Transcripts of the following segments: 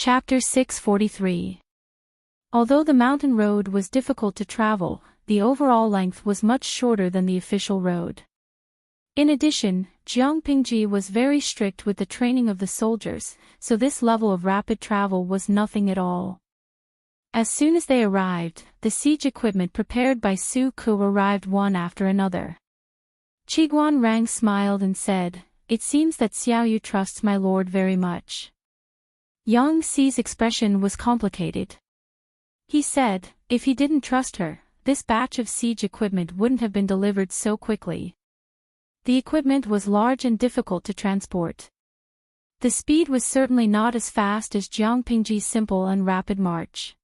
Chapter 643. Although the mountain road was difficult to travel, the overall length was much shorter than the official road. In addition, Jiangpingji was very strict with the training of the soldiers, so this level of rapid travel was nothing at all. As soon as they arrived, the siege equipment prepared by Su Ku arrived one after another. Qiguan Rang smiled and said, "It seems that Xiaoyu trusts my lord very much." Yang Xi's expression was complicated. He said, if he didn't trust her, this batch of siege equipment wouldn't have been delivered so quickly. The equipment was large and difficult to transport. The speed was certainly not as fast as Jiangpingji's simple and rapid march.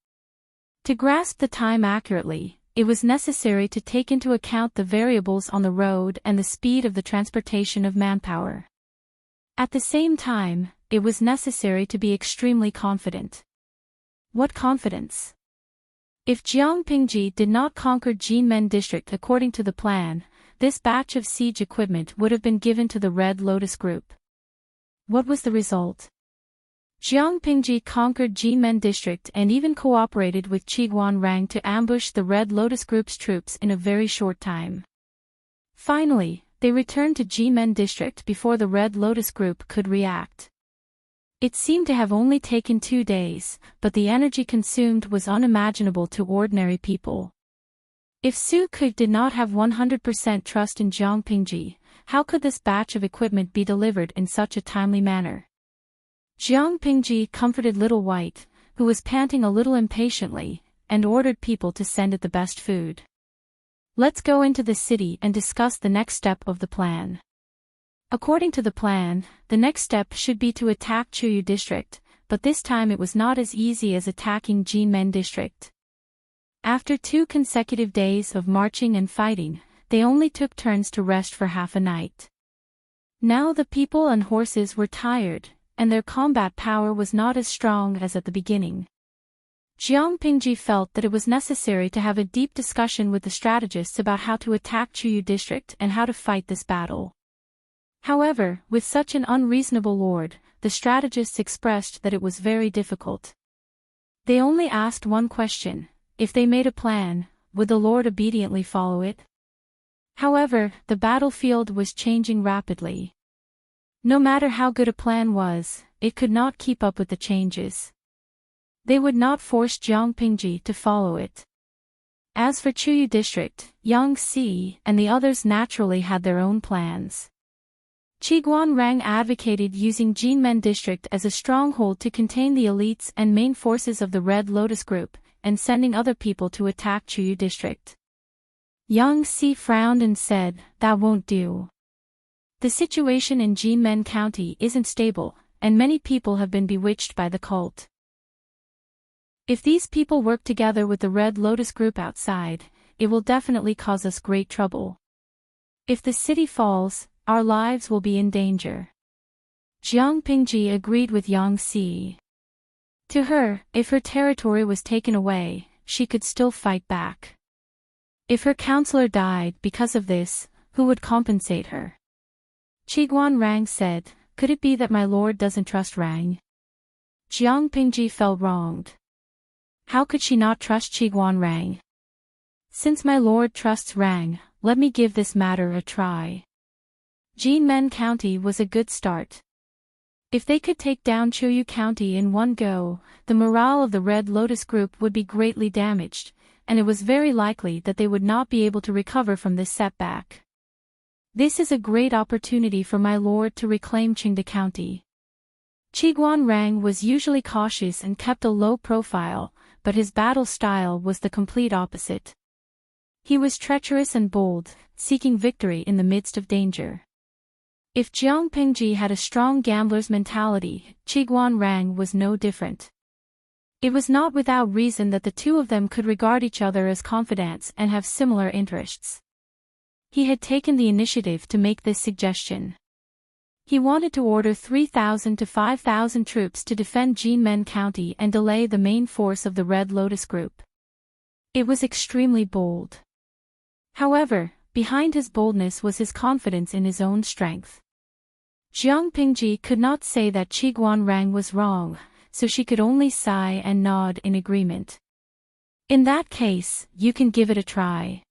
To grasp the time accurately, it was necessary to take into account the variables on the road and the speed of the transportation of manpower. At the same time, it was necessary to be extremely confident. What confidence? If Jiangpingji did not conquer Jinmen district according to the plan, this batch of siege equipment would have been given to the Red Lotus Group. What was the result? Jiangpingji conquered Jinmen district and even cooperated with Qiguan Rang to ambush the Red Lotus Group's troops in a very short time. Finally, they returned to Jinmen district before the Red Lotus Group could react. It seemed to have only taken 2 days, but the energy consumed was unimaginable to ordinary people. If Su Ku did not have 100% trust in Jiangpingji, how could this batch of equipment be delivered in such a timely manner? Jiangpingji comforted Little White, who was panting a little impatiently, and ordered people to send it the best food. Let's go into the city and discuss the next step of the plan. According to the plan, the next step should be to attack Chuyu district, but this time it was not as easy as attacking Jinmen district. After 2 consecutive days of marching and fighting, they only took turns to rest for half a night. Now the people and horses were tired, and their combat power was not as strong as at the beginning. Jiangpingji felt that it was necessary to have a deep discussion with the strategists about how to attack Chuyu district and how to fight this battle. However, with such an unreasonable lord, the strategists expressed that it was very difficult. They only asked one question: if they made a plan, would the lord obediently follow it? However, the battlefield was changing rapidly. No matter how good a plan was, it could not keep up with the changes. They would not force Jiangpingji to follow it. As for Chuyu district, Yang Xi and the others naturally had their own plans. Qiguan Rang advocated using Jinmen district as a stronghold to contain the elites and main forces of the Red Lotus Group, and sending other people to attack Chuyu district. Yang Xi frowned and said, that won't do. The situation in Jinmen County isn't stable, and many people have been bewitched by the cult. If these people work together with the Red Lotus Group outside, it will definitely cause us great trouble. If the city falls, our lives will be in danger. Jiangpingji agreed with Yang Xi. To her, if her territory was taken away, she could still fight back. If her counselor died because of this, who would compensate her? Qiguan Rang said, could it be that my lord doesn't trust Rang? Jiangpingji felt wronged. How could she not trust Qiguan Rang? Since my lord trusts Rang, let me give this matter a try. Jinmen County was a good start. If they could take down Chuyu County in one go, the morale of the Red Lotus Group would be greatly damaged, and it was very likely that they would not be able to recover from this setback. This is a great opportunity for my lord to reclaim Qingde County. Qiguan Rang was usually cautious and kept a low profile, but his battle style was the complete opposite. He was treacherous and bold, seeking victory in the midst of danger. If Jiangpingji had a strong gambler's mentality, Qiguan Rang was no different. It was not without reason that the two of them could regard each other as confidants and have similar interests. He had taken the initiative to make this suggestion. He wanted to order 3,000 to 5,000 troops to defend Jinmen County and delay the main force of the Red Lotus Group. It was extremely bold. However, behind his boldness was his confidence in his own strength. Jiangpingji could not say that Qiguan Rang was wrong, so she could only sigh and nod in agreement. In that case, you can give it a try.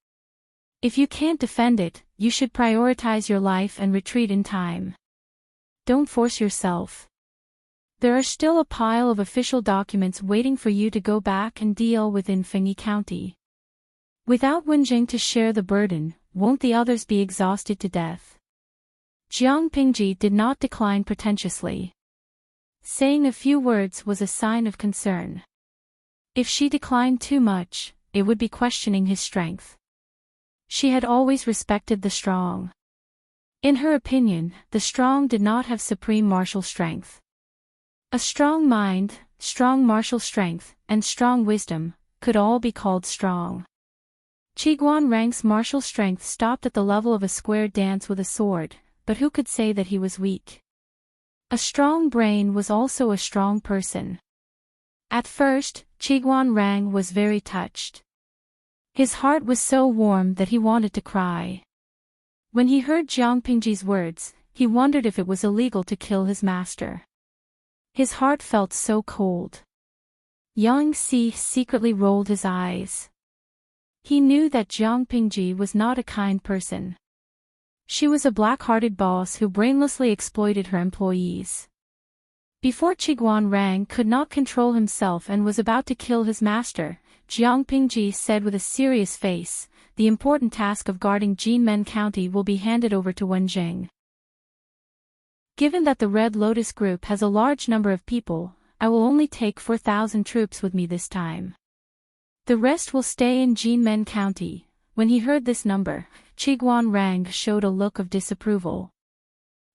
If you can't defend it, you should prioritize your life and retreat in time. Don't force yourself. There are still a pile of official documents waiting for you to go back and deal with in Fengyi County. Without Wenjing to share the burden, won't the others be exhausted to death? Jiang Pingji did not decline pretentiously. Saying a few words was a sign of concern. If she declined too much, it would be questioning his strength. She had always respected the strong. In her opinion, the strong did not have supreme martial strength. A strong mind, strong martial strength, and strong wisdom could all be called strong. Qiguan Rang's martial strength stopped at the level of a square dance with a sword, but who could say that he was weak? A strong brain was also a strong person. At first, Qiguan Rang was very touched. His heart was so warm that he wanted to cry. When he heard Jiang Pingji's words, he wondered if it was illegal to kill his master. His heart felt so cold. Yang Si secretly rolled his eyes. He knew that Jiang Pingji was not a kind person. She was a black-hearted boss who brainlessly exploited her employees. Before Qiguan Rang could not control himself and was about to kill his master, Jiang Pingji said with a serious face, "The important task of guarding Jinmen County will be handed over to Wenjing. Given that the Red Lotus Group has a large number of people, I will only take 4,000 troops with me this time. The rest will stay in Jinmen County." When he heard this number, Qiguan Rang showed a look of disapproval.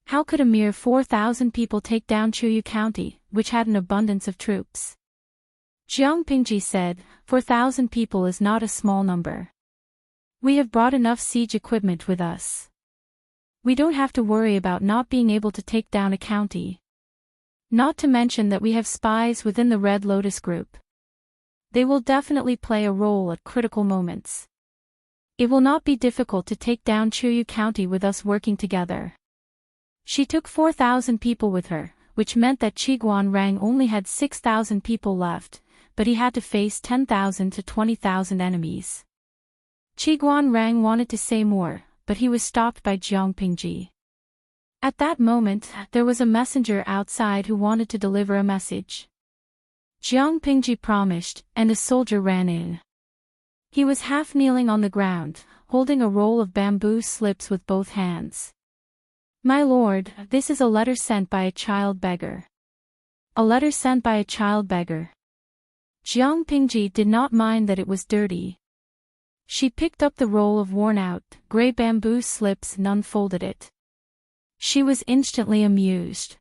How could a mere 4,000 people take down Chuyu County, which had an abundance of troops? Jiang Pingji said, 4,000 people is not a small number. We have brought enough siege equipment with us. We don't have to worry about not being able to take down a county. Not to mention that we have spies within the Red Lotus Group. They will definitely play a role at critical moments. It will not be difficult to take down Chuyu County with us working together. She took 4,000 people with her, which meant that Qiguan Rang only had 6,000 people left, but he had to face 10,000 to 20,000 enemies. Qiguan Rang wanted to say more, but he was stopped by Jiang Pingji. At that moment, there was a messenger outside who wanted to deliver a message. Jiang Pingji promised, and a soldier ran in. He was half kneeling on the ground, holding a roll of bamboo slips with both hands. "My lord, this is a letter sent by a child beggar." A letter sent by a child beggar. Jiang Pingji did not mind that it was dirty. She picked up the roll of worn-out, gray bamboo slips and unfolded it. She was instantly amused.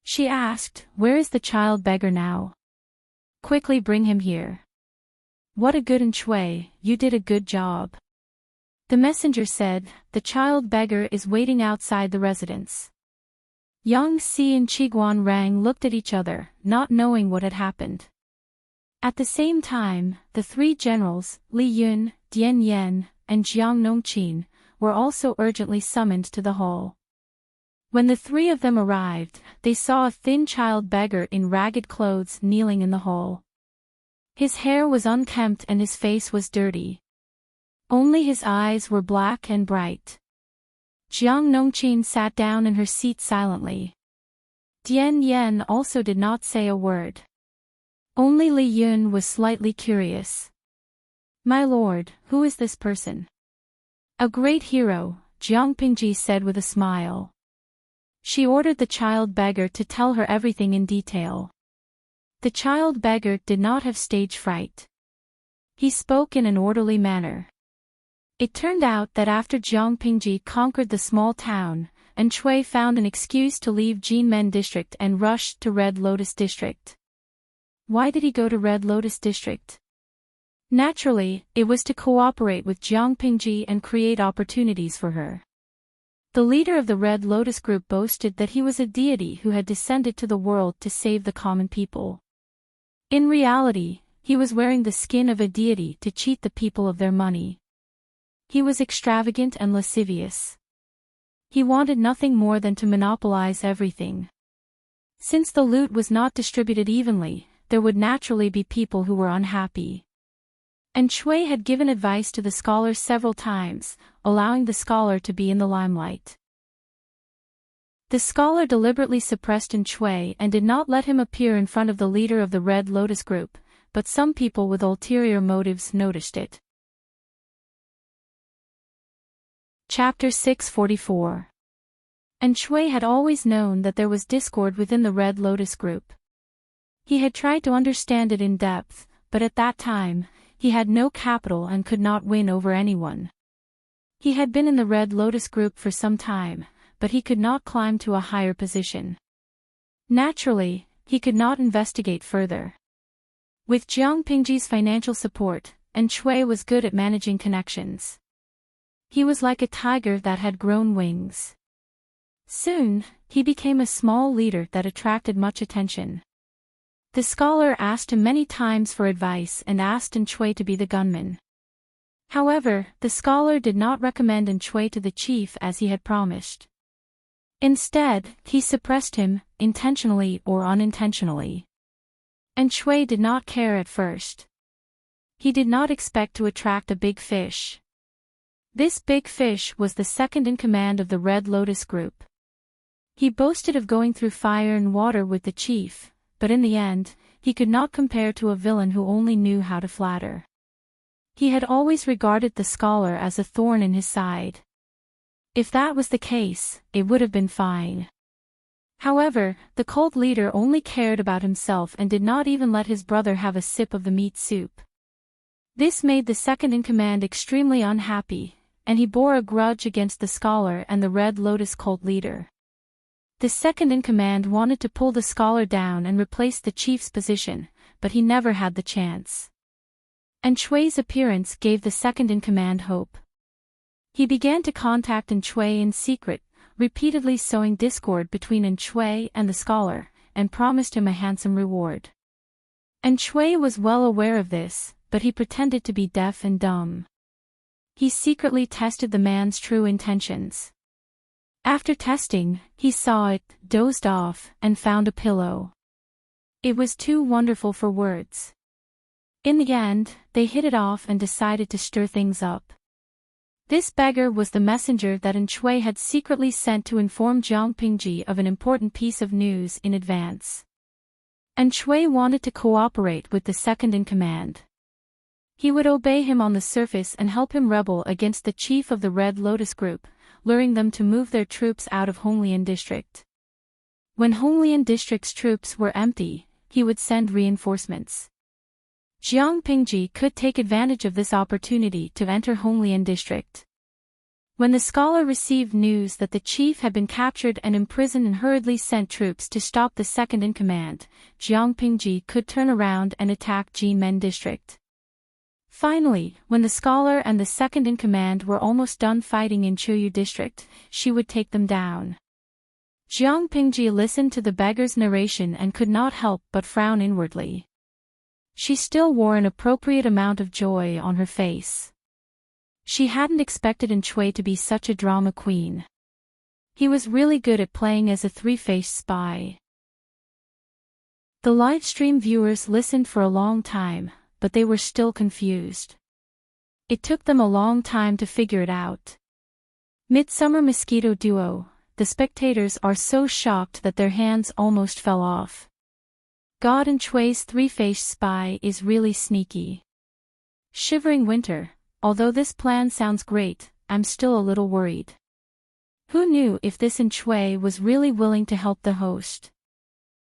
She asked, "Where is the child beggar now? Quickly bring him here." "What a good Enchui, you did a good job." The messenger said, "The child beggar is waiting outside the residence." Yang Si and Qiguan Rang looked at each other, not knowing what had happened. At the same time, the three generals, Li Yun, Dian Yan, and Jiang Nongqin, were also urgently summoned to the hall. When the three of them arrived, they saw a thin child beggar in ragged clothes kneeling in the hall. His hair was unkempt and his face was dirty. Only his eyes were black and bright. Jiang Nongqin sat down in her seat silently. Dian Yan also did not say a word. Only Li Yun was slightly curious. "My lord, who is this person?" "A great hero," Jiang Pingji said with a smile. She ordered the child beggar to tell her everything in detail. The child beggar did not have stage fright. He spoke in an orderly manner. It turned out that after Jiang Pingji conquered the small town, Enchui found an excuse to leave Jinmen District and rushed to Red Lotus District. Why did he go to Red Lotus District? Naturally, it was to cooperate with Jiang Pingji and create opportunities for her. The leader of the Red Lotus Group boasted that he was a deity who had descended to the world to save the common people. In reality, he was wearing the skin of a deity to cheat the people of their money. He was extravagant and lascivious. He wanted nothing more than to monopolize everything. Since the loot was not distributed evenly, there would naturally be people who were unhappy. And Shui had given advice to the scholar several times, allowing the scholar to be in the limelight. The scholar deliberately suppressed Shui and did not let him appear in front of the leader of the Red Lotus group, but some people with ulterior motives noticed it. Chapter 644. Shui had always known that there was discord within the Red Lotus group. He had tried to understand it in depth, but at that time, he had no capital and could not win over anyone. He had been in the Red Lotus group for some time, but he could not climb to a higher position. Naturally, he could not investigate further. With Jiang Pingji's financial support, Shui was good at managing connections. He was like a tiger that had grown wings. Soon, he became a small leader that attracted much attention. The scholar asked him many times for advice and asked Shui to be the gunman. However, the scholar did not recommend Shui to the chief as he had promised. Instead, he suppressed him, intentionally or unintentionally. Shui did not care at first. He did not expect to attract a big fish. This big fish was the second in command of the Red Lotus group. He boasted of going through fire and water with the chief, but in the end, he could not compare to a villain who only knew how to flatter. He had always regarded the scholar as a thorn in his side. If that was the case, it would have been fine. However, the cult leader only cared about himself and did not even let his brother have a sip of the meat soup. This made the second in command extremely unhappy, and he bore a grudge against the scholar and the Red Lotus cult leader. The second in command wanted to pull the scholar down and replace the chief's position, but he never had the chance. Shui's appearance gave the second in command hope. He began to contact Shui in secret, repeatedly sowing discord between Shui and the scholar, and promised him a handsome reward. Shui was well aware of this, but he pretended to be deaf and dumb. He secretly tested the man's true intentions. After testing, he saw it, dozed off, and found a pillow. It was too wonderful for words. In the end, they hit it off and decided to stir things up. This beggar was the messenger that Shui had secretly sent to inform Jiang Pingji of an important piece of news in advance. Shui wanted to cooperate with the second in command. He would obey him on the surface and help him rebel against the chief of the Red Lotus group, luring them to move their troops out of Honglian district. When Honglian district's troops were empty, he would send reinforcements. Jiang Pingji could take advantage of this opportunity to enter Honglian district. When the scholar received news that the chief had been captured and imprisoned and hurriedly sent troops to stop the second in command, Jiang Pingji could turn around and attack Jinmen district. Finally, when the scholar and the second in command were almost done fighting in Chuyu district, she would take them down. Jiang Pingji listened to the beggar's narration and could not help but frown inwardly. She still wore an appropriate amount of joy on her face. She hadn't expected Shui to be such a drama queen. He was really good at playing as a three-faced spy. The livestream viewers listened for a long time, but they were still confused. It took them a long time to figure it out. Midsummer Mosquito Duo, the spectators are so shocked that their hands almost fell off. God and Shui's three-faced spy is really sneaky. Shivering Winter, although this plan sounds great, I'm still a little worried. Who knew if this Shui was really willing to help the host?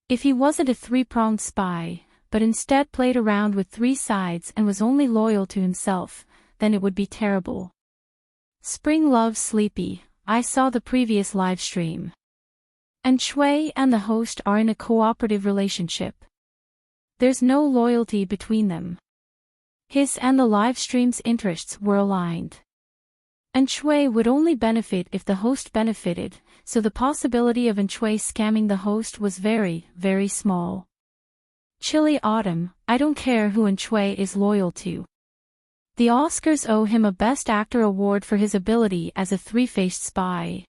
If he wasn't a three-pronged spy, but instead played around with three sides and was only loyal to himself, then it would be terrible. Spring loves Sleepy, I saw the previous live stream. Shui and the host are in a cooperative relationship. There's no loyalty between them. His and the live stream's interests were aligned. Shui would only benefit if the host benefited, so the possibility of Shui scamming the host was very, very small. Chilly Autumn, I don't care who Shui is loyal to. The Oscars owe him a Best Actor award for his ability as a three-faced spy.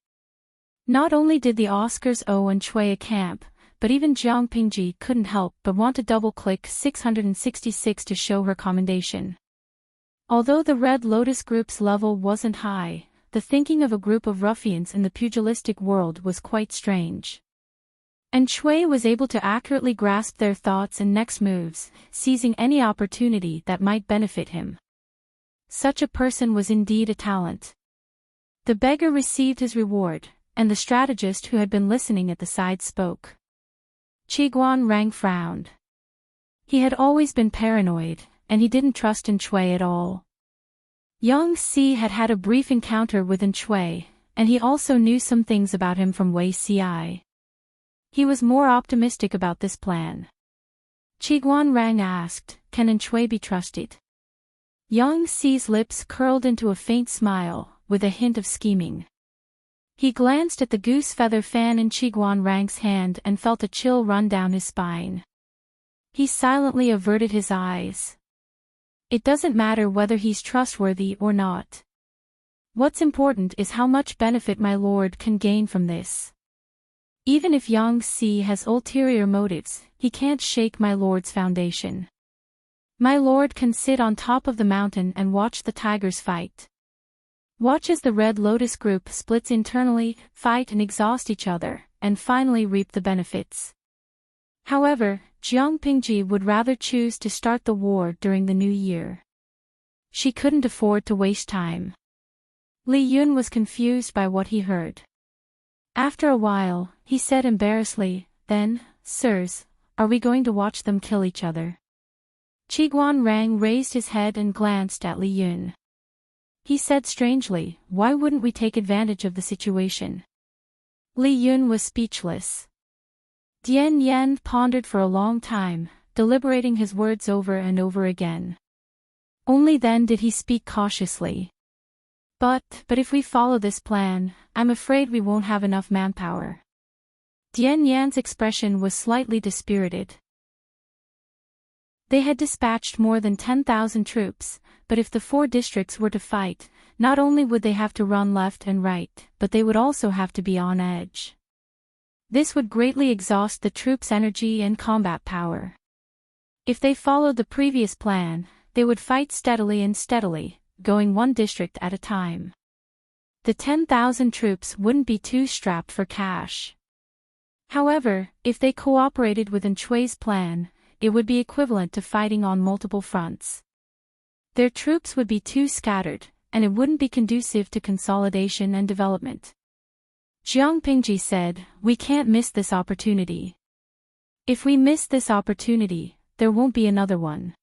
Not only did the Oscars owe Shui a camp, but even Jiang Pingji couldn't help but want to double-click 666 to show her commendation. Although the Red Lotus group's level wasn't high, the thinking of a group of ruffians in the pugilistic world was quite strange. And Shui was able to accurately grasp their thoughts and next moves, seizing any opportunity that might benefit him. Such a person was indeed a talent. The beggar received his reward, and the strategist who had been listening at the side spoke. Qiguan Rang frowned. He had always been paranoid, and he didn't trust in Shui at all. Yang Si had had a brief encounter with Shui, and he also knew some things about him from Wei Ci. He was more optimistic about this plan. Qiguan Rang asked, "Can Shui be trusted?" Yang Si's lips curled into a faint smile, with a hint of scheming. He glanced at the goose feather fan in Qiguan Rang's hand and felt a chill run down his spine. He silently averted his eyes. It doesn't matter whether he's trustworthy or not. What's important is how much benefit my lord can gain from this. Even if Yang Si has ulterior motives, he can't shake my lord's foundation. My lord can sit on top of the mountain and watch the tigers fight. Watch as the Red Lotus group splits internally, fight and exhaust each other, and finally reap the benefits. However, Jiang Pingji would rather choose to start the war during the new year. She couldn't afford to waste time. Li Yun was confused by what he heard. After a while, he said embarrassedly, "Then, sirs, are we going to watch them kill each other?" Qiguan Rang raised his head and glanced at Li Yun. He said strangely, "Why wouldn't we take advantage of the situation?" Li Yun was speechless. Dian Yan pondered for a long time, deliberating his words over and over again. Only then did he speak cautiously. But if we follow this plan, I'm afraid we won't have enough manpower." Dian Yan's expression was slightly dispirited. They had dispatched more than 10,000 troops, but if the 4 districts were to fight, not only would they have to run left and right, but they would also have to be on edge. This would greatly exhaust the troops' energy and combat power. If they followed the previous plan, they would fight steadily, going one district at a time. The 10,000 troops wouldn't be too strapped for cash. However, if they cooperated with Shui's plan, it would be equivalent to fighting on multiple fronts. Their troops would be too scattered, and it wouldn't be conducive to consolidation and development. Jiang Pingji said, "We can't miss this opportunity. If we miss this opportunity, there won't be another one."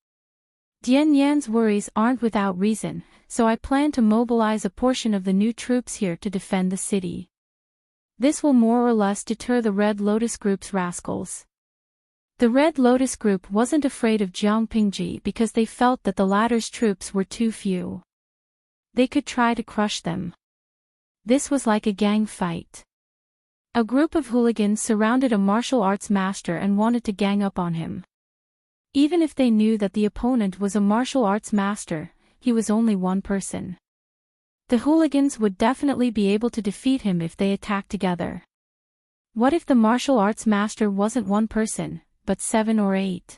Dian Yan's worries aren't without reason, so I plan to mobilize a portion of the new troops here to defend the city. This will more or less deter the Red Lotus Group's rascals. The Red Lotus Group wasn't afraid of Jiang Pingji because they felt that the latter's troops were too few. They could try to crush them. This was like a gang fight. A group of hooligans surrounded a martial arts master and wanted to gang up on him. Even if they knew that the opponent was a martial arts master, he was only one person. The hooligans would definitely be able to defeat him if they attacked together. What if the martial arts master wasn't one person, but 7 or 8?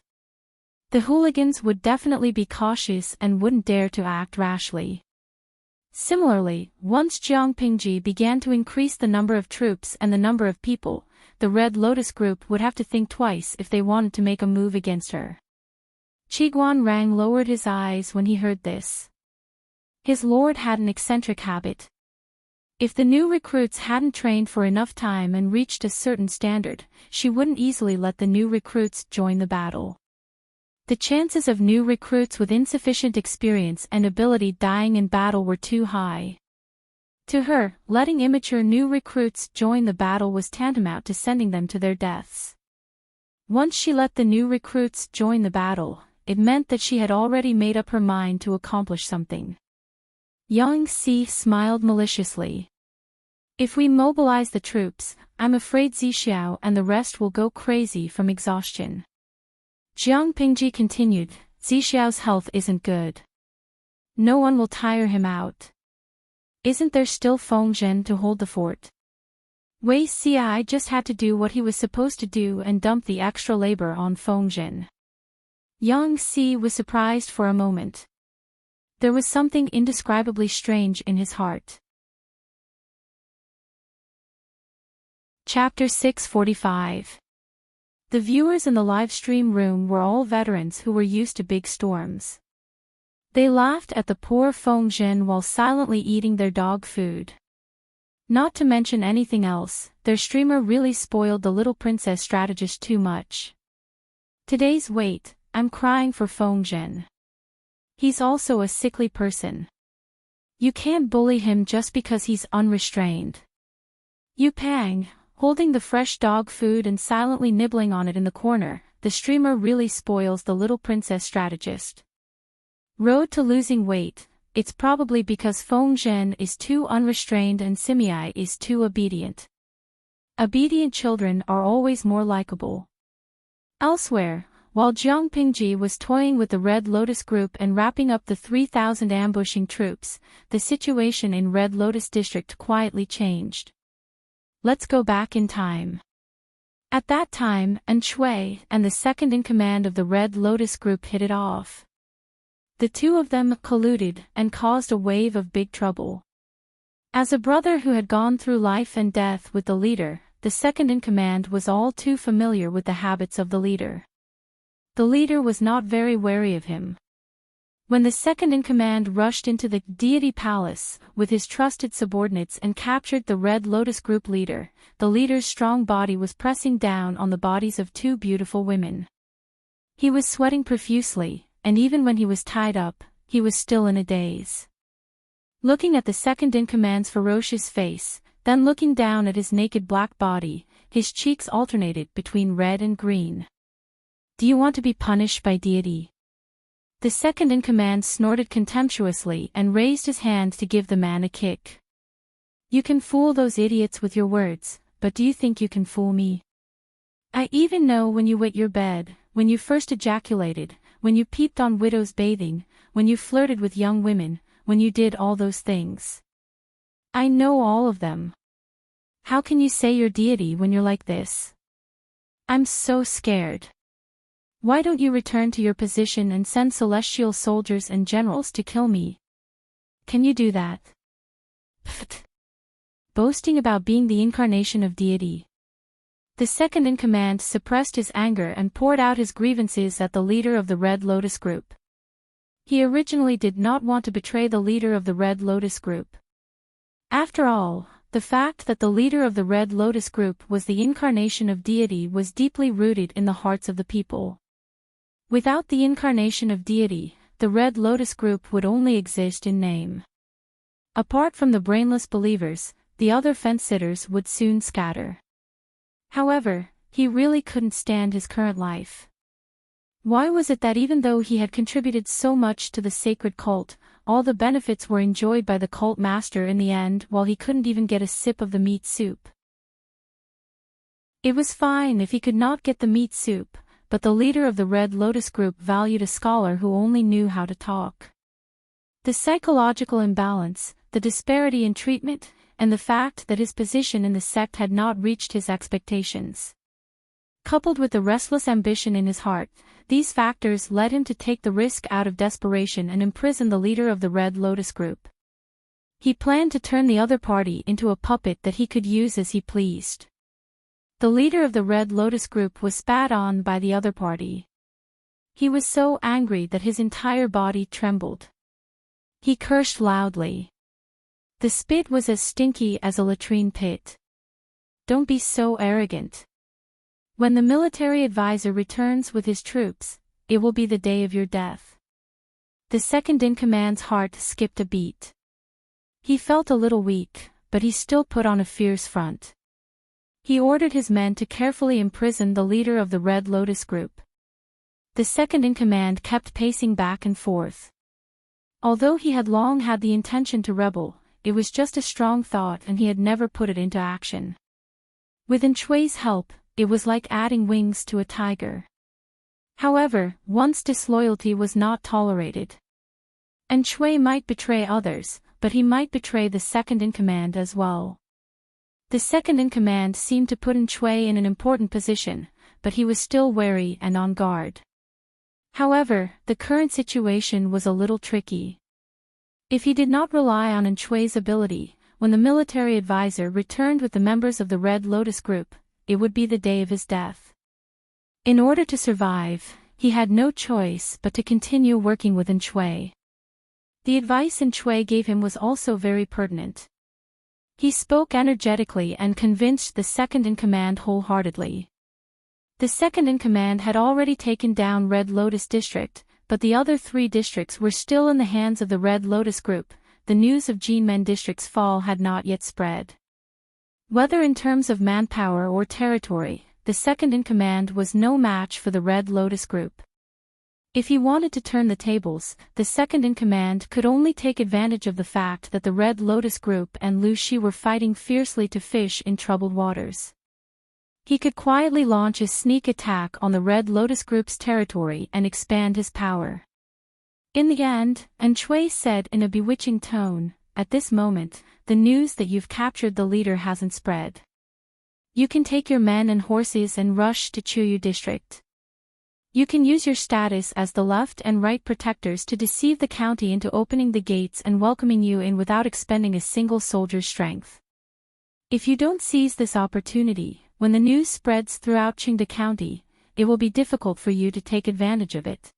The hooligans would definitely be cautious and wouldn't dare to act rashly. Similarly, once Jiang Pingji began to increase the number of troops and the number of people, the Red Lotus Group would have to think twice if they wanted to make a move against her. Qiguan Rang lowered his eyes when he heard this. His lord had an eccentric habit. If the new recruits hadn't trained for enough time and reached a certain standard, she wouldn't easily let the new recruits join the battle. The chances of new recruits with insufficient experience and ability dying in battle were too high. To her, letting immature new recruits join the battle was tantamount to sending them to their deaths. Once she let the new recruits join the battle, it meant that she had already made up her mind to accomplish something. Yang Si smiled maliciously. "If we mobilize the troops, I'm afraid Zixiao and the rest will go crazy from exhaustion." Jiang Pingji continued, "Zixiao's health isn't good. No one will tire him out. Isn't there still Feng Zhen to hold the fort?" Wei Xia just had to do what he was supposed to do and dump the extra labor on Feng. Yang Si was surprised for a moment. There was something indescribably strange in his heart. Chapter 645. The viewers in the live stream room were all veterans who were used to big storms. They laughed at the poor Feng Zhen while silently eating their dog food. Not to mention anything else, their streamer really spoiled the little princess strategist too much. Today's wait, I'm crying for Feng Zhen. He's also a sickly person. You can't bully him just because he's unrestrained. Yu Pang, holding the fresh dog food and silently nibbling on it in the corner, the streamer really spoils the little princess strategist. Road to losing weight. It's probably because Feng Zhen is too unrestrained and Simei is too obedient. Obedient children are always more likable. Elsewhere, while Jiang Pingji was toying with the Red Lotus group and wrapping up the 3,000 ambushing troops, the situation in Red Lotus district quietly changed. Let's go back in time. At that time, Shui and the second-in-command of the Red Lotus group hit it off. The two of them colluded and caused a wave of big trouble. As a brother who had gone through life and death with the leader, the second-in-command was all too familiar with the habits of the leader. The leader was not very wary of him. When the second-in-command rushed into the deity palace with his trusted subordinates and captured the Red Lotus group leader, the leader's strong body was pressing down on the bodies of two beautiful women. He was sweating profusely, and even when he was tied up, he was still in a daze. Looking at the second-in-command's ferocious face, then looking down at his naked black body, his cheeks alternated between red and green. Do you want to be punished by deity? The second-in-command snorted contemptuously and raised his hand to give the man a kick. You can fool those idiots with your words, but do you think you can fool me? I even know when you wet your bed, when you first ejaculated, when you peeped on widows bathing, when you flirted with young women, when you did all those things. I know all of them. How can you say you're deity when you're like this? I'm so scared. Why don't you return to your position and send celestial soldiers and generals to kill me? Can you do that? Pfft. Boasting about being the incarnation of deity. The second-in-command suppressed his anger and poured out his grievances at the leader of the Red Lotus group. He originally did not want to betray the leader of the Red Lotus group. After all, the fact that the leader of the Red Lotus group was the incarnation of deity was deeply rooted in the hearts of the people. Without the incarnation of deity, the Red Lotus group would only exist in name. Apart from the brainless believers, the other fence-sitters would soon scatter. However, he really couldn't stand his current life. Why was it that even though he had contributed so much to the sacred cult, all the benefits were enjoyed by the cult master in the end while he couldn't even get a sip of the meat soup? It was fine if he could not get the meat soup, but the leader of the Red Lotus group valued a scholar who only knew how to talk. The psychological imbalance, the disparity in treatment, and the fact that his position in the sect had not reached his expectations. Coupled with the restless ambition in his heart, these factors led him to take the risk out of desperation and imprison the leader of the Red Lotus group. He planned to turn the other party into a puppet that he could use as he pleased. The leader of the Red Lotus group was spat on by the other party. He was so angry that his entire body trembled. He cursed loudly. The spit was as stinky as a latrine pit. Don't be so arrogant. When the military advisor returns with his troops, it will be the day of your death. The second-in-command's heart skipped a beat. He felt a little weak, but he still put on a fierce front. He ordered his men to carefully imprison the leader of the Red Lotus group. The second-in-command kept pacing back and forth. Although he had long had the intention to rebel, it was just a strong thought and he had never put it into action. With Shui's help, it was like adding wings to a tiger. However, once disloyalty was not tolerated. Shui might betray others, but he might betray the second-in-command as well. The second-in-command seemed to put Enchui in an important position, but he was still wary and on guard. However, the current situation was a little tricky. If he did not rely on Enchui's ability, when the military advisor returned with the members of the Red Lotus group, it would be the day of his death. In order to survive, he had no choice but to continue working with Enchui. The advice Enchui gave him was also very pertinent. He spoke energetically and convinced the second-in-command wholeheartedly. The second-in-command had already taken down Red Lotus District, but the other 3 districts were still in the hands of the Red Lotus Group. The news of Jinmen District's fall had not yet spread. Whether in terms of manpower or territory, the second-in-command was no match for the Red Lotus Group. If he wanted to turn the tables, the second-in-command could only take advantage of the fact that the Red Lotus Group and Lu Shi were fighting fiercely to fish in troubled waters. He could quietly launch a sneak attack on the Red Lotus Group's territory and expand his power. In the end, Enchui said in a bewitching tone, "At this moment, the news that you've captured the leader hasn't spread. You can take your men and horses and rush to Chuyu District. You can use your status as the left and right protectors to deceive the county into opening the gates and welcoming you in without expending a single soldier's strength. If you don't seize this opportunity, when the news spreads throughout Qingde County, it will be difficult for you to take advantage of it.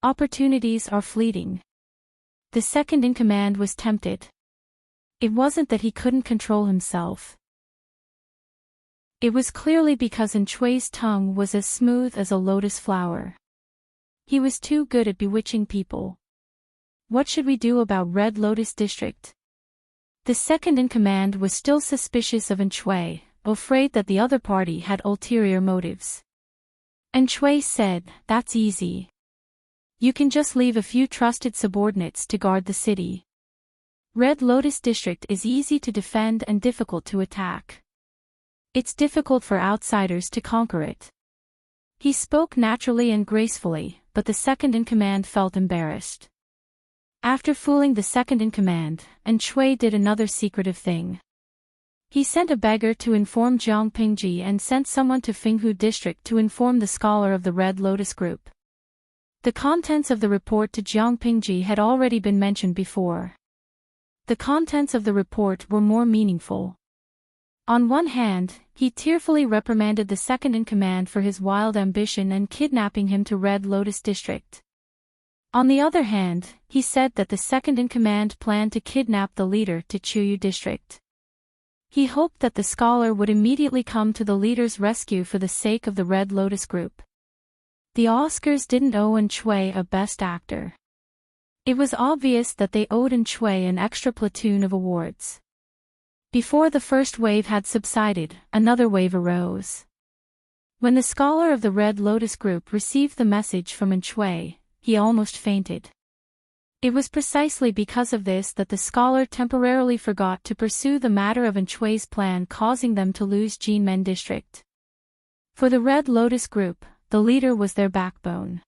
Opportunities are fleeting." The second-in-command was tempted. It wasn't that he couldn't control himself. It was clearly because Enchui's tongue was as smooth as a lotus flower. He was too good at bewitching people. "What should we do about Red Lotus District?" The second-in-command was still suspicious of Enchui, afraid that the other party had ulterior motives. Enchui said, "That's easy. You can just leave a few trusted subordinates to guard the city. Red Lotus District is easy to defend and difficult to attack. It's difficult for outsiders to conquer it." He spoke naturally and gracefully, but the second-in-command felt embarrassed. After fooling the second-in-command, Enchui did another secretive thing. He sent a beggar to inform Jiang Pingji and sent someone to Fenghu District to inform the scholar of the Red Lotus Group. The contents of the report to Jiang Pingji had already been mentioned before. The contents of the report were more meaningful. On one hand, he tearfully reprimanded the second-in-command for his wild ambition and kidnapping him to Red Lotus District. On the other hand, he said that the second-in-command planned to kidnap the leader to Chuyu District. He hoped that the scholar would immediately come to the leader's rescue for the sake of the Red Lotus Group. The Oscars didn't owe Enchui a Best Actor. It was obvious that they owed Enchui an extra platoon of awards. Before the first wave had subsided, another wave arose. When the scholar of the Red Lotus Group received the message from Enchui, he almost fainted. It was precisely because of this that the scholar temporarily forgot to pursue the matter of Enchui's plan, causing them to lose Jinmen District. For the Red Lotus Group, the leader was their backbone.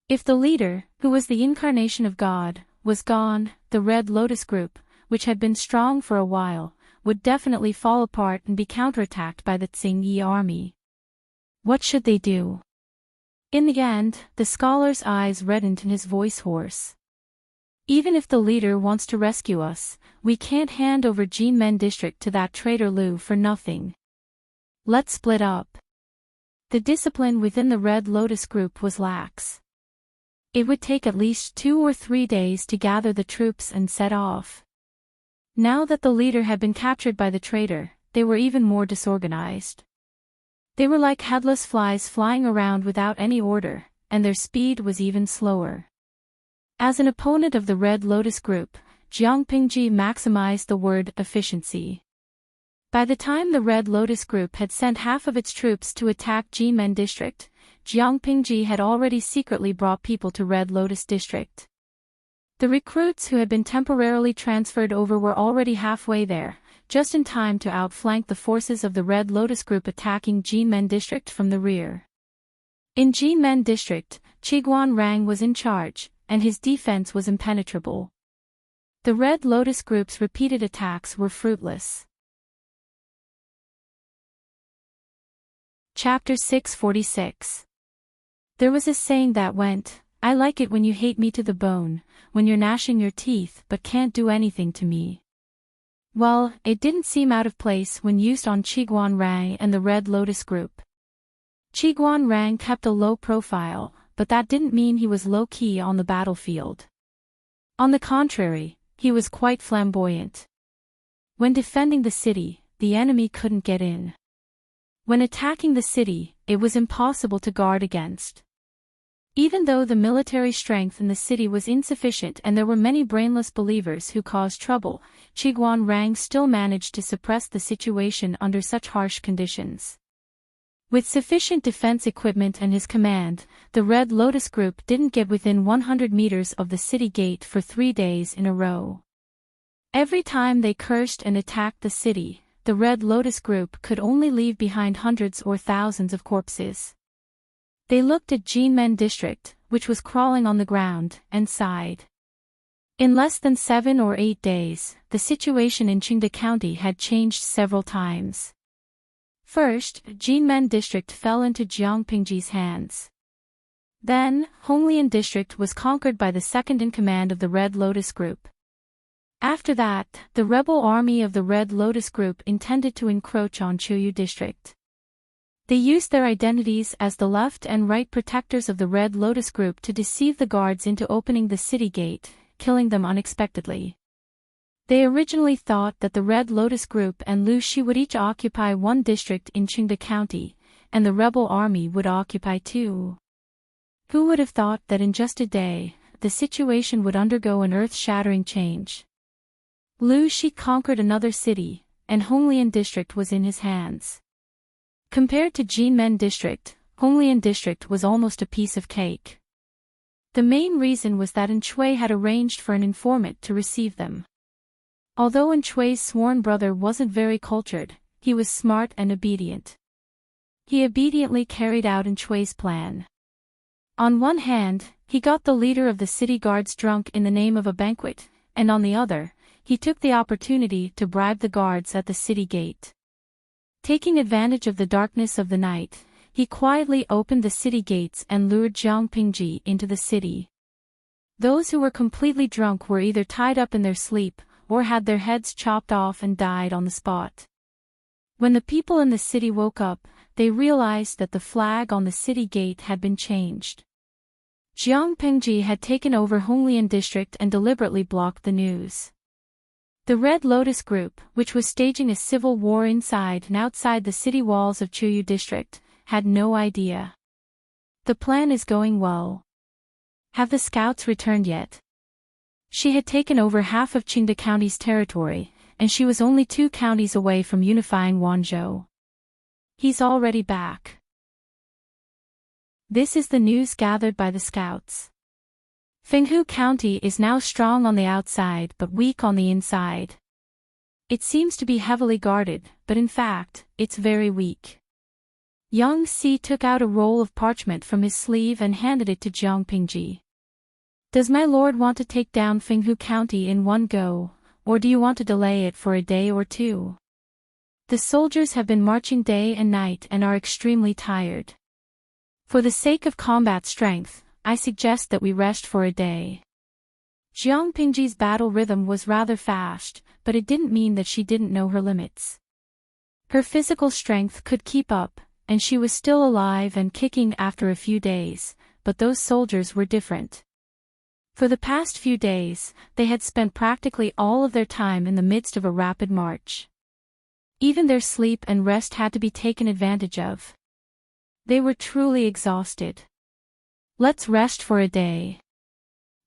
If the leader, who was the incarnation of God, was gone, the Red Lotus Group, which had been strong for a while, would definitely fall apart and be counterattacked by the Tsing-Yi army. What should they do? In the end, the scholar's eyes reddened and his voice hoarse. "Even if the leader wants to rescue us, we can't hand over Jinmen District to that traitor Lu for nothing. Let's split up." The discipline within the Red Lotus Group was lax. It would take at least 2 or 3 days to gather the troops and set off. Now that the leader had been captured by the traitor, they were even more disorganized. They were like headless flies flying around without any order, and their speed was even slower. As an opponent of the Red Lotus Group, Jiang Pingji maximized the word efficiency. By the time the Red Lotus Group had sent half of its troops to attack Jinmen District, Jiang Pingji had already secretly brought people to Red Lotus District. The recruits who had been temporarily transferred over were already halfway there, just in time to outflank the forces of the Red Lotus Group attacking Jinmen District from the rear. In Jinmen District, Chiguan Rang was in charge, and his defense was impenetrable. The Red Lotus Group's repeated attacks were fruitless. Chapter 646. There was a saying that went, "I like it when you hate me to the bone, when you're gnashing your teeth but can't do anything to me." Well, it didn't seem out of place when used on Qiguan Rang and the Red Lotus group. Qiguan Rang kept a low profile, but that didn't mean he was low-key on the battlefield. On the contrary, he was quite flamboyant. When defending the city, the enemy couldn't get in. When attacking the city, it was impossible to guard against. Even though the military strength in the city was insufficient and there were many brainless believers who caused trouble, Qiguan Rang still managed to suppress the situation under such harsh conditions. With sufficient defense equipment and his command, the Red Lotus group didn't get within 100 meters of the city gate for 3 days in a row. Every time they cursed and attacked the city, the Red Lotus group could only leave behind hundreds or thousands of corpses. They looked at Jinmen district, which was crawling on the ground, and sighed. In less than 7 or 8 days, the situation in Qingde County had changed several times. First, Jinmen district fell into Jiang Pingji's hands. Then, Honglian district was conquered by the second-in-command of the Red Lotus group. After that, the rebel army of the Red Lotus group intended to encroach on Chuyu district. They used their identities as the left and right protectors of the Red Lotus group to deceive the guards into opening the city gate, killing them unexpectedly. They originally thought that the Red Lotus group and Lu Shi would each occupy one district in Qingde County, and the rebel army would occupy 2. Who would have thought that in just a day, the situation would undergo an earth-shattering change? Lu Shi conquered another city, and Honglian district was in his hands. Compared to Jinmen district, Honglian district was almost a piece of cake. The main reason was that Enchui had arranged for an informant to receive them. Although Enchui's sworn brother wasn't very cultured, he was smart and obedient. He obediently carried out Enchui's plan. On one hand, he got the leader of the city guards drunk in the name of a banquet, and on the other, he took the opportunity to bribe the guards at the city gate. Taking advantage of the darkness of the night, he quietly opened the city gates and lured Jiang Pingji into the city. Those who were completely drunk were either tied up in their sleep, or had their heads chopped off and died on the spot. When the people in the city woke up, they realized that the flag on the city gate had been changed. Jiang Pingji had taken over Honglian district and deliberately blocked the news. The Red Lotus group, which was staging a civil war inside and outside the city walls of Chuyu district, had no idea. The plan is going well. Have the scouts returned yet? She had taken over half of Qingde County's territory, and she was only 2 counties away from unifying Wanzhou. He's already back. This is the news gathered by the scouts. Fenghu County is now strong on the outside but weak on the inside. It seems to be heavily guarded, but in fact, it's very weak. Yang Si took out a roll of parchment from his sleeve and handed it to Jiang Pingji. Does my lord want to take down Fenghu County in one go, or do you want to delay it for a day or 2? The soldiers have been marching day and night and are extremely tired. For the sake of combat strength, I suggest that we rest for a day. Jiang Pingji's battle rhythm was rather fast, but it didn't mean that she didn't know her limits. Her physical strength could keep up, and she was still alive and kicking after a few days, but those soldiers were different. For the past few days, they had spent practically all of their time in the midst of a rapid march. Even their sleep and rest had to be taken advantage of. They were truly exhausted. Let's rest for a day,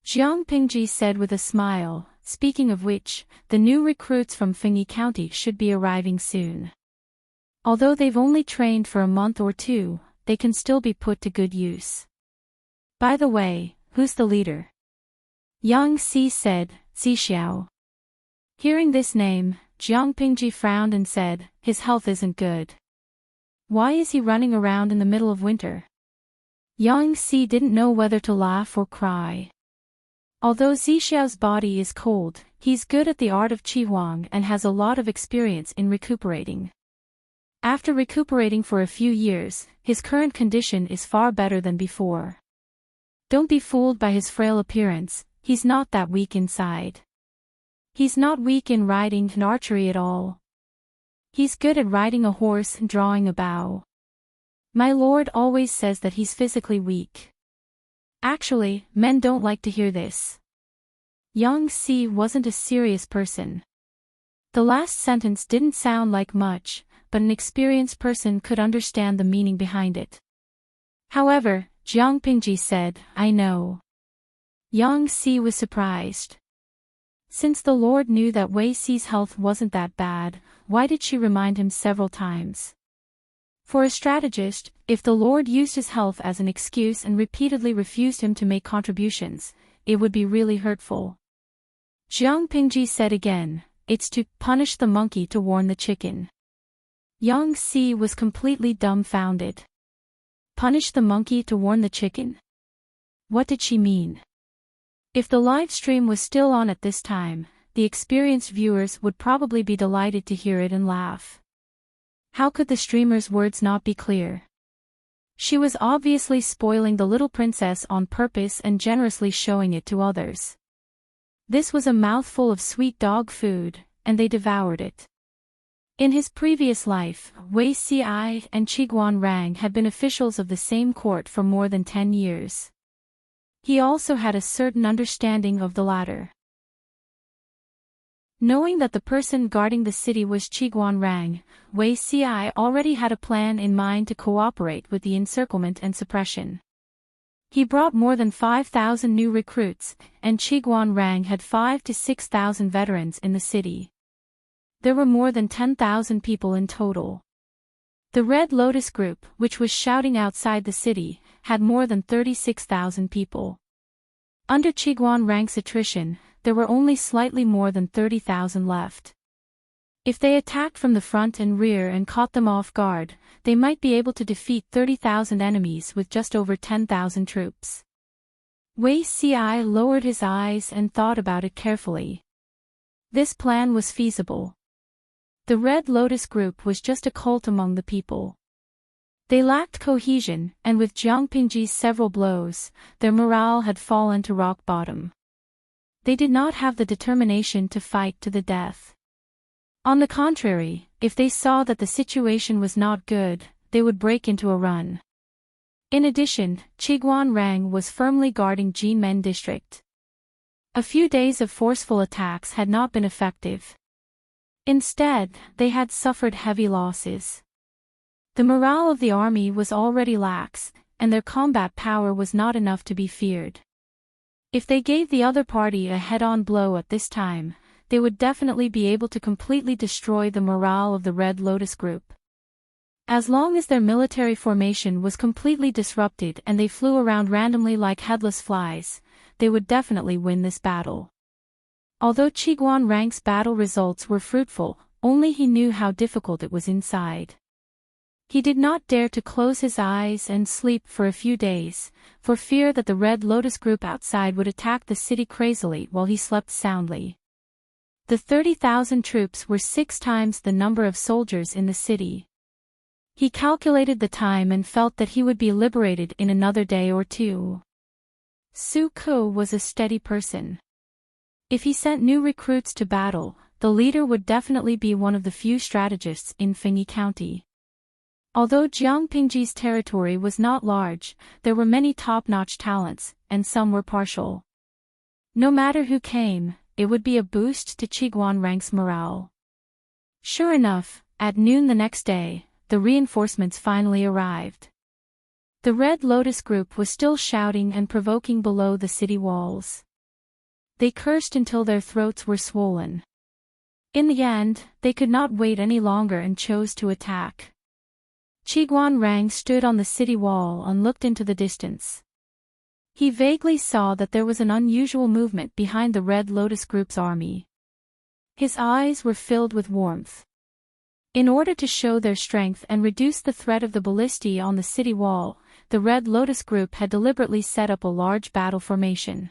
Jiang Pingji said with a smile, speaking of which, the new recruits from Fengyi County should be arriving soon. Although they've only trained for a month or 2, they can still be put to good use. By the way, who's the leader? Yang Si said, Zixiao. Hearing this name, Jiang Pingji frowned and said, his health isn't good. Why is he running around in the middle of winter? Yang Si didn't know whether to laugh or cry. Although Zixiao's body is cold, he's good at the art of Qi Huang and has a lot of experience in recuperating. After recuperating for a few years, his current condition is far better than before. Don't be fooled by his frail appearance, he's not that weak inside. He's not weak in riding and archery at all. He's good at riding a horse and drawing a bow. My lord always says that he's physically weak. Actually, men don't like to hear this. Young Si wasn't a serious person. The last sentence didn't sound like much, but an experienced person could understand the meaning behind it. However, Jiang Pingji said, I know. Yang Si was surprised. Since the Lord knew that Wei Si's health wasn't that bad, why did she remind him several times? For a strategist, if the Lord used his health as an excuse and repeatedly refused him to make contributions, it would be really hurtful. Jiang Pingji said again, it's to punish the monkey to warn the chicken. Yang Si was completely dumbfounded. Punish the monkey to warn the chicken? What did she mean? If the live stream was still on at this time, the experienced viewers would probably be delighted to hear it and laugh. How could the streamer's words not be clear? She was obviously spoiling the little princess on purpose and generously showing it to others. This was a mouthful of sweet dog food, and they devoured it. In his previous life, Wei Si and Qiguan Rang had been officials of the same court for more than 10 years. He also had a certain understanding of the latter. Knowing that the person guarding the city was Qiguan Rang, Wei Si already had a plan in mind to cooperate with the encirclement and suppression. He brought more than 5,000 new recruits, and Qiguan Rang had 5,000 to 6,000 veterans in the city. There were more than 10,000 people in total. The Red Lotus Group, which was shouting outside the city, had more than 36,000 people. Under Qiguan Rang's attrition, there were only slightly more than 30,000 left. If they attacked from the front and rear and caught them off guard, they might be able to defeat 30,000 enemies with just over 10,000 troops. Wei Si lowered his eyes and thought about it carefully. This plan was feasible. The Red Lotus Group was just a cult among the people. They lacked cohesion, and with Jiang Pingji's several blows, their morale had fallen to rock bottom. They did not have the determination to fight to the death. On the contrary, if they saw that the situation was not good, they would break into a run. In addition, Qiguan Rang was firmly guarding Jinmen district. A few days of forceful attacks had not been effective. Instead, they had suffered heavy losses. The morale of the army was already lax, and their combat power was not enough to be feared. If they gave the other party a head-on blow at this time, they would definitely be able to completely destroy the morale of the Red Lotus Group. As long as their military formation was completely disrupted and they flew around randomly like headless flies, they would definitely win this battle. Although Qiguan Rang's battle results were fruitful, only he knew how difficult it was inside. He did not dare to close his eyes and sleep for a few days, for fear that the Red Lotus Group outside would attack the city crazily while he slept soundly. The 30,000 troops were 6 times the number of soldiers in the city. He calculated the time and felt that he would be liberated in another day or two. Su Ku was a steady person. If he sent new recruits to battle, the leader would definitely be one of the few strategists in Fengyi County. Although Jiang Pingji's territory was not large, there were many top-notch talents, and some were partial. No matter who came, it would be a boost to Qiguan Rang's morale. Sure enough, at noon the next day, the reinforcements finally arrived. The Red Lotus Group was still shouting and provoking below the city walls. They cursed until their throats were swollen. In the end, they could not wait any longer and chose to attack. Qiguan Rang stood on the city wall and looked into the distance. He vaguely saw that there was an unusual movement behind the Red Lotus Group's army. His eyes were filled with warmth. In order to show their strength and reduce the threat of the ballistae on the city wall, the Red Lotus Group had deliberately set up a large battle formation.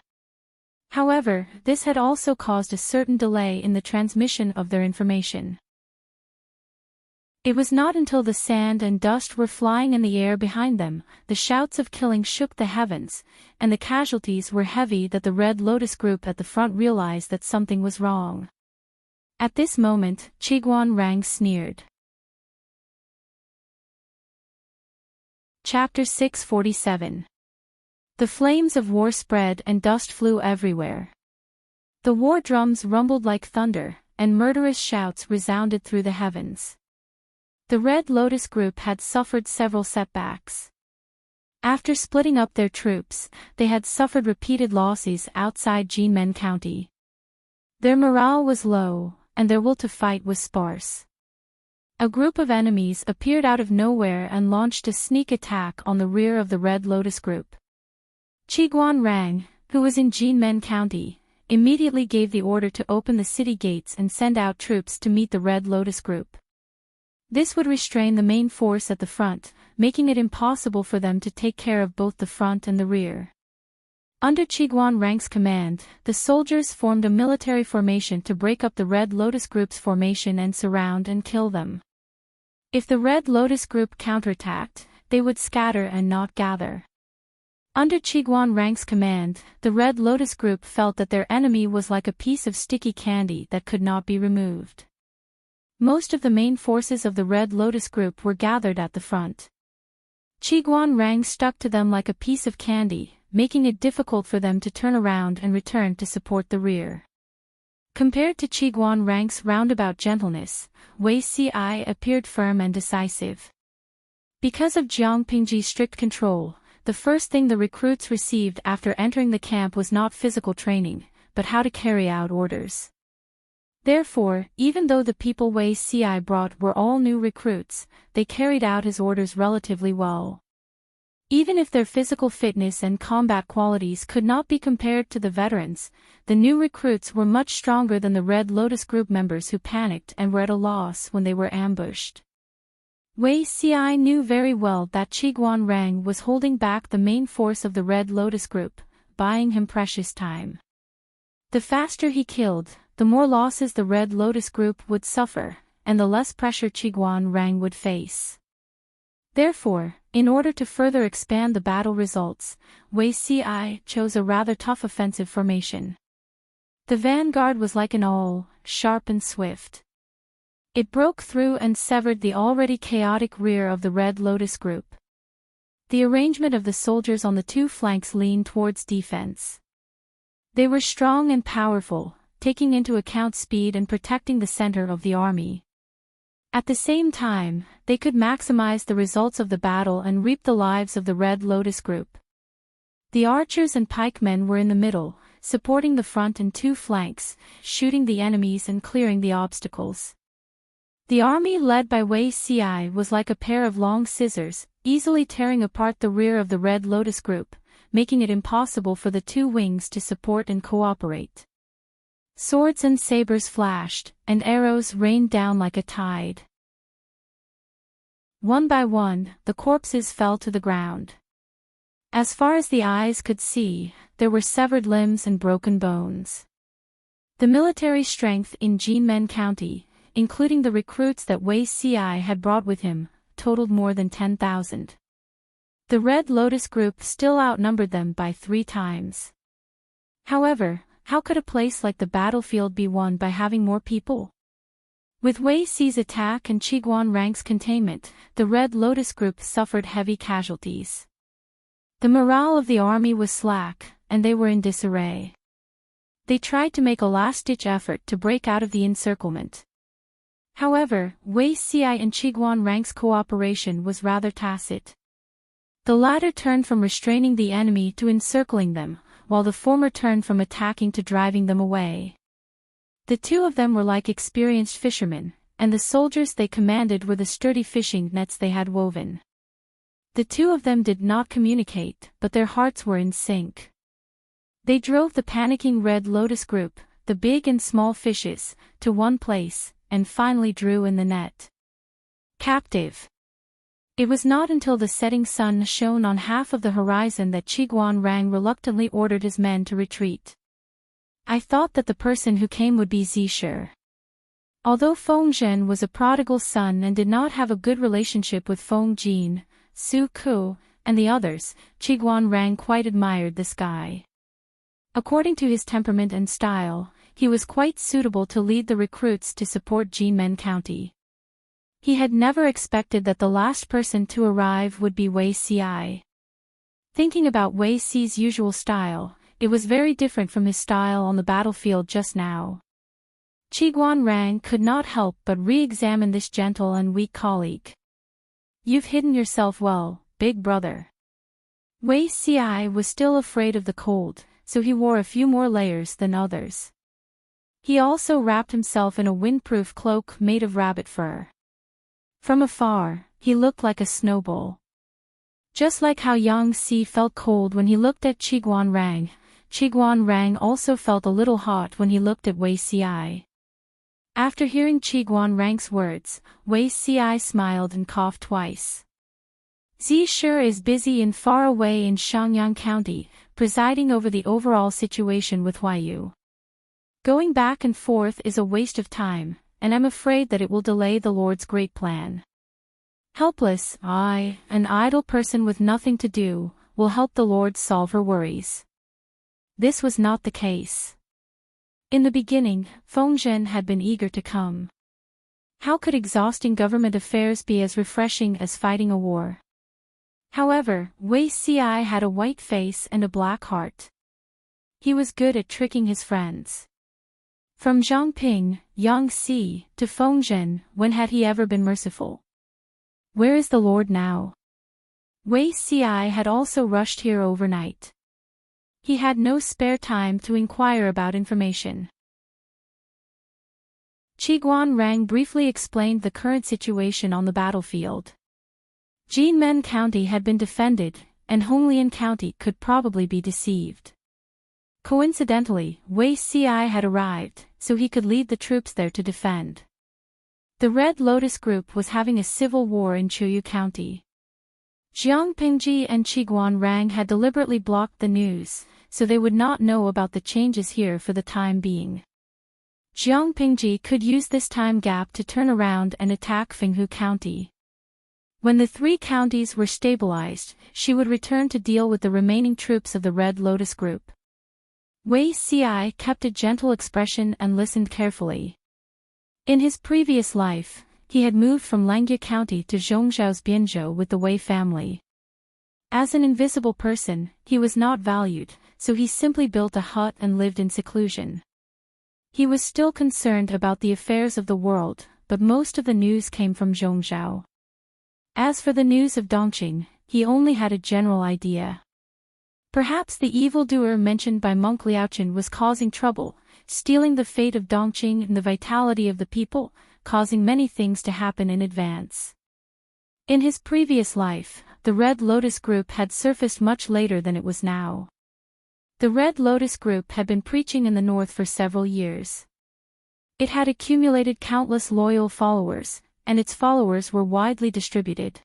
However, this had also caused a certain delay in the transmission of their information. It was not until the sand and dust were flying in the air behind them, the shouts of killing shook the heavens, and the casualties were heavy that the Red Lotus group at the front realized that something was wrong. At this moment, Chiguan Rang sneered. Chapter 647. The flames of war spread and dust flew everywhere. The war drums rumbled like thunder, and murderous shouts resounded through the heavens. The Red Lotus group had suffered several setbacks. After splitting up their troops, they had suffered repeated losses outside Jinmen County. Their morale was low, and their will to fight was sparse. A group of enemies appeared out of nowhere and launched a sneak attack on the rear of the Red Lotus group. Chiguan Rang, who was in Jinmen County, immediately gave the order to open the city gates and send out troops to meet the Red Lotus group. This would restrain the main force at the front, making it impossible for them to take care of both the front and the rear. Under Chiguan Rang's command, the soldiers formed a military formation to break up the Red Lotus group's formation and surround and kill them. If the Red Lotus group counterattacked, they would scatter and not gather. Under Chiguan Rang's command, the Red Lotus group felt that their enemy was like a piece of sticky candy that could not be removed. Most of the main forces of the Red Lotus group were gathered at the front. Chiguan Rang stuck to them like a piece of candy, making it difficult for them to turn around and return to support the rear. Compared to Chiguan Rang's roundabout gentleness, Wei Ci appeared firm and decisive. Because of Jiang Pingji's strict control, the first thing the recruits received after entering the camp was not physical training, but how to carry out orders. Therefore, even though the people Wei Ci brought were all new recruits, they carried out his orders relatively well. Even if their physical fitness and combat qualities could not be compared to the veterans, the new recruits were much stronger than the Red Lotus group members who panicked and were at a loss when they were ambushed. Wei Ci knew very well that Chiguan Rang was holding back the main force of the Red Lotus group, buying him precious time. The faster he killed, the more losses the Red Lotus group would suffer, and the less pressure Chiguan Rang would face. Therefore, in order to further expand the battle results, Wei Ci chose a rather tough offensive formation. The vanguard was like an awl, sharp and swift. It broke through and severed the already chaotic rear of the Red Lotus group. The arrangement of the soldiers on the two flanks leaned towards defense. They were strong and powerful, taking into account speed and protecting the center of the army. At the same time, they could maximize the results of the battle and reap the lives of the Red Lotus group. The archers and pikemen were in the middle, supporting the front and two flanks, shooting the enemies and clearing the obstacles. The army led by Wei Ci was like a pair of long scissors, easily tearing apart the rear of the Red Lotus group, making it impossible for the two wings to support and cooperate. Swords and sabers flashed, and arrows rained down like a tide. One by one, the corpses fell to the ground. As far as the eyes could see, there were severed limbs and broken bones. The military strength in Jinmen County, including the recruits that Wei Ci had brought with him, totaled more than 10,000. The Red Lotus group still outnumbered them by 3 times. However, how could a place like the battlefield be won by having more people? With Wei Ci's attack and Chiguan Rang's containment, the Red Lotus group suffered heavy casualties. The morale of the army was slack, and they were in disarray. They tried to make a last-ditch effort to break out of the encirclement. However, Wei Ci and Chiguan Rang's cooperation was rather tacit. The latter turned from restraining the enemy to encircling them, while the former turned from attacking to driving them away. The two of them were like experienced fishermen, and the soldiers they commanded were the sturdy fishing nets they had woven. The two of them did not communicate, but their hearts were in sync. They drove the panicking Red Lotus group, the big and small fishes, to one place, and finally drew in the net. Captive. It was not until the setting sun shone on half of the horizon that Chiguan Rang reluctantly ordered his men to retreat. I thought that the person who came would be Zisher. Although Feng Zhen was a prodigal son and did not have a good relationship with Feng Jin, Su Ku, and the others, Qiguan Rang quite admired this guy. According to his temperament and style, he was quite suitable to lead the recruits to support Jinmen County. He had never expected that the last person to arrive would be Wei Ci. Thinking about Wei Ci's usual style, it was very different from his style on the battlefield just now. Qiguan Rang could not help but re-examine this gentle and weak colleague. "You've hidden yourself well, big brother." Wei Ci was still afraid of the cold, so he wore a few more layers than others. He also wrapped himself in a windproof cloak made of rabbit fur. From afar, he looked like a snowball. Just like how Yang Si felt cold when he looked at Qiguan Rang also felt a little hot when he looked at Wei Ci. After hearing Qiguan Rang's words, Wei Ci smiled and coughed twice. Zi Shi is busy and far away in Xiangyang County, presiding over the overall situation with Huayu. Going back and forth is a waste of time, and I'm afraid that it will delay the Lord's great plan. Helpless, I, an idle person with nothing to do, will help the Lord solve her worries. This was not the case. In the beginning, Feng Zhen had been eager to come. How could exhausting government affairs be as refreshing as fighting a war? However, Wei Ci had a white face and a black heart. He was good at tricking his friends. From Zhangping, Yang Si, to Feng Zhen, when had he ever been merciful? Where is the Lord now? Wei Ci had also rushed here overnight. He had no spare time to inquire about information. Qiguan Rang briefly explained the current situation on the battlefield. Jinmen County had been defended, and Honglian County could probably be deceived. Coincidentally, Wei Ci had arrived, so he could lead the troops there to defend. The Red Lotus Group was having a civil war in Chuyu County. Jiang Pingji and Qiguan Rang had deliberately blocked the news, so they would not know about the changes here for the time being. Jiang Pingji could use this time gap to turn around and attack Fenghu County. When the three counties were stabilized, she would return to deal with the remaining troops of the Red Lotus Group. Wei Ci kept a gentle expression and listened carefully. In his previous life, he had moved from Langya County to Zhongzhao's Bianzhou with the Wei family. As an invisible person, he was not valued, so he simply built a hut and lived in seclusion. He was still concerned about the affairs of the world, but most of the news came from Zhongzhao. As for the news of Dongqing, he only had a general idea. Perhaps the evildoer mentioned by monk Liaochen was causing trouble, stealing the fate of Dongqing and the vitality of the people, causing many things to happen in advance. In his previous life, the Red Lotus Group had surfaced much later than it was now. The Red Lotus Group had been preaching in the north for several years. It had accumulated countless loyal followers, and its followers were widely distributed.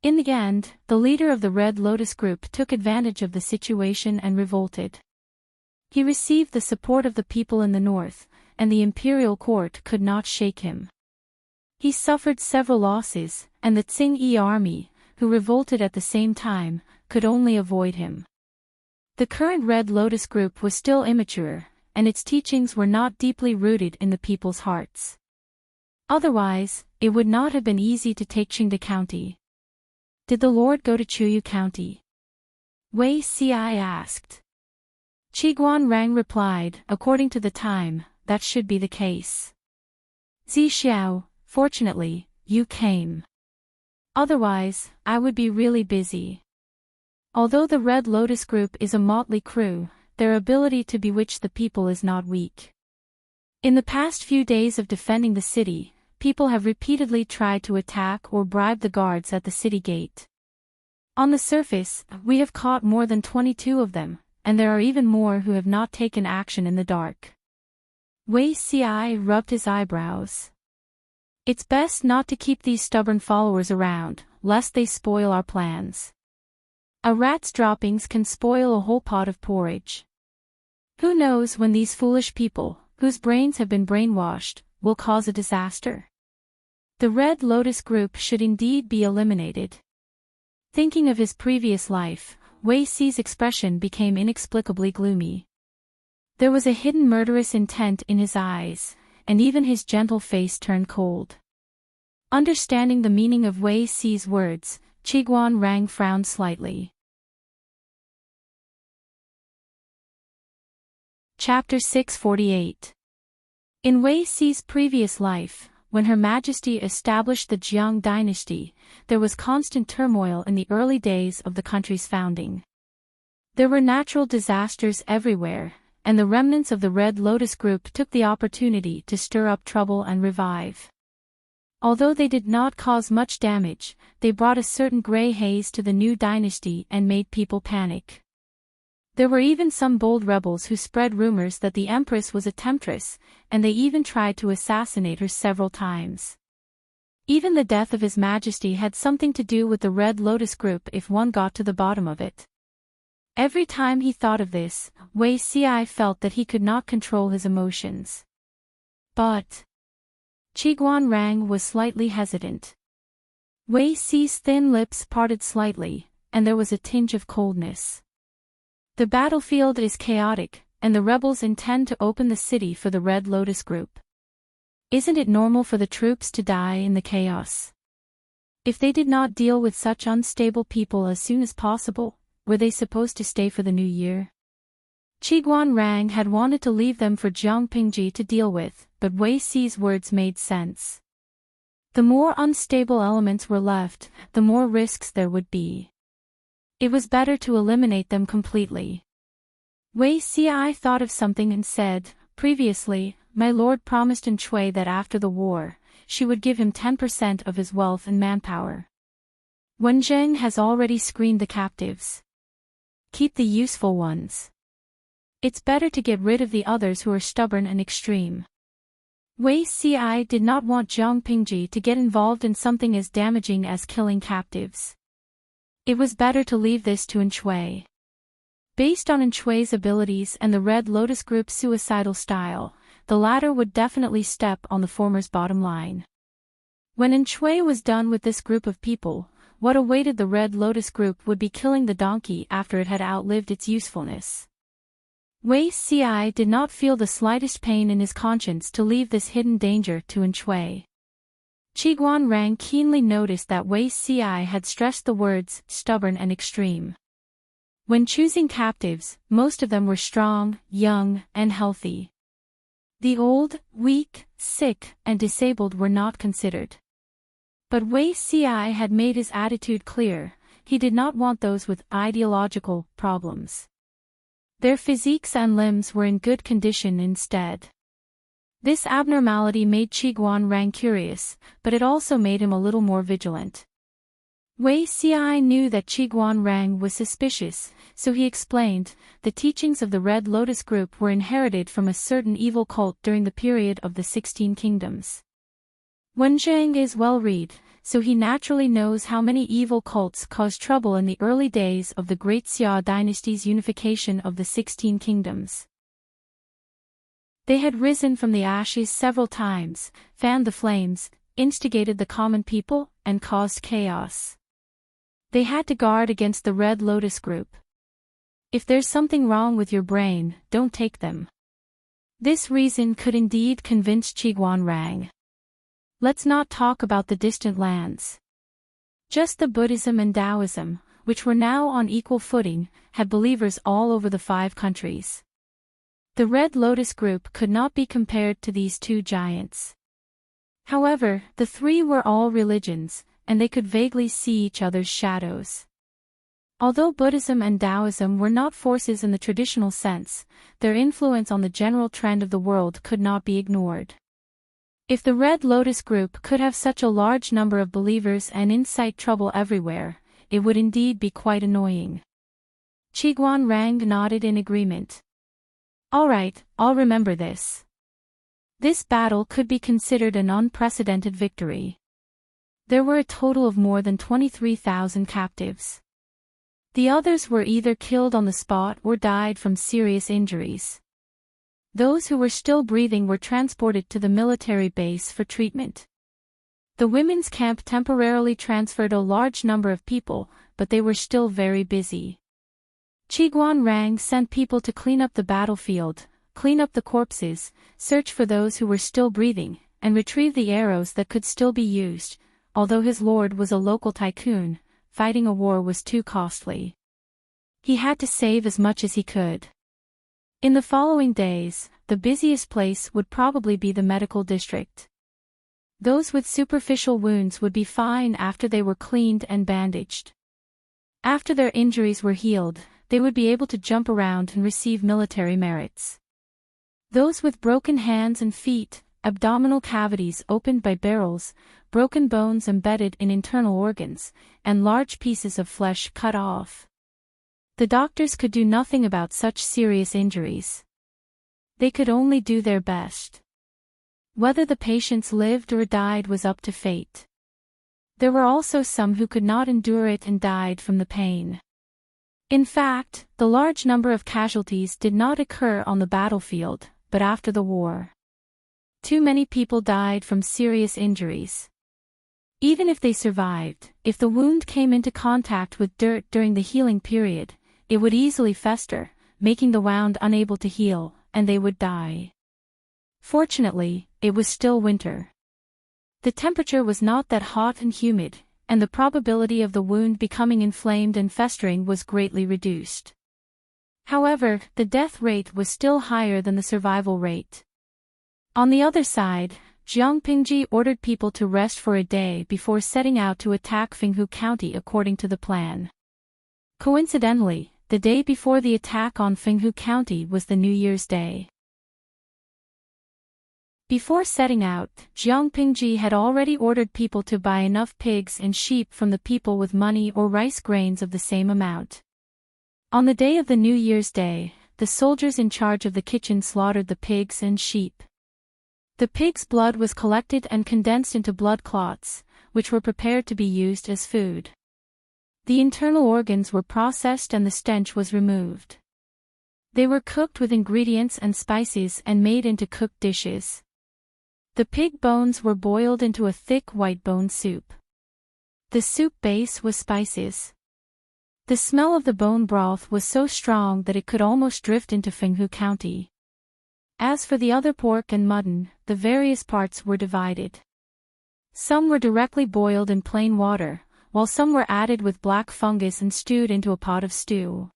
In the end, the leader of the Red Lotus Group took advantage of the situation and revolted. He received the support of the people in the north, and the imperial court could not shake him. He suffered several losses, and the Tsing-Yi army, who revolted at the same time, could only avoid him. The current Red Lotus Group was still immature, and its teachings were not deeply rooted in the people's hearts. Otherwise, it would not have been easy to take Qingde County. Did the Lord go to Chuyu County? Wei Ci asked. Qiguan Rang replied, according to the time, that should be the case. Zi Xiao, fortunately, you came. Otherwise, I would be really busy. Although the Red Lotus Group is a motley crew, their ability to bewitch the people is not weak. In the past few days of defending the city, people have repeatedly tried to attack or bribe the guards at the city gate. On the surface, we have caught more than 22 of them, and there are even more who have not taken action in the dark. Wei Ci rubbed his eyebrows. It's best not to keep these stubborn followers around, lest they spoil our plans. A rat's droppings can spoil a whole pot of porridge. Who knows when these foolish people, whose brains have been brainwashed, will cause a disaster. The Red Lotus group should indeed be eliminated. Thinking of his previous life, Wei Xi's expression became inexplicably gloomy. There was a hidden murderous intent in his eyes, and even his gentle face turned cold. Understanding the meaning of Wei Xi's words, Qiguan Rang frowned slightly. Chapter 648. In Wei Xi's previous life, when Her Majesty established the Jiang dynasty, there was constant turmoil in the early days of the country's founding. There were natural disasters everywhere, and the remnants of the Red Lotus group took the opportunity to stir up trouble and revive. Although they did not cause much damage, they brought a certain gray haze to the new dynasty and made people panic. There were even some bold rebels who spread rumors that the Empress was a temptress, and they even tried to assassinate her several times. Even the death of His Majesty had something to do with the Red Lotus group if one got to the bottom of it. Every time he thought of this, Wei Xi felt that he could not control his emotions. But Qiguan Rang was slightly hesitant. Wei Xi's thin lips parted slightly, and there was a tinge of coldness. The battlefield is chaotic, and the rebels intend to open the city for the Red Lotus group. Isn't it normal for the troops to die in the chaos? If they did not deal with such unstable people as soon as possible, were they supposed to stay for the new year? Qiguan Rang had wanted to leave them for Jiang Pingji to deal with, but Wei Xi's words made sense. The more unstable elements were left, the more risks there would be. It was better to eliminate them completely. Wei Xi thought of something and said, "Previously, my lord promised Enchui that after the war, she would give him 10% of his wealth and manpower. Wenzheng has already screened the captives. Keep the useful ones. It's better to get rid of the others who are stubborn and extreme." Wei Xi did not want Jiang Pingji to get involved in something as damaging as killing captives. It was better to leave this to Enchui. Based on Enchui's abilities and the Red Lotus group's suicidal style, the latter would definitely step on the former's bottom line. When Enchui was done with this group of people, what awaited the Red Lotus group would be killing the donkey after it had outlived its usefulness. Wei Xi did not feel the slightest pain in his conscience to leave this hidden danger to Enchui. Qiguan Rang keenly noticed that Wei Xi had stressed the words stubborn and extreme. When choosing captives, most of them were strong, young, and healthy. The old, weak, sick, and disabled were not considered. But Wei Xi had made his attitude clear: he did not want those with ideological problems. Their physiques and limbs were in good condition instead. This abnormality made Qiguan Rang curious, but it also made him a little more vigilant. Wei Xi knew that Qiguan Rang was suspicious, so he explained, the teachings of the Red Lotus group were inherited from a certain evil cult during the period of the 16 kingdoms. Wenzheng is well-read, so he naturally knows how many evil cults caused trouble in the early days of the Great Xia dynasty's unification of the 16 kingdoms. They had risen from the ashes several times, fanned the flames, instigated the common people, and caused chaos. They had to guard against the Red Lotus group. If there's something wrong with your brain, don't take them. This reason could indeed convince Qiguan Rang. Let's not talk about the distant lands. Just the Buddhism and Taoism, which were now on equal footing, had believers all over the 5 countries. The Red Lotus group could not be compared to these 2 giants. However, the 3 were all religions, and they could vaguely see each other's shadows. Although Buddhism and Taoism were not forces in the traditional sense, their influence on the general trend of the world could not be ignored. If the Red Lotus group could have such a large number of believers and incite trouble everywhere, it would indeed be quite annoying. Qiguan Rang nodded in agreement. All right, I'll remember this. This battle could be considered an unprecedented victory. There were a total of more than 23,000 captives. The others were either killed on the spot or died from serious injuries. Those who were still breathing were transported to the military base for treatment. The women's camp temporarily transferred a large number of people, but they were still very busy. Qiguan Rang sent people to clean up the battlefield, clean up the corpses, search for those who were still breathing, and retrieve the arrows that could still be used. Although his lord was a local tycoon, fighting a war was too costly. He had to save as much as he could. In the following days, the busiest place would probably be the medical district. Those with superficial wounds would be fine after they were cleaned and bandaged. After their injuries were healed, they would be able to jump around and receive military merits. Those with broken hands and feet, abdominal cavities opened by barrels, broken bones embedded in internal organs, and large pieces of flesh cut off. The doctors could do nothing about such serious injuries. They could only do their best. Whether the patients lived or died was up to fate. There were also some who could not endure it and died from the pain. In fact, the large number of casualties did not occur on the battlefield, but after the war. Too many people died from serious injuries. Even if they survived, if the wound came into contact with dirt during the healing period, it would easily fester, making the wound unable to heal, and they would die. Fortunately, it was still winter. The temperature was not that hot and humid, and the probability of the wound becoming inflamed and festering was greatly reduced. However, the death rate was still higher than the survival rate. On the other side, Jiang Pingji ordered people to rest for a day before setting out to attack Fenghu County according to the plan. Coincidentally, the day before the attack on Fenghu County was the New Year's Day. Before setting out, Jiang Pingji had already ordered people to buy enough pigs and sheep from the people with money or rice grains of the same amount. On the day of the New Year's Day, the soldiers in charge of the kitchen slaughtered the pigs and sheep. The pig's blood was collected and condensed into blood clots, which were prepared to be used as food. The internal organs were processed and the stench was removed. They were cooked with ingredients and spices and made into cooked dishes. The pig bones were boiled into a thick white bone soup. The soup base was spices. The smell of the bone broth was so strong that it could almost drift into Fenghu County. As for the other pork and mutton, the various parts were divided. Some were directly boiled in plain water, while some were added with black fungus and stewed into a pot of stew.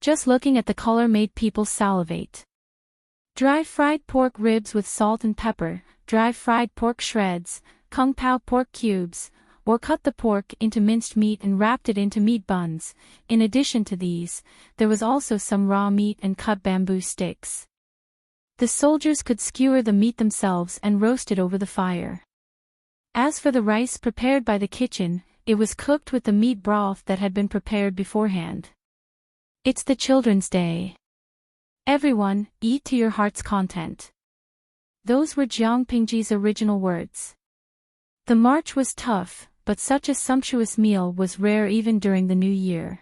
Just looking at the color made people salivate. Dry fried pork ribs with salt and pepper, dry fried pork shreds, kung pao pork cubes, or cut the pork into minced meat and wrapped it into meat buns. In addition to these, there was also some raw meat and cut bamboo sticks. The soldiers could skewer the meat themselves and roast it over the fire. As for the rice prepared by the kitchen, it was cooked with the meat broth that had been prepared beforehand. It's the Children's Day. Everyone, eat to your heart's content. Those were Jiang Pingji's original words. The march was tough, but such a sumptuous meal was rare even during the New Year.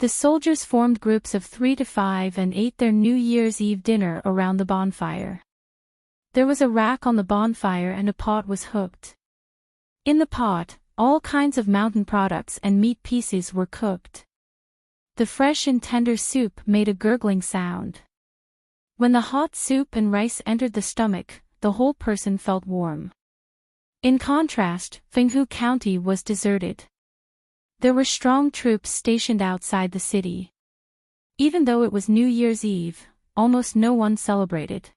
The soldiers formed groups of 3 to 5 and ate their New Year's Eve dinner around the bonfire. There was a rack on the bonfire and a pot was hooked. In the pot, all kinds of mountain products and meat pieces were cooked. The fresh and tender soup made a gurgling sound. When the hot soup and rice entered the stomach, the whole person felt warm. In contrast, Fenghu County was deserted. There were strong troops stationed outside the city. Even though it was New Year's Eve, almost no one celebrated.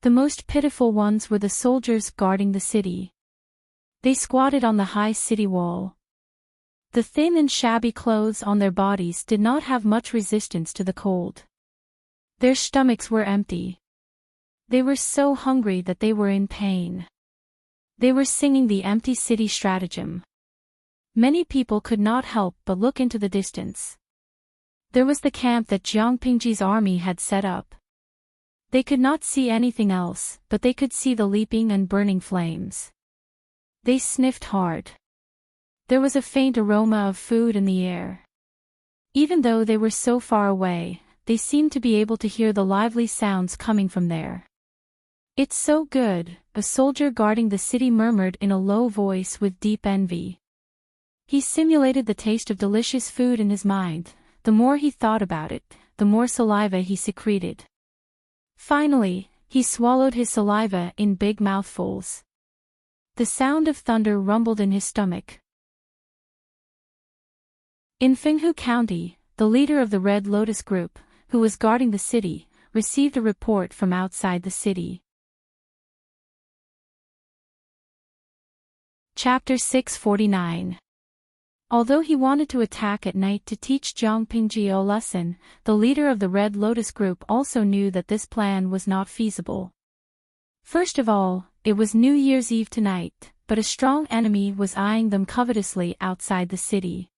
The most pitiful ones were the soldiers guarding the city. They squatted on the high city wall. The thin and shabby clothes on their bodies did not have much resistance to the cold. Their stomachs were empty. They were so hungry that they were in pain. They were singing the empty city stratagem. Many people could not help but look into the distance. There was the camp that Jiang Pingji's army had set up. They could not see anything else, but they could see the leaping and burning flames. They sniffed hard. There was a faint aroma of food in the air. Even though they were so far away, they seemed to be able to hear the lively sounds coming from there. "It's so good," a soldier guarding the city murmured in a low voice with deep envy. He simulated the taste of delicious food in his mind. The more he thought about it, the more saliva he secreted. Finally, he swallowed his saliva in big mouthfuls. The sound of thunder rumbled in his stomach. In Fenghu County, the leader of the Red Lotus Group, who was guarding the city, received a report from outside the city. Chapter 649. Although he wanted to attack at night to teach Jiang Pingji a lesson, the leader of the Red Lotus Group also knew that this plan was not feasible. First of all, it was New Year's Eve tonight, but a strong enemy was eyeing them covetously outside the city.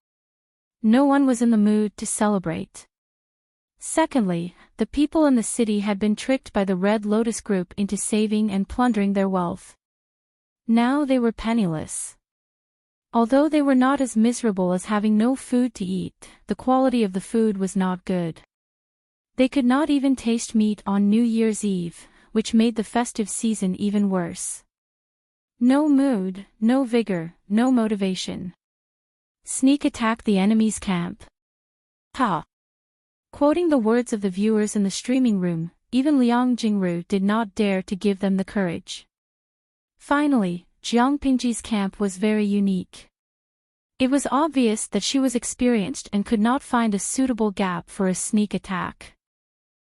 No one was in the mood to celebrate. Secondly, the people in the city had been tricked by the Red Lotus Group into saving and plundering their wealth. Now they were penniless. Although they were not as miserable as having no food to eat, the quality of the food was not good. They could not even taste meat on New Year's Eve, which made the festive season even worse. No mood, no vigor, no motivation. Sneak attack the enemy's camp. Ha! Quoting the words of the viewers in the streaming room, even Liang Jingru did not dare to give them the courage. Finally, Jiang Pingji's camp was very unique. It was obvious that she was experienced and could not find a suitable gap for a sneak attack.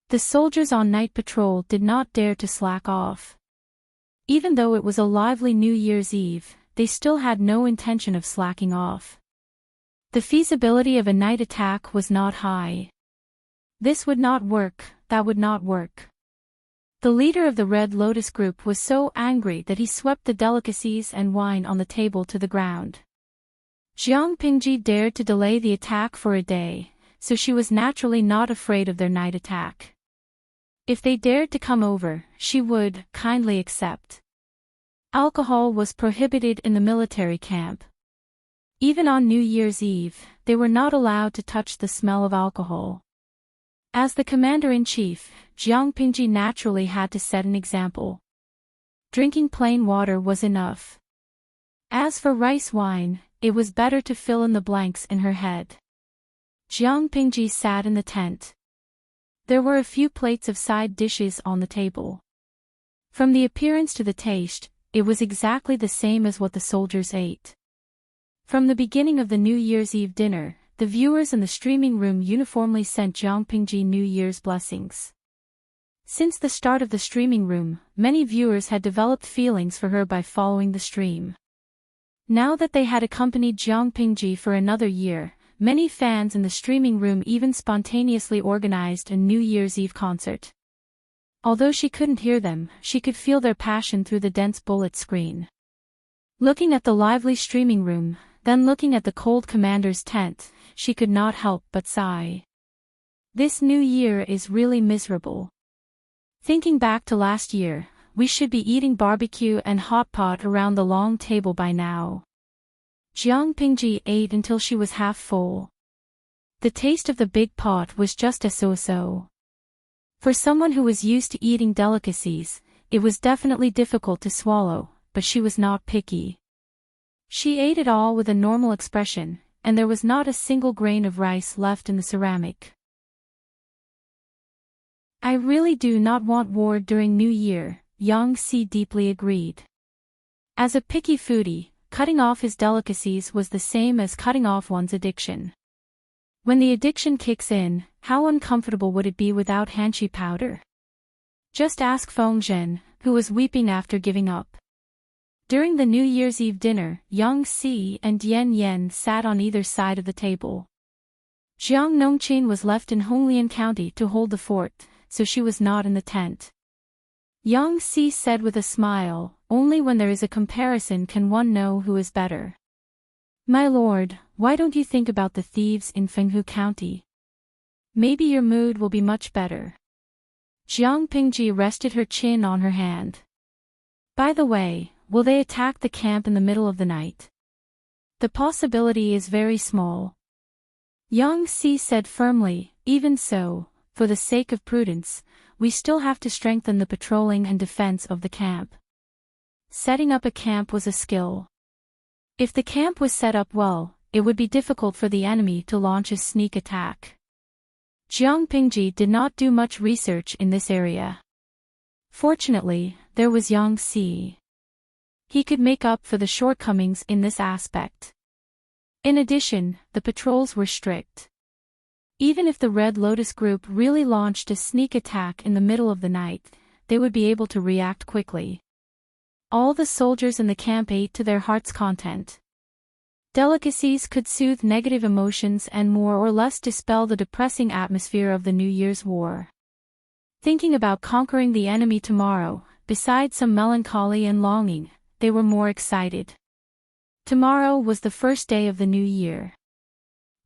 The soldiers on night patrol did not dare to slack off. Even though it was a lively New Year's Eve, they still had no intention of slacking off. The feasibility of a night attack was not high. This would not work, that would not work. The leader of the Red Lotus Group was so angry that he swept the delicacies and wine on the table to the ground. Jiang Pingji dared to delay the attack for a day, so she was naturally not afraid of their night attack. If they dared to come over, she would kindly accept. Alcohol was prohibited in the military camp. Even on New Year's Eve, they were not allowed to touch the smell of alcohol. As the commander-in-chief, Jiang Pingji naturally had to set an example. Drinking plain water was enough. As for rice wine, it was better to fill in the blanks in her head. Jiang Pingji sat in the tent. There were a few plates of side dishes on the table. From the appearance to the taste, it was exactly the same as what the soldiers ate. From the beginning of the New Year's Eve dinner, the viewers in the streaming room uniformly sent Jiang Pingji New Year's blessings. Since the start of the streaming room, many viewers had developed feelings for her by following the stream. Now that they had accompanied Jiang Pingji for another year, many fans in the streaming room even spontaneously organized a New Year's Eve concert. Although she couldn't hear them, she could feel their passion through the dense bullet screen. Looking at the lively streaming room, then looking at the cold commander's tent, she could not help but sigh. This new year is really miserable. Thinking back to last year, we should be eating barbecue and hot pot around the long table by now. Jiang Pingji ate until she was half full. The taste of the big pot was just a so-so. For someone who was used to eating delicacies, it was definitely difficult to swallow, but she was not picky. She ate it all with a normal expression, and there was not a single grain of rice left in the ceramic. I really do not want war during New Year, Yang Si deeply agreed. As a picky foodie, cutting off his delicacies was the same as cutting off one's addiction. When the addiction kicks in, how uncomfortable would it be without hanshi powder? Just ask Feng Zhen, who was weeping after giving up. During the New Year's Eve dinner, Yang Si and Yan Yan sat on either side of the table. Jiang Nongqin was left in Honglian County to hold the fort, so she was not in the tent. Yang Si said with a smile, "Only when there is a comparison can one know who is better. My lord, why don't you think about the thieves in Fenghu County? Maybe your mood will be much better." Jiang Pingji rested her chin on her hand. By the way, will they attack the camp in the middle of the night? The possibility is very small. Yang Si said firmly, "Even so, for the sake of prudence, we still have to strengthen the patrolling and defense of the camp. Setting up a camp was a skill. If the camp was set up well, it would be difficult for the enemy to launch a sneak attack. Jiang Pingji did not do much research in this area. Fortunately, there was Yang Si. He could make up for the shortcomings in this aspect. In addition, the patrols were strict. Even if the Red Lotus group really launched a sneak attack in the middle of the night, they would be able to react quickly. All the soldiers in the camp ate to their heart's content. Delicacies could soothe negative emotions and more or less dispel the depressing atmosphere of the New Year's War. Thinking about conquering the enemy tomorrow, besides some melancholy and longing, they were more excited. Tomorrow was the first day of the new year.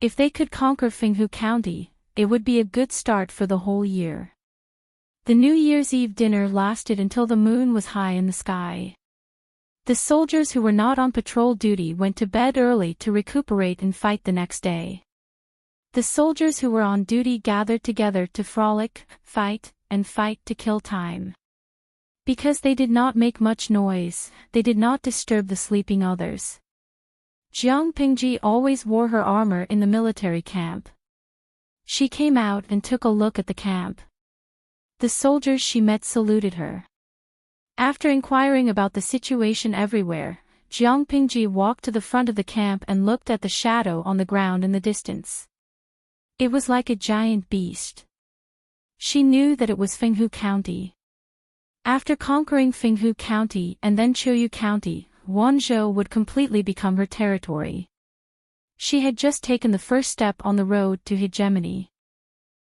If they could conquer Fenghu County, it would be a good start for the whole year. The New Year's Eve dinner lasted until the moon was high in the sky. The soldiers who were not on patrol duty went to bed early to recuperate and fight the next day. The soldiers who were on duty gathered together to frolic, fight, and fight to kill time. Because they did not make much noise, they did not disturb the sleeping others. Jiang Pingji always wore her armor in the military camp. She came out and took a look at the camp. The soldiers she met saluted her. After inquiring about the situation everywhere, Jiang Pingji walked to the front of the camp and looked at the shadow on the ground in the distance. It was like a giant beast. She knew that it was Fenghu County. After conquering Fenghu County and then Choyu County, Wanzhou would completely become her territory. She had just taken the first step on the road to hegemony.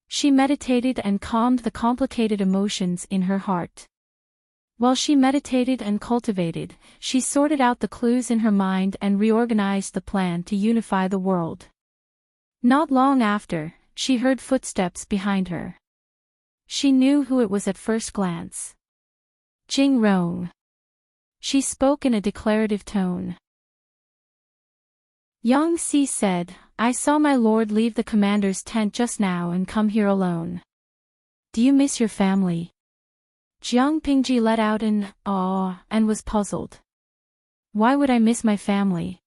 She meditated and calmed the complicated emotions in her heart. While she meditated and cultivated, she sorted out the clues in her mind and reorganized the plan to unify the world. Not long after, she heard footsteps behind her. She knew who it was at first glance. Jing Rong. She spoke in a declarative tone. Yang Si said, "I saw my lord leave the commander's tent just now and come here alone. Do you miss your family?" Jiang Pingji let out an "ah" and was puzzled. "Why would I miss my family?"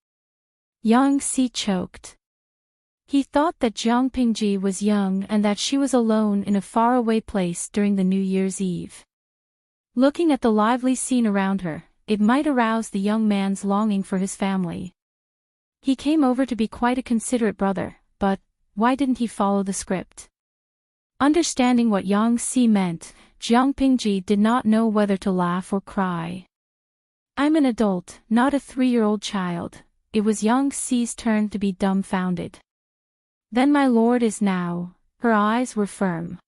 Yang Si choked. He thought that Jiang Pingji was young and that she was alone in a faraway place during the New Year's Eve. Looking at the lively scene around her, it might arouse the young man's longing for his family. He came over to be quite a considerate brother, but why didn't he follow the script? Understanding what Yang Si meant, Jiang Pingji did not know whether to laugh or cry. "I'm an adult, not a 3-year-old child." It was Yang Si's turn to be dumbfounded. "Then my lord is now." Her eyes were firm.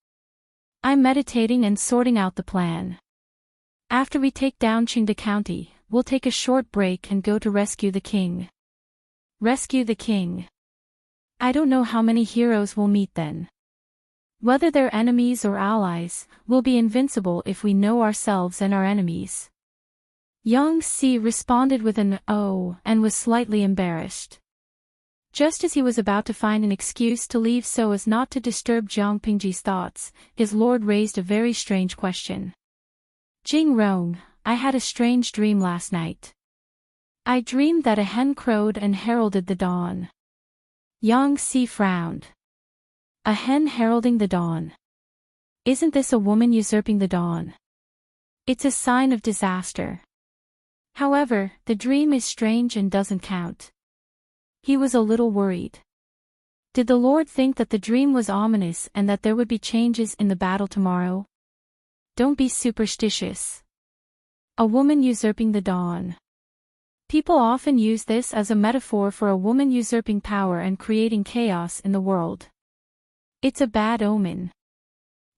"I'm meditating and sorting out the plan. After we take down Qingde County, we'll take a short break and go to rescue the king." Rescue the king. I don't know how many heroes we'll meet then. Whether they're enemies or allies, we'll be invincible if we know ourselves and our enemies. Yang Si responded with an "oh" and was slightly embarrassed. Just as he was about to find an excuse to leave so as not to disturb Jiang Pingji's thoughts, his lord raised a very strange question. "Jing Rong, I had a strange dream last night. I dreamed that a hen crowed and heralded the dawn." Yang Si frowned. "A hen heralding the dawn? Isn't this a woman usurping the dawn? It's a sign of disaster. However, the dream is strange and doesn't count." He was a little worried. Did the Lord think that the dream was ominous and that there would be changes in the battle tomorrow? Don't be superstitious. A woman usurping the dawn. People often use this as a metaphor for a woman usurping power and creating chaos in the world. It's a bad omen.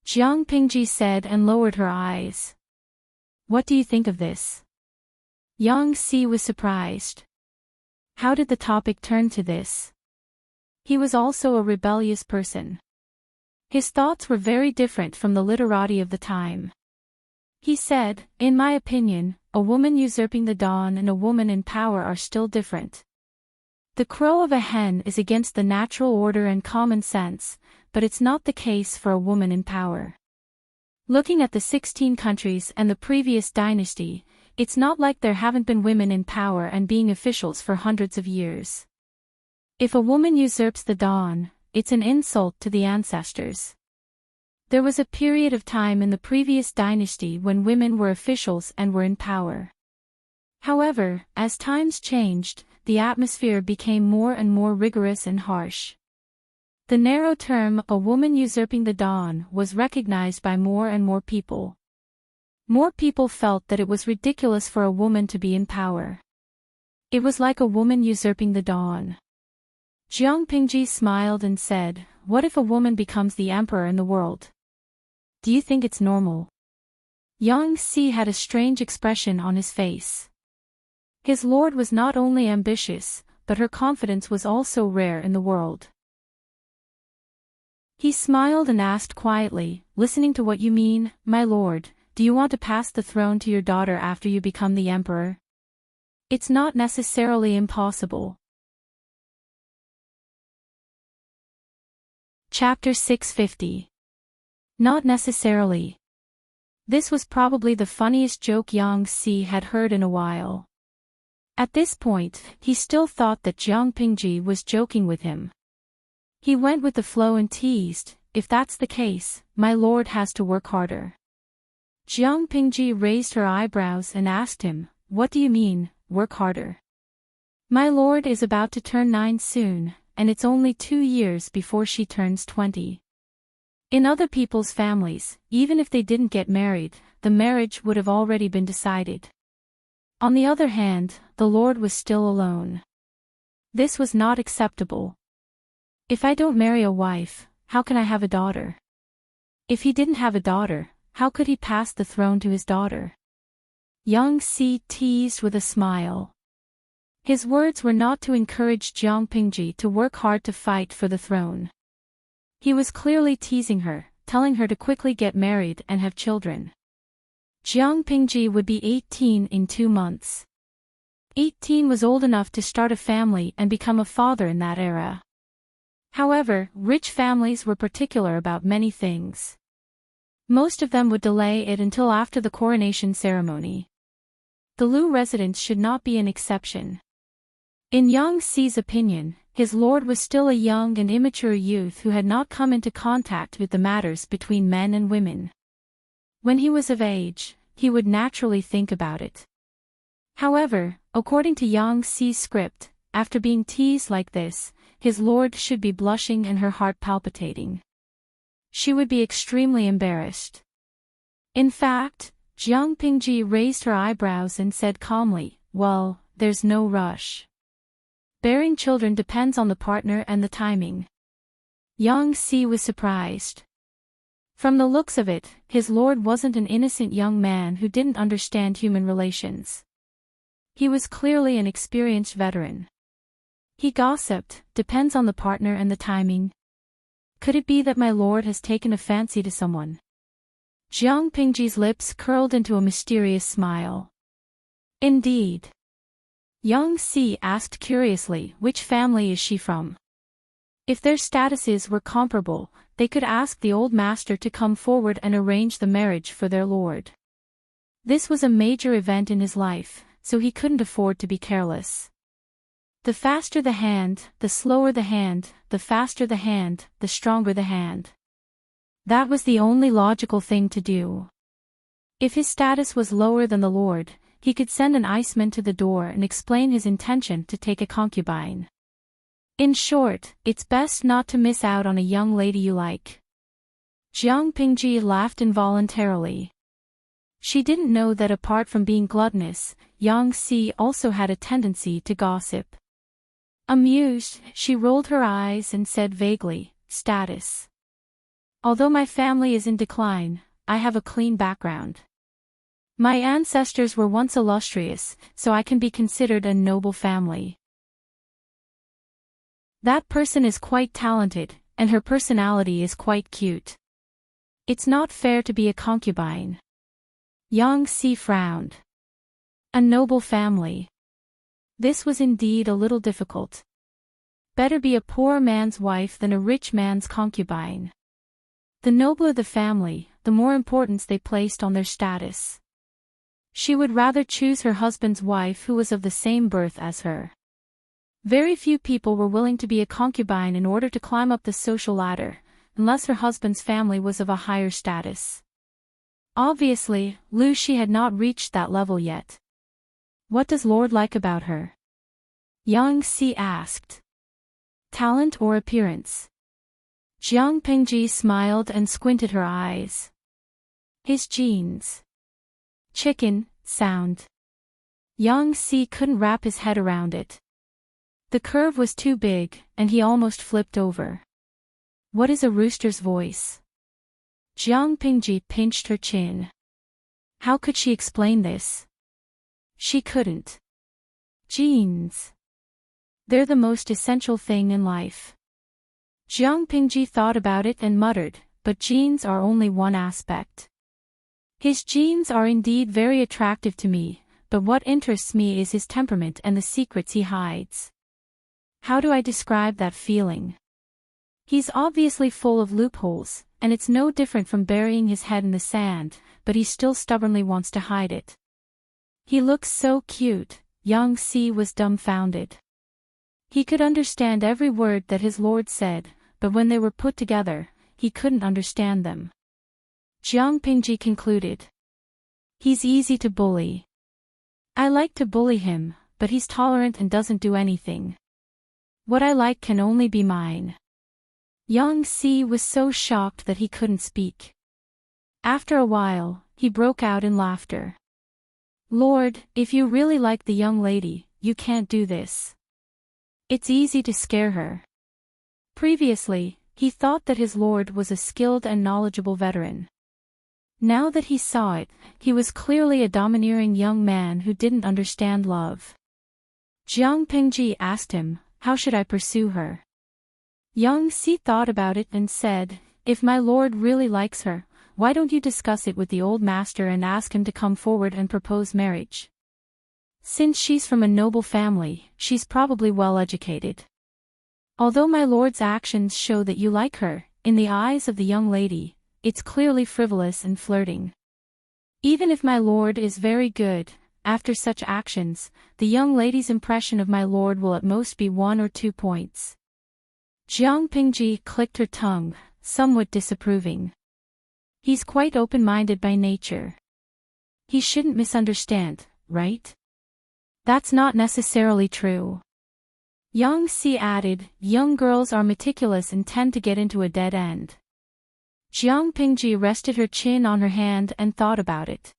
Jiang Pingji said and lowered her eyes. "What do you think of this?" Yang Si was surprised. How did the topic turn to this? He was also a rebellious person. His thoughts were very different from the literati of the time. He said, "In my opinion, a woman usurping the dawn and a woman in power are still different. The crow of a hen is against the natural order and common sense, but it's not the case for a woman in power. Looking at the 16 countries and the previous dynasty, it's not like there haven't been women in power and being officials for hundreds of years. If a woman usurps the dawn, it's an insult to the ancestors. There was a period of time in the previous dynasty when women were officials and were in power. However, as times changed, the atmosphere became more and more rigorous and harsh. The narrow term, "a woman usurping the dawn," was recognized by more and more people. More people felt that it was ridiculous for a woman to be in power. It was like a woman usurping the dawn. Jiang Pingji smiled and said, "What if a woman becomes the emperor in the world? Do you think it's normal?" Yang Si had a strange expression on his face. His lord was not only ambitious, but her confidence was also rare in the world. He smiled and asked quietly, "Listening to what you mean, my lord, do you want to pass the throne to your daughter after you become the emperor? It's not necessarily impossible." Chapter 650. Not necessarily. This was probably the funniest joke Yang Si had heard in a while. At this point, he still thought that Jiang Pingji was joking with him. He went with the flow and teased, "If that's the case, my lord has to work harder." Jiang Pingji raised her eyebrows and asked him, "What do you mean, work harder? My lord is about to turn 9 soon, and it's only 2 years before she turns 20. In other people's families, even if they didn't get married, the marriage would have already been decided. On the other hand, the lord was still alone. This was not acceptable. If I don't marry a wife, how can I have a daughter? If he didn't have a daughter, how could he pass the throne to his daughter? Yang Si teased with a smile. His words were not to encourage Jiang Pingji to work hard to fight for the throne. He was clearly teasing her, telling her to quickly get married and have children. Jiang Pingji would be 18 in 2 months. 18 was old enough to start a family and become a father in that era. However, rich families were particular about many things. Most of them would delay it until after the coronation ceremony. The Lu residence should not be an exception. In Yang Si's opinion, his lord was still a young and immature youth who had not come into contact with the matters between men and women. When he was of age, he would naturally think about it. However, according to Yang Si's script, after being teased like this, his lord should be blushing and her heart palpitating. She would be extremely embarrassed. In fact, Jiang Pingji raised her eyebrows and said calmly, "Well, there's no rush. Bearing children depends on the partner and the timing." Yang Si was surprised. From the looks of it, his lord wasn't an innocent young man who didn't understand human relations. He was clearly an experienced veteran. He gossiped, "Depends on the partner and the timing. Could it be that my lord has taken a fancy to someone?" Jiang Pingji's lips curled into a mysterious smile. "Indeed." Yang Si asked curiously, "Which family is she from?" If their statuses were comparable, they could ask the old master to come forward and arrange the marriage for their lord. This was a major event in his life, so he couldn't afford to be careless. The faster the hand, the slower the hand, the faster the hand, the stronger the hand. That was the only logical thing to do. If his status was lower than the lord, he could send an iceman to the door and explain his intention to take a concubine. In short, it's best not to miss out on a young lady you like. Jiang Pingji laughed involuntarily. She didn't know that apart from being gluttonous, Yang Si also had a tendency to gossip. Amused, she rolled her eyes and said vaguely, "Status. Although my family is in decline, I have a clean background. My ancestors were once illustrious, so I can be considered a noble family. That person is quite talented, and her personality is quite cute. It's not fair to be a concubine." Yang Si frowned. A noble family. This was indeed a little difficult. Better be a poor man's wife than a rich man's concubine. The nobler the family, the more importance they placed on their status. She would rather choose her husband's wife who was of the same birth as her. Very few people were willing to be a concubine in order to climb up the social ladder, unless her husband's family was of a higher status. Obviously, Lu Shi had not reached that level yet. What does Lord like about her? Yang Si asked. Talent or appearance? Jiang Pingji smiled and squinted her eyes. His genes. Chicken, sound. Yang Si couldn't wrap his head around it. The curve was too big, and he almost flipped over. What is a rooster's voice? Jiang Pingji pinched her chin. How could she explain this? She couldn't. Genes. They're the most essential thing in life. Jiang Pingji thought about it and muttered, but genes are only one aspect. His genes are indeed very attractive to me, but what interests me is his temperament and the secrets he hides. How do I describe that feeling? He's obviously full of loopholes, and it's no different from burying his head in the sand, but he still stubbornly wants to hide it. He looks so cute. Yang Si was dumbfounded. He could understand every word that his lord said, but when they were put together, he couldn't understand them. Jiang Pingji concluded. He's easy to bully. I like to bully him, but he's tolerant and doesn't do anything. What I like can only be mine. Yang Si was so shocked that he couldn't speak. After a while, he broke out in laughter. Lord, if you really like the young lady, you can't do this. It's easy to scare her. Previously, he thought that his lord was a skilled and knowledgeable veteran. Now that he saw it, he was clearly a domineering young man who didn't understand love. Jiang Pingji asked him, how should I pursue her? Yang Si thought about it and said, if my lord really likes her, why don't you discuss it with the old master and ask him to come forward and propose marriage? Since she's from a noble family, she's probably well educated. Although my lord's actions show that you like her, in the eyes of the young lady, it's clearly frivolous and flirting. Even if my lord is very good, after such actions, the young lady's impression of my lord will at most be 1 or 2 points. Jiang Pingji clicked her tongue, somewhat disapproving. He's quite open-minded by nature. He shouldn't misunderstand, right? That's not necessarily true. Yang Si added, young girls are meticulous and tend to get into a dead end. Jiang Pingji rested her chin on her hand and thought about it.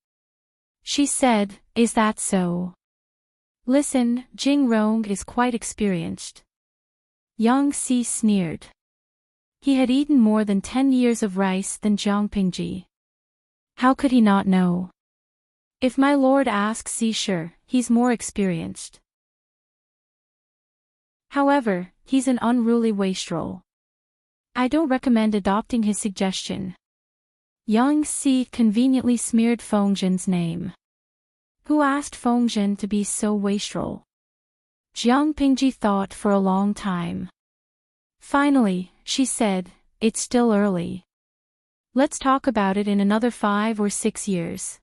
She said, is that so? Listen, Jing Rong is quite experienced. Yang Si sneered. He had eaten more than 10 years of rice than Jiang Pingji. How could he not know? If my lord asks Si, sure, he's more experienced. However, he's an unruly wastrel. I don't recommend adopting his suggestion. Yang Si conveniently smeared Fengzhen's name. Who asked Fengzhen to be so wastrel? Jiang Pingji thought for a long time. Finally, she said, it's still early. Let's talk about it in another 5 or 6 years.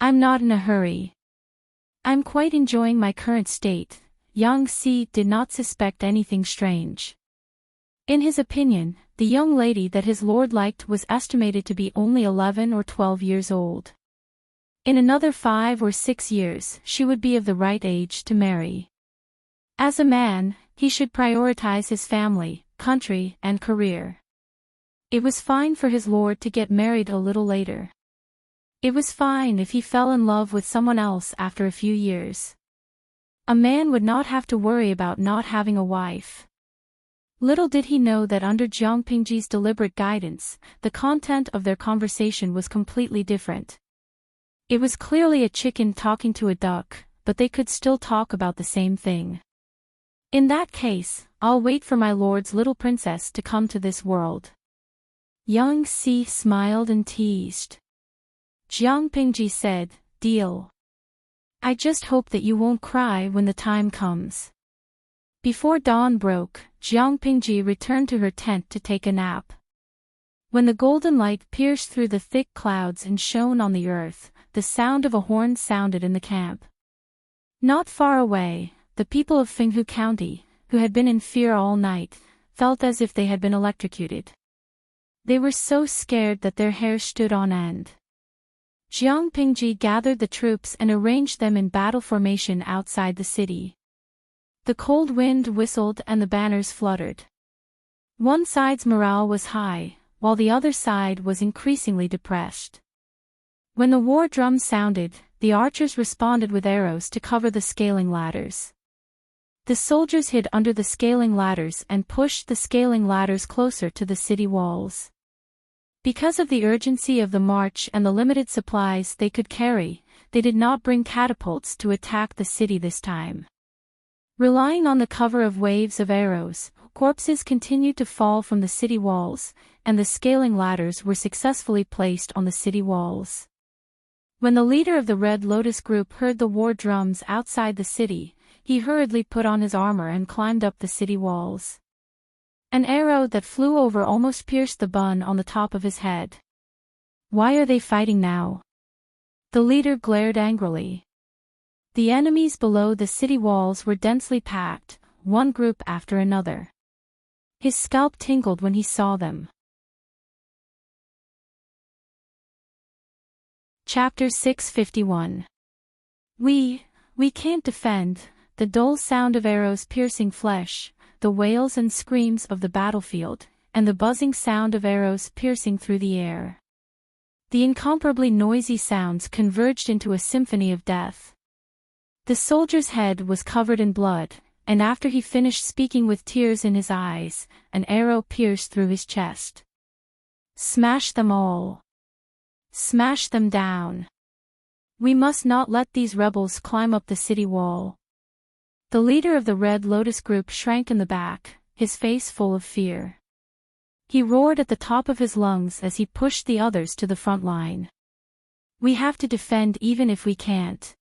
I'm not in a hurry. I'm quite enjoying my current state. Yang Si did not suspect anything strange. In his opinion, the young lady that his lord liked was estimated to be only 11 or 12 years old. In another 5 or 6 years, she would be of the right age to marry. As a man, he should prioritize his family, country, and career. It was fine for his lord to get married a little later. It was fine if he fell in love with someone else after a few years. A man would not have to worry about not having a wife. Little did he know that under Jiang Pingji's deliberate guidance, the content of their conversation was completely different. It was clearly a chicken talking to a duck, but they could still talk about the same thing. In that case, I'll wait for my lord's little princess to come to this world. Yang Si smiled and teased. Jiang Pingji said, deal. I just hope that you won't cry when the time comes. Before dawn broke, Jiang Pingji returned to her tent to take a nap. When the golden light pierced through the thick clouds and shone on the earth, the sound of a horn sounded in the camp. Not far away, the people of Fenghu County, who had been in fear all night, felt as if they had been electrocuted. They were so scared that their hair stood on end. Jiang Pingji gathered the troops and arranged them in battle formation outside the city. The cold wind whistled and the banners fluttered. One side's morale was high, while the other side was increasingly depressed. When the war drums sounded, the archers responded with arrows to cover the scaling ladders. The soldiers hid under the scaling ladders and pushed the scaling ladders closer to the city walls. Because of the urgency of the march and the limited supplies they could carry, they did not bring catapults to attack the city this time. Relying on the cover of waves of arrows, corpses continued to fall from the city walls, and the scaling ladders were successfully placed on the city walls. When the leader of the Red Lotus group heard the war drums outside the city, he hurriedly put on his armor and climbed up the city walls. An arrow that flew over almost pierced the bun on the top of his head. Why are they fighting now? The leader glared angrily. The enemies below the city walls were densely packed, one group after another. His scalp tingled when he saw them. Chapter 651. We can't defend. The dull sound of arrows piercing flesh, the wails and screams of the battlefield, and the buzzing sound of arrows piercing through the air. The incomparably noisy sounds converged into a symphony of death. The soldier's head was covered in blood, and after he finished speaking with tears in his eyes, an arrow pierced through his chest. Smash them all. Smash them down. We must not let these rebels climb up the city wall. The leader of the Red Lotus group shrank in the back, his face full of fear. He roared at the top of his lungs as he pushed the others to the front line. We have to defend even if we can't.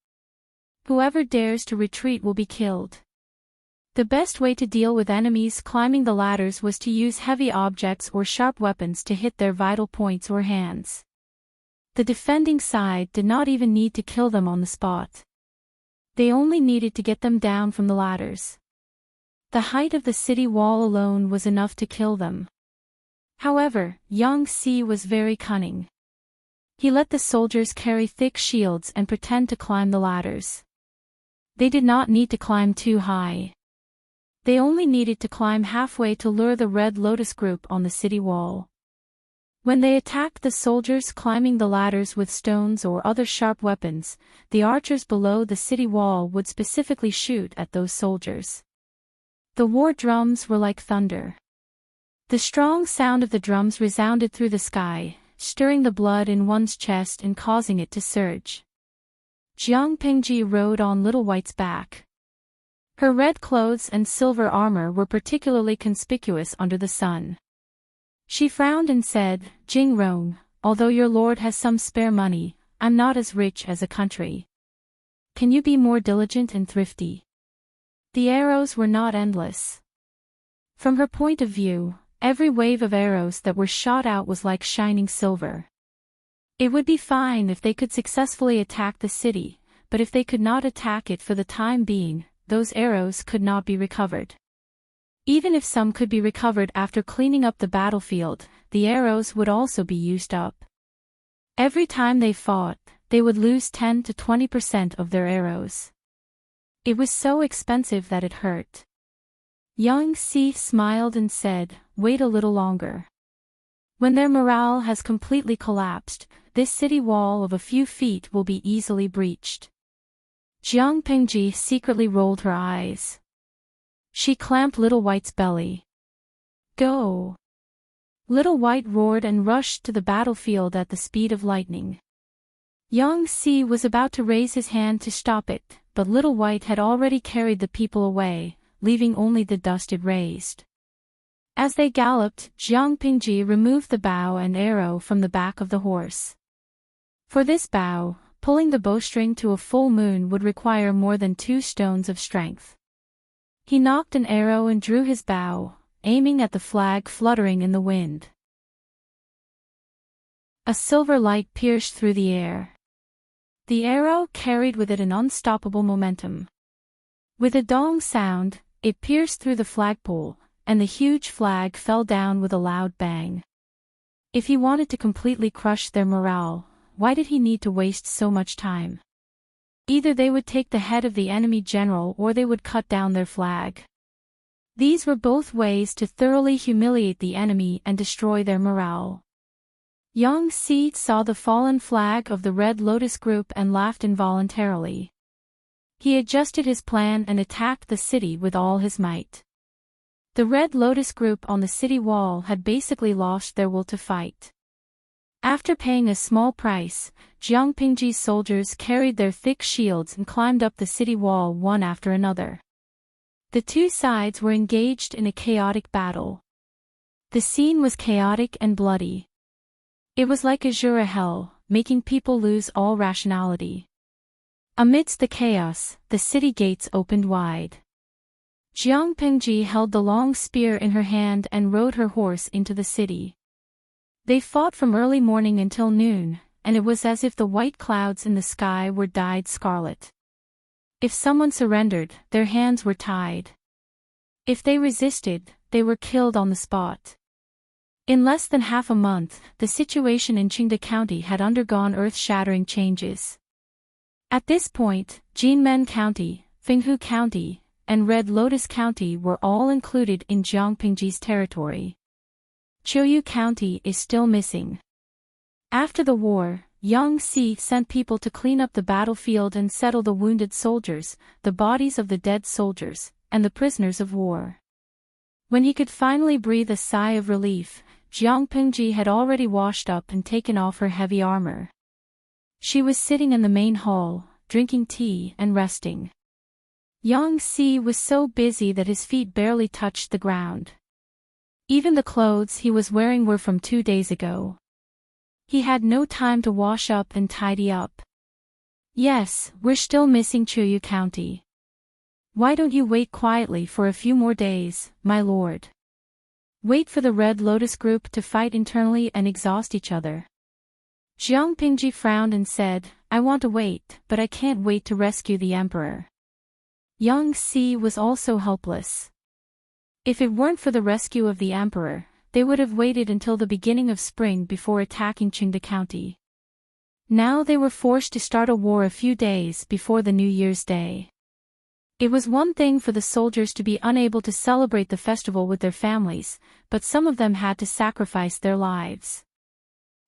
Whoever dares to retreat will be killed. The best way to deal with enemies climbing the ladders was to use heavy objects or sharp weapons to hit their vital points or hands. The defending side did not even need to kill them on the spot. They only needed to get them down from the ladders. The height of the city wall alone was enough to kill them. However, Yang Si was very cunning. He let the soldiers carry thick shields and pretend to climb the ladders. They did not need to climb too high. They only needed to climb halfway to lure the Red Lotus group on the city wall. When they attacked the soldiers climbing the ladders with stones or other sharp weapons, the archers below the city wall would specifically shoot at those soldiers. The war drums were like thunder. The strong sound of the drums resounded through the sky, stirring the blood in one's chest and causing it to surge. Jiang Pingji rode on Little White's back. Her red clothes and silver armor were particularly conspicuous under the sun. She frowned and said, Jing Rong, although your lord has some spare money, I'm not as rich as a country. Can you be more diligent and thrifty? The arrows were not endless. From her point of view, every wave of arrows that were shot out was like shining silver. It would be fine if they could successfully attack the city, but if they could not attack it for the time being, those arrows could not be recovered. Even if some could be recovered after cleaning up the battlefield, the arrows would also be used up. Every time they fought, they would lose 10 to 20% of their arrows. It was so expensive that it hurt. Yang Si smiled and said, wait a little longer. When their morale has completely collapsed, this city wall of a few feet will be easily breached. Jiang Pingji secretly rolled her eyes. She clamped Little White's belly. Go! Little White roared and rushed to the battlefield at the speed of lightning. Yang Si was about to raise his hand to stop it, but Little White had already carried the people away, leaving only the dust it raised. As they galloped, Jiang Pingji removed the bow and arrow from the back of the horse. For this bow, pulling the bowstring to a full moon would require more than 2 stones of strength. He nocked an arrow and drew his bow, aiming at the flag fluttering in the wind. A silver light pierced through the air. The arrow carried with it an unstoppable momentum. With a dong sound, it pierced through the flagpole, and the huge flag fell down with a loud bang. If he wanted to completely crush their morale, why did he need to waste so much time? Either they would take the head of the enemy general or they would cut down their flag. These were both ways to thoroughly humiliate the enemy and destroy their morale. Yang Si saw the fallen flag of the Red Lotus group and laughed involuntarily. He adjusted his plan and attacked the city with all his might. The Red Lotus group on the city wall had basically lost their will to fight. After paying a small price, Jiang Pingji's soldiers carried their thick shields and climbed up the city wall one after another. The two sides were engaged in a chaotic battle. The scene was chaotic and bloody. It was like Azura hell, making people lose all rationality. Amidst the chaos, the city gates opened wide. Jiang Pingji held the long spear in her hand and rode her horse into the city. They fought from early morning until noon, and it was as if the white clouds in the sky were dyed scarlet. If someone surrendered, their hands were tied. If they resisted, they were killed on the spot. In less than half a month, the situation in Qingde County had undergone earth-shattering changes. At this point, Jinmen County, Fenghu County, and Red Lotus County were all included in Jiang Pingji's territory. Qiuyu County is still missing. After the war, Yang Si sent people to clean up the battlefield and settle the wounded soldiers, the bodies of the dead soldiers, and the prisoners of war. When he could finally breathe a sigh of relief, Jiang Pingji had already washed up and taken off her heavy armor. She was sitting in the main hall, drinking tea and resting. Yang Si was so busy that his feet barely touched the ground. Even the clothes he was wearing were from 2 days ago. He had no time to wash up and tidy up. Yes, we're still missing Qiuyu County. Why don't you wait quietly for a few more days, my lord? Wait for the Red Lotus group to fight internally and exhaust each other. Jiang Pingji frowned and said, I want to wait, but I can't wait to rescue the emperor. Yang Si was also helpless. If it weren't for the rescue of the emperor, they would have waited until the beginning of spring before attacking Qingde County. Now they were forced to start a war a few days before the New Year's Day. It was one thing for the soldiers to be unable to celebrate the festival with their families, but some of them had to sacrifice their lives.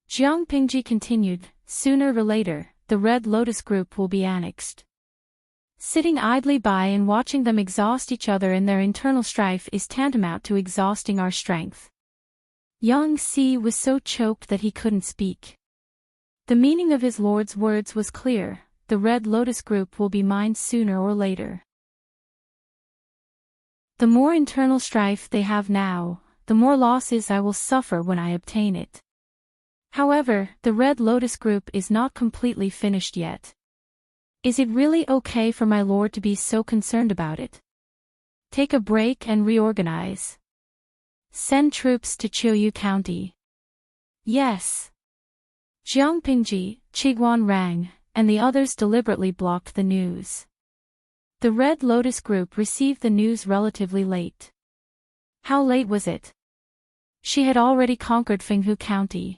Jiang Pingji continued, sooner or later, the Red Lotus group will be annexed. Sitting idly by and watching them exhaust each other in their internal strife is tantamount to exhausting our strength. Yang Si was so choked that he couldn't speak. The meaning of his lord's words was clear, the Red Lotus group will be mine sooner or later. The more internal strife they have now, the more losses I will suffer when I obtain it. However, the Red Lotus group is not completely finished yet. Is it really okay for my lord to be so concerned about it? Take a break and reorganize. Send troops to Qiuyu County. Yes. Jiang Pingji, Qiguan Rang, and the others deliberately blocked the news. The Red Lotus group received the news relatively late. How late was it? She had already conquered Fenghu County.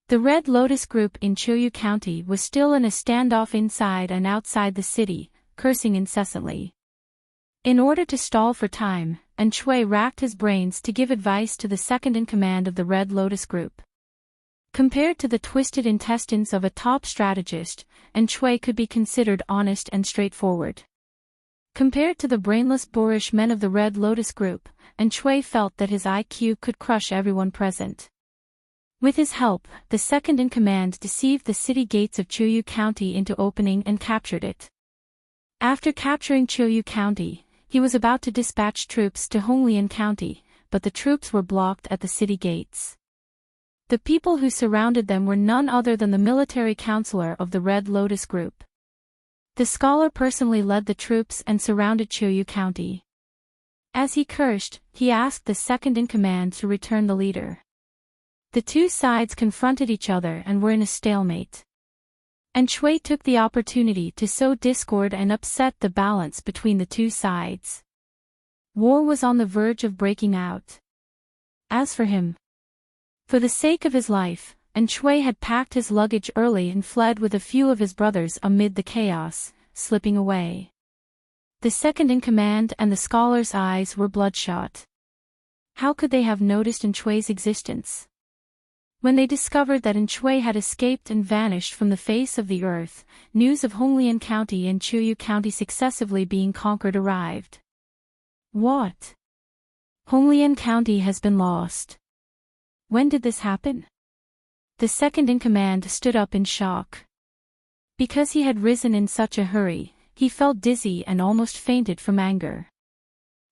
The Red Lotus group in Qiuyu County was still in a standoff inside and outside the city, cursing incessantly. In order to stall for time, Enchui racked his brains to give advice to the second-in-command of the Red Lotus group. Compared to the twisted intestines of a top strategist, Enchui could be considered honest and straightforward. Compared to the brainless boorish men of the Red Lotus group, Enchui felt that his IQ could crush everyone present. With his help, the second-in-command deceived the city gates of Qiuyu County into opening and captured it. After capturing Qiuyu County, he was about to dispatch troops to Honglian County, but the troops were blocked at the city gates. The people who surrounded them were none other than the military counselor of the Red Lotus group. The scholar personally led the troops and surrounded Qiuyu County. As he cursed, he asked the second-in-command to return the leader. The two sides confronted each other and were in a stalemate. And Shui took the opportunity to sow discord and upset the balance between the two sides. War was on the verge of breaking out. As for him, for the sake of his life, Shui had packed his luggage early and fled with a few of his brothers amid the chaos, slipping away. The second-in-command and the scholar's eyes were bloodshot. How could they have noticed Shui's existence? When they discovered that Shui had escaped and vanished from the face of the earth, news of Honglian County and Chuyu County successively being conquered arrived. What? Honglian County has been lost. When did this happen? The second-in-command stood up in shock. Because he had risen in such a hurry, he felt dizzy and almost fainted from anger.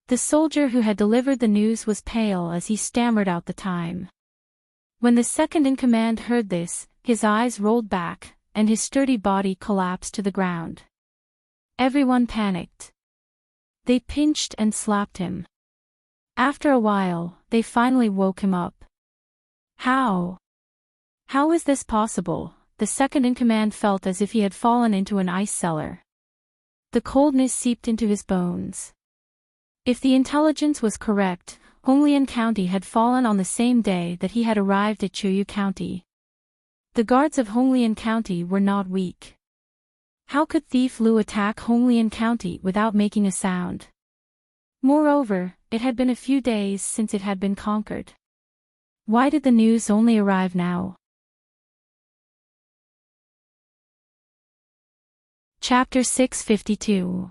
The soldier who had delivered the news was pale as he stammered out the time. When the second-in-command heard this, his eyes rolled back, and his sturdy body collapsed to the ground. Everyone panicked. They pinched and slapped him. After a while, they finally woke him up. How? How is this possible? The second-in-command felt as if he had fallen into an ice cellar. The coldness seeped into his bones. If the intelligence was correct, Honglian County had fallen on the same day that he had arrived at Chuyu County. The guards of Honglian County were not weak. How could Thief Lu attack Honglian County without making a sound? Moreover, it had been a few days since it had been conquered. Why did the news only arrive now? Chapter 652.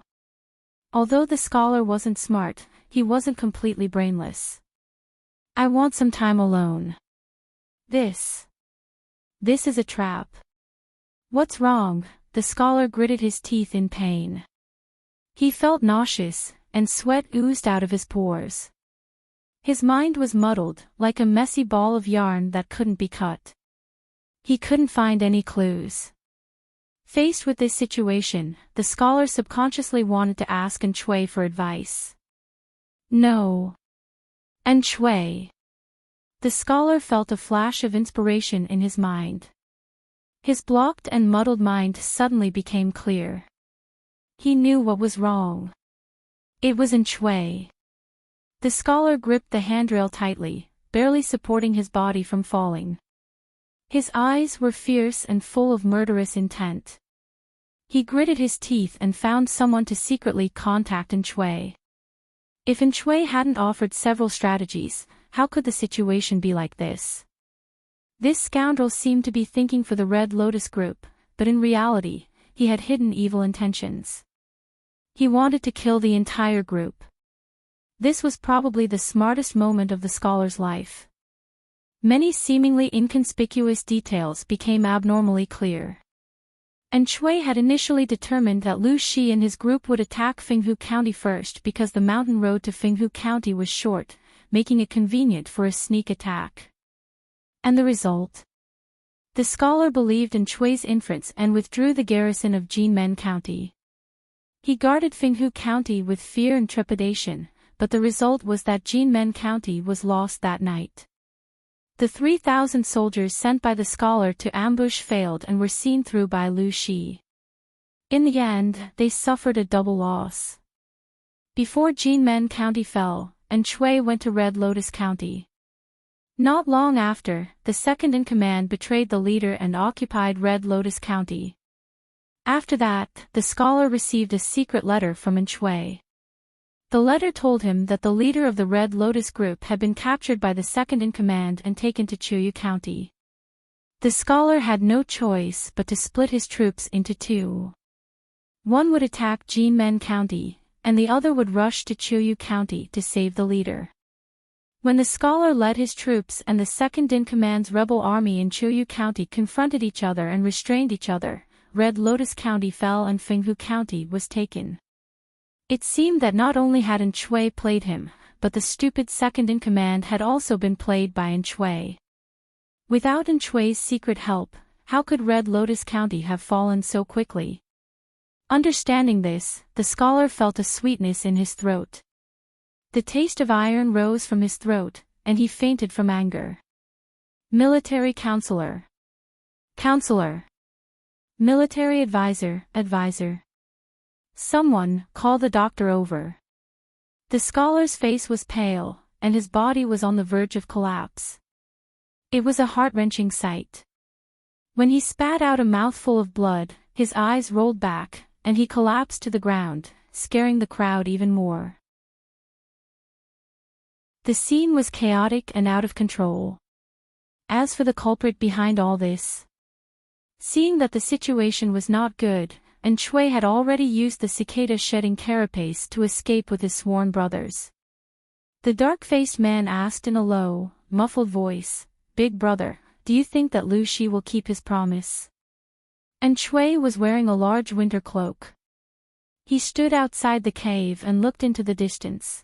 Although the scholar wasn't smart, he wasn't completely brainless. I want some time alone. This is a trap. What's wrong? The scholar gritted his teeth in pain. He felt nauseous, and sweat oozed out of his pores. His mind was muddled, like a messy ball of yarn that couldn't be cut. He couldn't find any clues. Faced with this situation, the scholar subconsciously wanted to ask Shui for advice. No. Shui. The scholar felt a flash of inspiration in his mind. His blocked and muddled mind suddenly became clear. He knew what was wrong. It was Shui. The scholar gripped the handrail tightly, barely supporting his body from falling. His eyes were fierce and full of murderous intent. He gritted his teeth and found someone to secretly contact Shui. If Shui hadn't offered several strategies, how could the situation be like this? This scoundrel seemed to be thinking for the Red Lotus group, but in reality, he had hidden evil intentions. He wanted to kill the entire group. This was probably the smartest moment of the scholar's life. Many seemingly inconspicuous details became abnormally clear. Shui had initially determined that Lu Shi and his group would attack Fenghu County first because the mountain road to Fenghu County was short, making it convenient for a sneak attack. And the result? The scholar believed in Shui's inference and withdrew the garrison of Jinmen County. He guarded Fenghu County with fear and trepidation, but the result was that Jinmen County was lost that night. The 3,000 soldiers sent by the scholar to ambush failed and were seen through by Lu Shi. In the end, they suffered a double loss. Before Jinmen County fell, Shui went to Red Lotus County. Not long after, the second-in-command betrayed the leader and occupied Red Lotus County. After that, the scholar received a secret letter from Shui. The letter told him that the leader of the Red Lotus group had been captured by the second-in-command and taken to Chuyu County. The scholar had no choice but to split his troops into two. One would attack Jinmen County, and the other would rush to Chuyu County to save the leader. When the scholar led his troops and the second-in-command's rebel army in Chuyu County confronted each other and restrained each other, Red Lotus County fell and Fenghu County was taken. It seemed that not only had Shui played him, but the stupid second-in-command had also been played by Shui. Without Shui's secret help, how could Red Lotus County have fallen so quickly? Understanding this, the scholar felt a sweetness in his throat. The taste of iron rose from his throat, and he fainted from anger. Military counselor. Counselor. Military advisor. Someone, call the doctor over. The scholar's face was pale, and his body was on the verge of collapse. It was a heart-wrenching sight. When he spat out a mouthful of blood, his eyes rolled back, and he collapsed to the ground, scaring the crowd even more. The scene was chaotic and out of control. As for the culprit behind all this, seeing that the situation was not good, and Chui had already used the cicada-shedding carapace to escape with his sworn brothers. The dark-faced man asked in a low, muffled voice, "Big brother, do you think that Lu Shi will keep his promise?" And Chui was wearing a large winter cloak. He stood outside the cave and looked into the distance.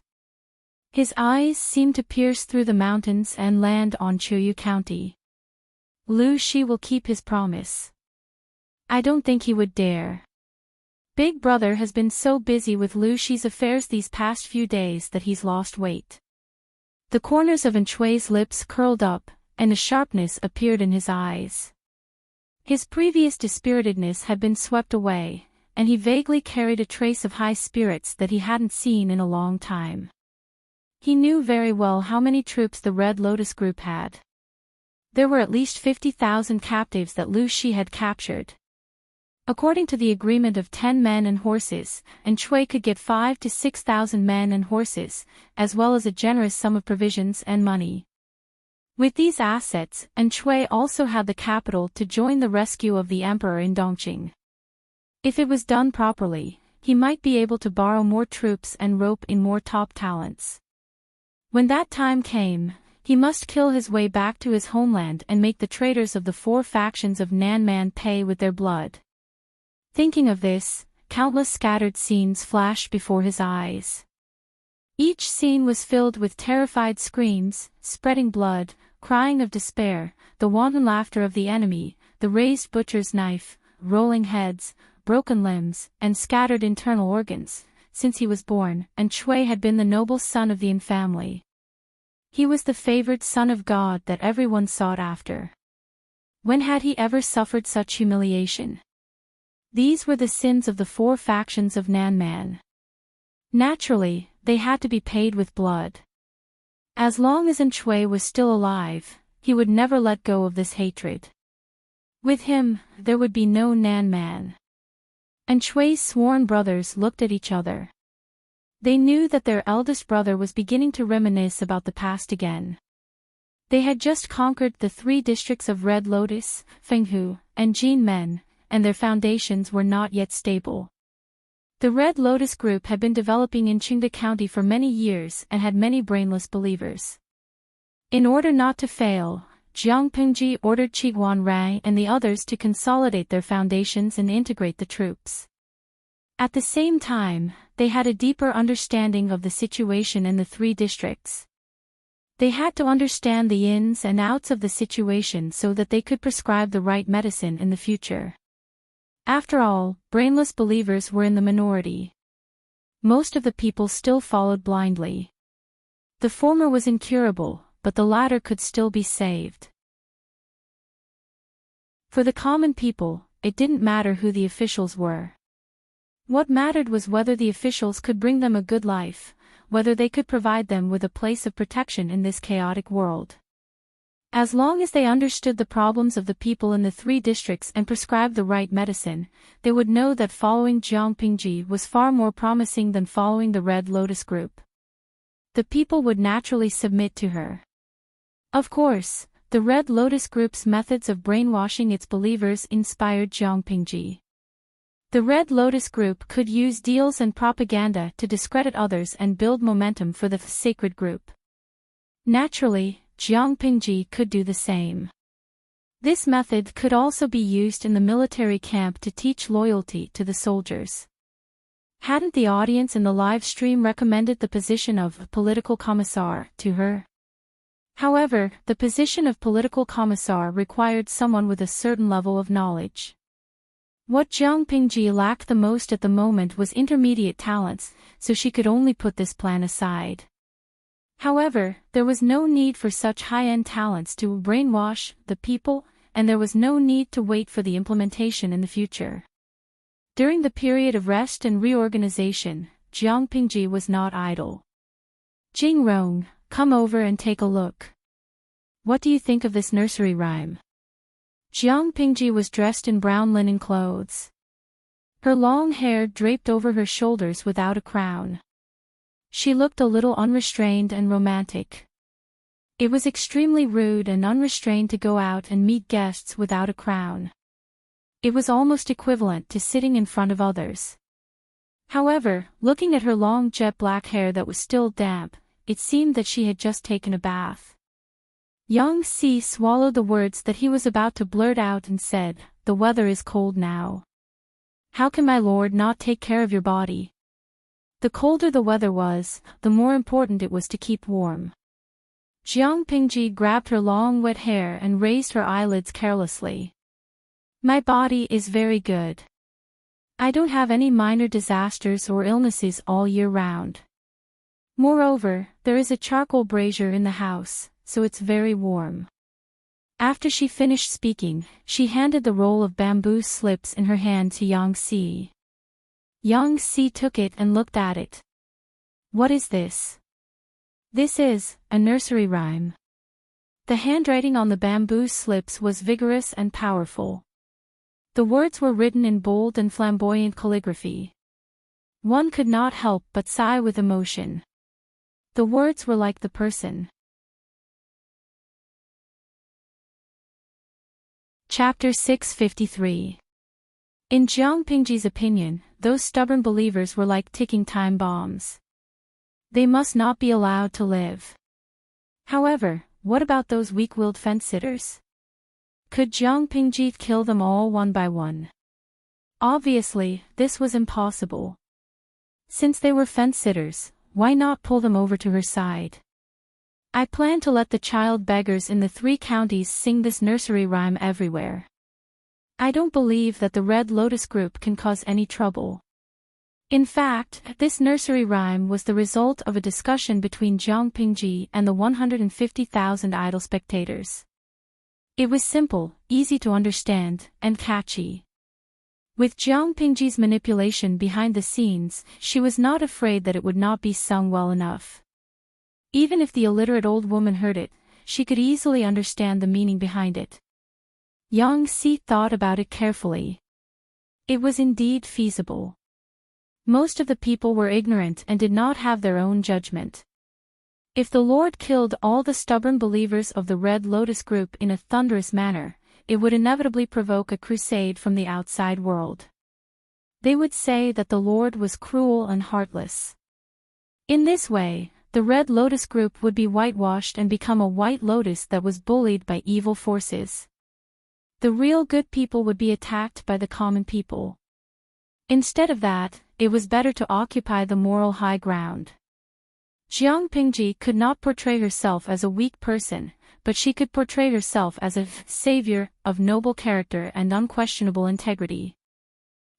His eyes seemed to pierce through the mountains and land on Chuyu County. Lu Shi will keep his promise. I don't think he would dare. Big brother has been so busy with Lu Shi's affairs these past few days that he's lost weight. The corners of Chui's lips curled up, and a sharpness appeared in his eyes. His previous dispiritedness had been swept away, and he vaguely carried a trace of high spirits that he hadn't seen in a long time. He knew very well how many troops the Red Lotus group had. There were at least 50,000 captives that Lu Shi had captured. According to the agreement of 10 men and horses, and Chui could get 5,000 to 6,000 men and horses, as well as a generous sum of provisions and money. With these assets, and Chui also had the capital to join the rescue of the emperor in Dongqing. If it was done properly, he might be able to borrow more troops and rope in more top talents. When that time came, he must kill his way back to his homeland and make the traitors of the 4 factions of Nanman pay with their blood. Thinking of this, countless scattered scenes flashed before his eyes. Each scene was filled with terrified screams, spreading blood, crying of despair, the wanton laughter of the enemy, the raised butcher's knife, rolling heads, broken limbs, and scattered internal organs. Since he was born, and Chui had been the noble son of the Yin family. He was the favored son of God that everyone sought after. When had he ever suffered such humiliation? These were the sins of the 4 factions of Nanman. Naturally, they had to be paid with blood. As long as Chui was still alive, he would never let go of this hatred. With him, there would be no Nanman. And Chui's sworn brothers looked at each other. They knew that their eldest brother was beginning to reminisce about the past again. They had just conquered the 3 districts of Red Lotus, Fenghu, and Jinmen, and their foundations were not yet stable. The Red Lotus group had been developing in Qingda County for many years and had many brainless believers. In order not to fail, Jiang Pingji ordered Qiguan Rai and the others to consolidate their foundations and integrate the troops. At the same time, they had a deeper understanding of the situation in the 3 districts. They had to understand the ins and outs of the situation so that they could prescribe the right medicine in the future. After all, brainless believers were in the minority. Most of the people still followed blindly. The former was incurable, but the latter could still be saved. For the common people, it didn't matter who the officials were. What mattered was whether the officials could bring them a good life, whether they could provide them with a place of protection in this chaotic world. As long as they understood the problems of the people in the 3 districts and prescribed the right medicine, they would know that following Jiang Pingji was far more promising than following the Red Lotus group. The people would naturally submit to her. Of course, the Red Lotus group's methods of brainwashing its believers inspired Jiang Pingji. The Red Lotus group could use deals and propaganda to discredit others and build momentum for the sacred group. Naturally, Jiang Pingji could do the same. This method could also be used in the military camp to teach loyalty to the soldiers. Hadn't the audience in the live stream recommended the position of political commissar to her? However, the position of political commissar required someone with a certain level of knowledge. What Jiang Pingji lacked the most at the moment was intermediate talents, so she could only put this plan aside. However, there was no need for such high-end talents to brainwash the people, and there was no need to wait for the implementation in the future. During the period of rest and reorganization, Jiang Pingji was not idle. Jing Rong, come over and take a look. What do you think of this nursery rhyme? Jiang Pingji was dressed in brown linen clothes. Her long hair draped over her shoulders without a crown. She looked a little unrestrained and romantic. It was extremely rude and unrestrained to go out and meet guests without a crown. It was almost equivalent to sitting in front of others. However, looking at her long jet black hair that was still damp, it seemed that she had just taken a bath. Yang Si swallowed the words that he was about to blurt out and said, "The weather is cold now. How can my lord not take care of your body?" The colder the weather was, the more important it was to keep warm. Jiang Pingji grabbed her long wet hair and raised her eyelids carelessly. My body is very good. I don't have any minor disasters or illnesses all year round. Moreover, there is a charcoal brazier in the house, so it's very warm. After she finished speaking, she handed the roll of bamboo slips in her hand to Yang Si. Yang Si took it and looked at it. What is this? This is a nursery rhyme. The handwriting on the bamboo slips was vigorous and powerful. The words were written in bold and flamboyant calligraphy. One could not help but sigh with emotion. The words were like the person. Chapter 653. In Jiang Pingji's opinion, those stubborn believers were like ticking time bombs. They must not be allowed to live. However, what about those weak-willed fence-sitters? Could Jiang Pingji kill them all one by one? Obviously, this was impossible. Since they were fence-sitters, why not pull them over to her side? I plan to let the child beggars in the 3 counties sing this nursery rhyme everywhere. I don't believe that the Red Lotus group can cause any trouble. In fact, this nursery rhyme was the result of a discussion between Jiang Pingji and the 150,000 idle spectators. It was simple, easy to understand, and catchy. With Jiang Pingji's manipulation behind the scenes, she was not afraid that it would not be sung well enough. Even if the illiterate old woman heard it, she could easily understand the meaning behind it. Yang Si thought about it carefully. It was indeed feasible. Most of the people were ignorant and did not have their own judgment. If the Lord killed all the stubborn believers of the Red Lotus group in a thunderous manner, it would inevitably provoke a crusade from the outside world. They would say that the Lord was cruel and heartless. In this way, the Red Lotus group would be whitewashed and become a white lotus that was bullied by evil forces. The real good people would be attacked by the common people. Instead of that, it was better to occupy the moral high ground. Jiang Pingji could not portray herself as a weak person, but she could portray herself as a savior of noble character and unquestionable integrity.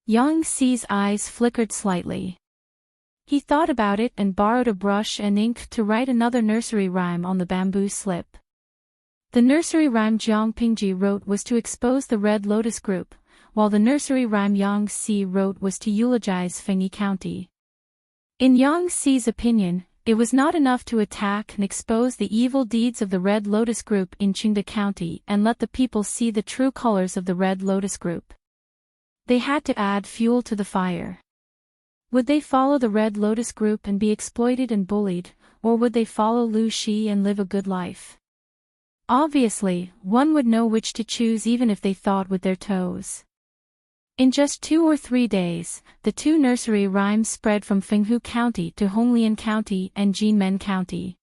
Yang Si's eyes flickered slightly. He thought about it and borrowed a brush and ink to write another nursery rhyme on the bamboo slip. The nursery rhyme Jiang Pingji wrote was to expose the Red Lotus group, while the nursery rhyme Yang Si wrote was to eulogize Fengyi County. In Yang Si's opinion, it was not enough to attack and expose the evil deeds of the Red Lotus group in Qingde County and let the people see the true colors of the Red Lotus group. They had to add fuel to the fire. Would they follow the Red Lotus group and be exploited and bullied, or would they follow Lu Shi and live a good life? Obviously, one would know which to choose even if they thought with their toes. In just 2 or 3 days, the 2 nursery rhymes spread from Fenghu County to Honglian County and Jinmen County.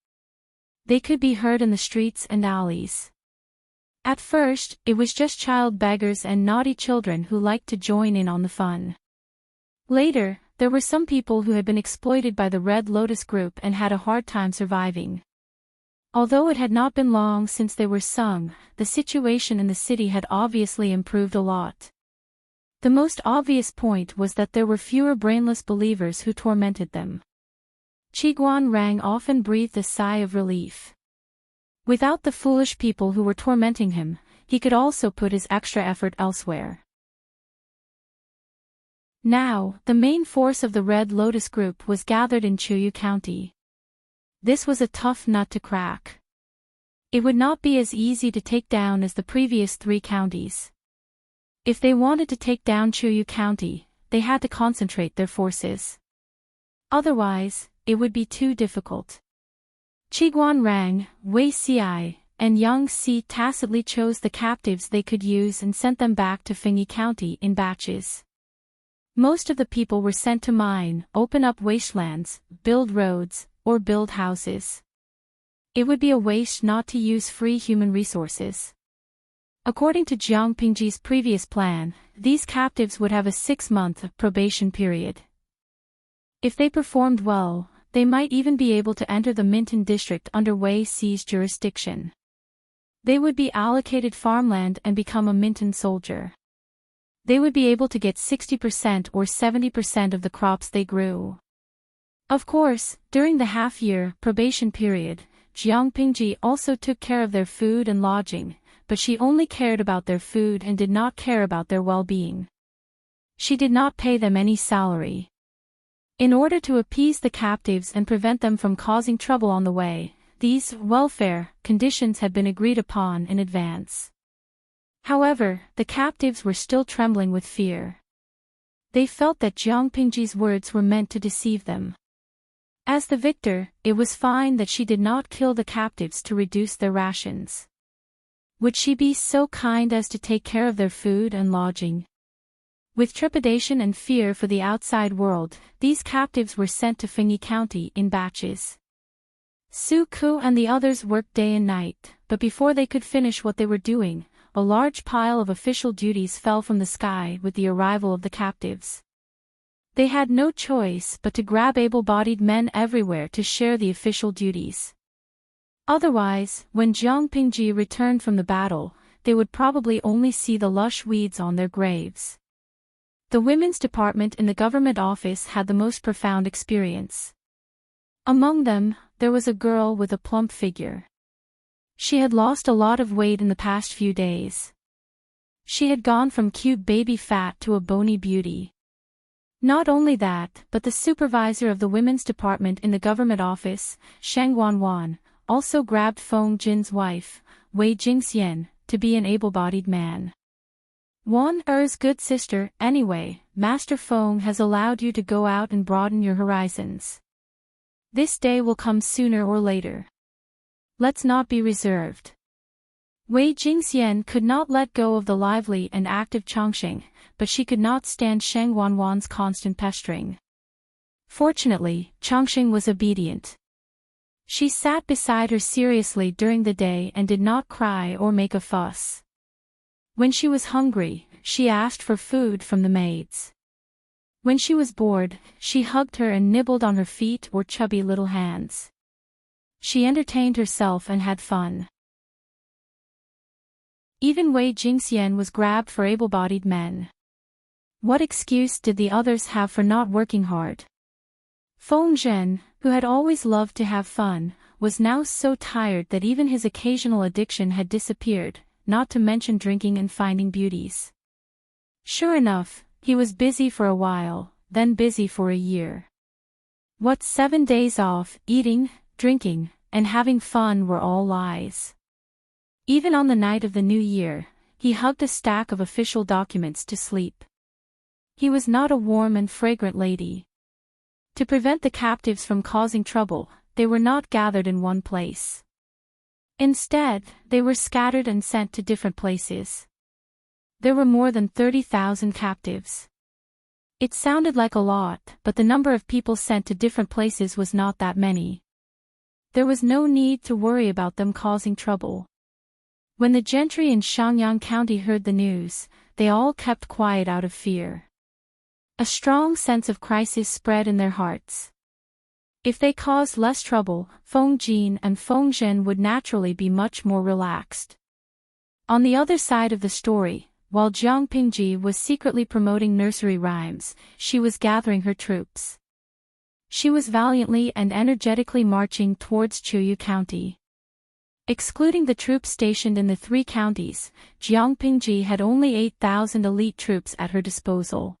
They could be heard in the streets and alleys. At first, it was just child beggars and naughty children who liked to join in on the fun. Later, there were some people who had been exploited by the Red Lotus group and had a hard time surviving. Although it had not been long since they were sung, the situation in the city had obviously improved a lot. The most obvious point was that there were fewer brainless believers who tormented them. Qiguan Rang often breathed a sigh of relief. Without the foolish people who were tormenting him, he could also put his extra effort elsewhere. Now, the main force of the Red Lotus group was gathered in Chuyu County. This was a tough nut to crack. It would not be as easy to take down as the previous 3 counties. If they wanted to take down Chuyu County, they had to concentrate their forces. Otherwise, it would be too difficult. Qiguan Rang, Wei Xiai, and Yang Si tacitly chose the captives they could use and sent them back to Fengyi County in batches. Most of the people were sent to mine, open up wastelands, build roads, or build houses. It would be a waste not to use free human resources. According to Jiang Pingji's previous plan, these captives would have a 6-month probation period. If they performed well, they might even be able to enter the Minton district under Wei Xi's jurisdiction. They would be allocated farmland and become a Minton soldier. They would be able to get 60% or 70% of the crops they grew. Of course, during the half-year probation period, Jiang Pingji also took care of their food and lodging, but she only cared about their food and did not care about their well-being. She did not pay them any salary. In order to appease the captives and prevent them from causing trouble on the way, these welfare conditions had been agreed upon in advance. However, the captives were still trembling with fear. They felt that Jiang Pingji's words were meant to deceive them. As the victor, it was fine that she did not kill the captives to reduce their rations. Would she be so kind as to take care of their food and lodging? With trepidation and fear for the outside world, these captives were sent to Fengyi County in batches. Su Ku and the others worked day and night, but before they could finish what they were doing, a large pile of official duties fell from the sky with the arrival of the captives. They had no choice but to grab able-bodied men everywhere to share the official duties. Otherwise, when Jiang Pingji returned from the battle, they would probably only see the lush weeds on their graves. The women's department in the government office had the most profound experience. Among them, there was a girl with a plump figure. She had lost a lot of weight in the past few days. She had gone from cute baby fat to a bony beauty. Not only that, but the supervisor of the women's department in the government office, Sheng Wanwan, also grabbed Feng Jin's wife, Wei Jingxian, to be an able-bodied man. Wan Er's good sister, anyway, Master Feng has allowed you to go out and broaden your horizons. This day will come sooner or later. Let's not be reserved. Wei Jingxian could not let go of the lively and active Chongqing, but she could not stand Sheng Wanwan's constant pestering. Fortunately, Chongqing was obedient. She sat beside her seriously during the day and did not cry or make a fuss. When she was hungry, she asked for food from the maids. When she was bored, she hugged her and nibbled on her feet or chubby little hands. She entertained herself and had fun. Even Wei Jingxian was grabbed for able-bodied men. What excuse did the others have for not working hard? Feng Zhen, who had always loved to have fun, was now so tired that even his occasional addiction had disappeared, not to mention drinking and finding beauties. Sure enough, he was busy for a while, then busy for a year. What 7 days off, eating, drinking, and having fun were all lies. Even on the night of the new year, he hugged a stack of official documents to sleep. He was not a warm and fragrant lady. To prevent the captives from causing trouble, they were not gathered in one place. Instead, they were scattered and sent to different places. There were more than 30,000 captives. It sounded like a lot, but the number of people sent to different places was not that many. There was no need to worry about them causing trouble. When the gentry in Shangyang County heard the news, they all kept quiet out of fear. A strong sense of crisis spread in their hearts. If they caused less trouble, Feng Jin and Feng Zhen would naturally be much more relaxed. On the other side of the story, while Jiang Pingji was secretly promoting nursery rhymes, she was gathering her troops. She was valiantly and energetically marching towards Chuyu County. Excluding the troops stationed in the 3 counties, Jiangpingji had only 8,000 elite troops at her disposal.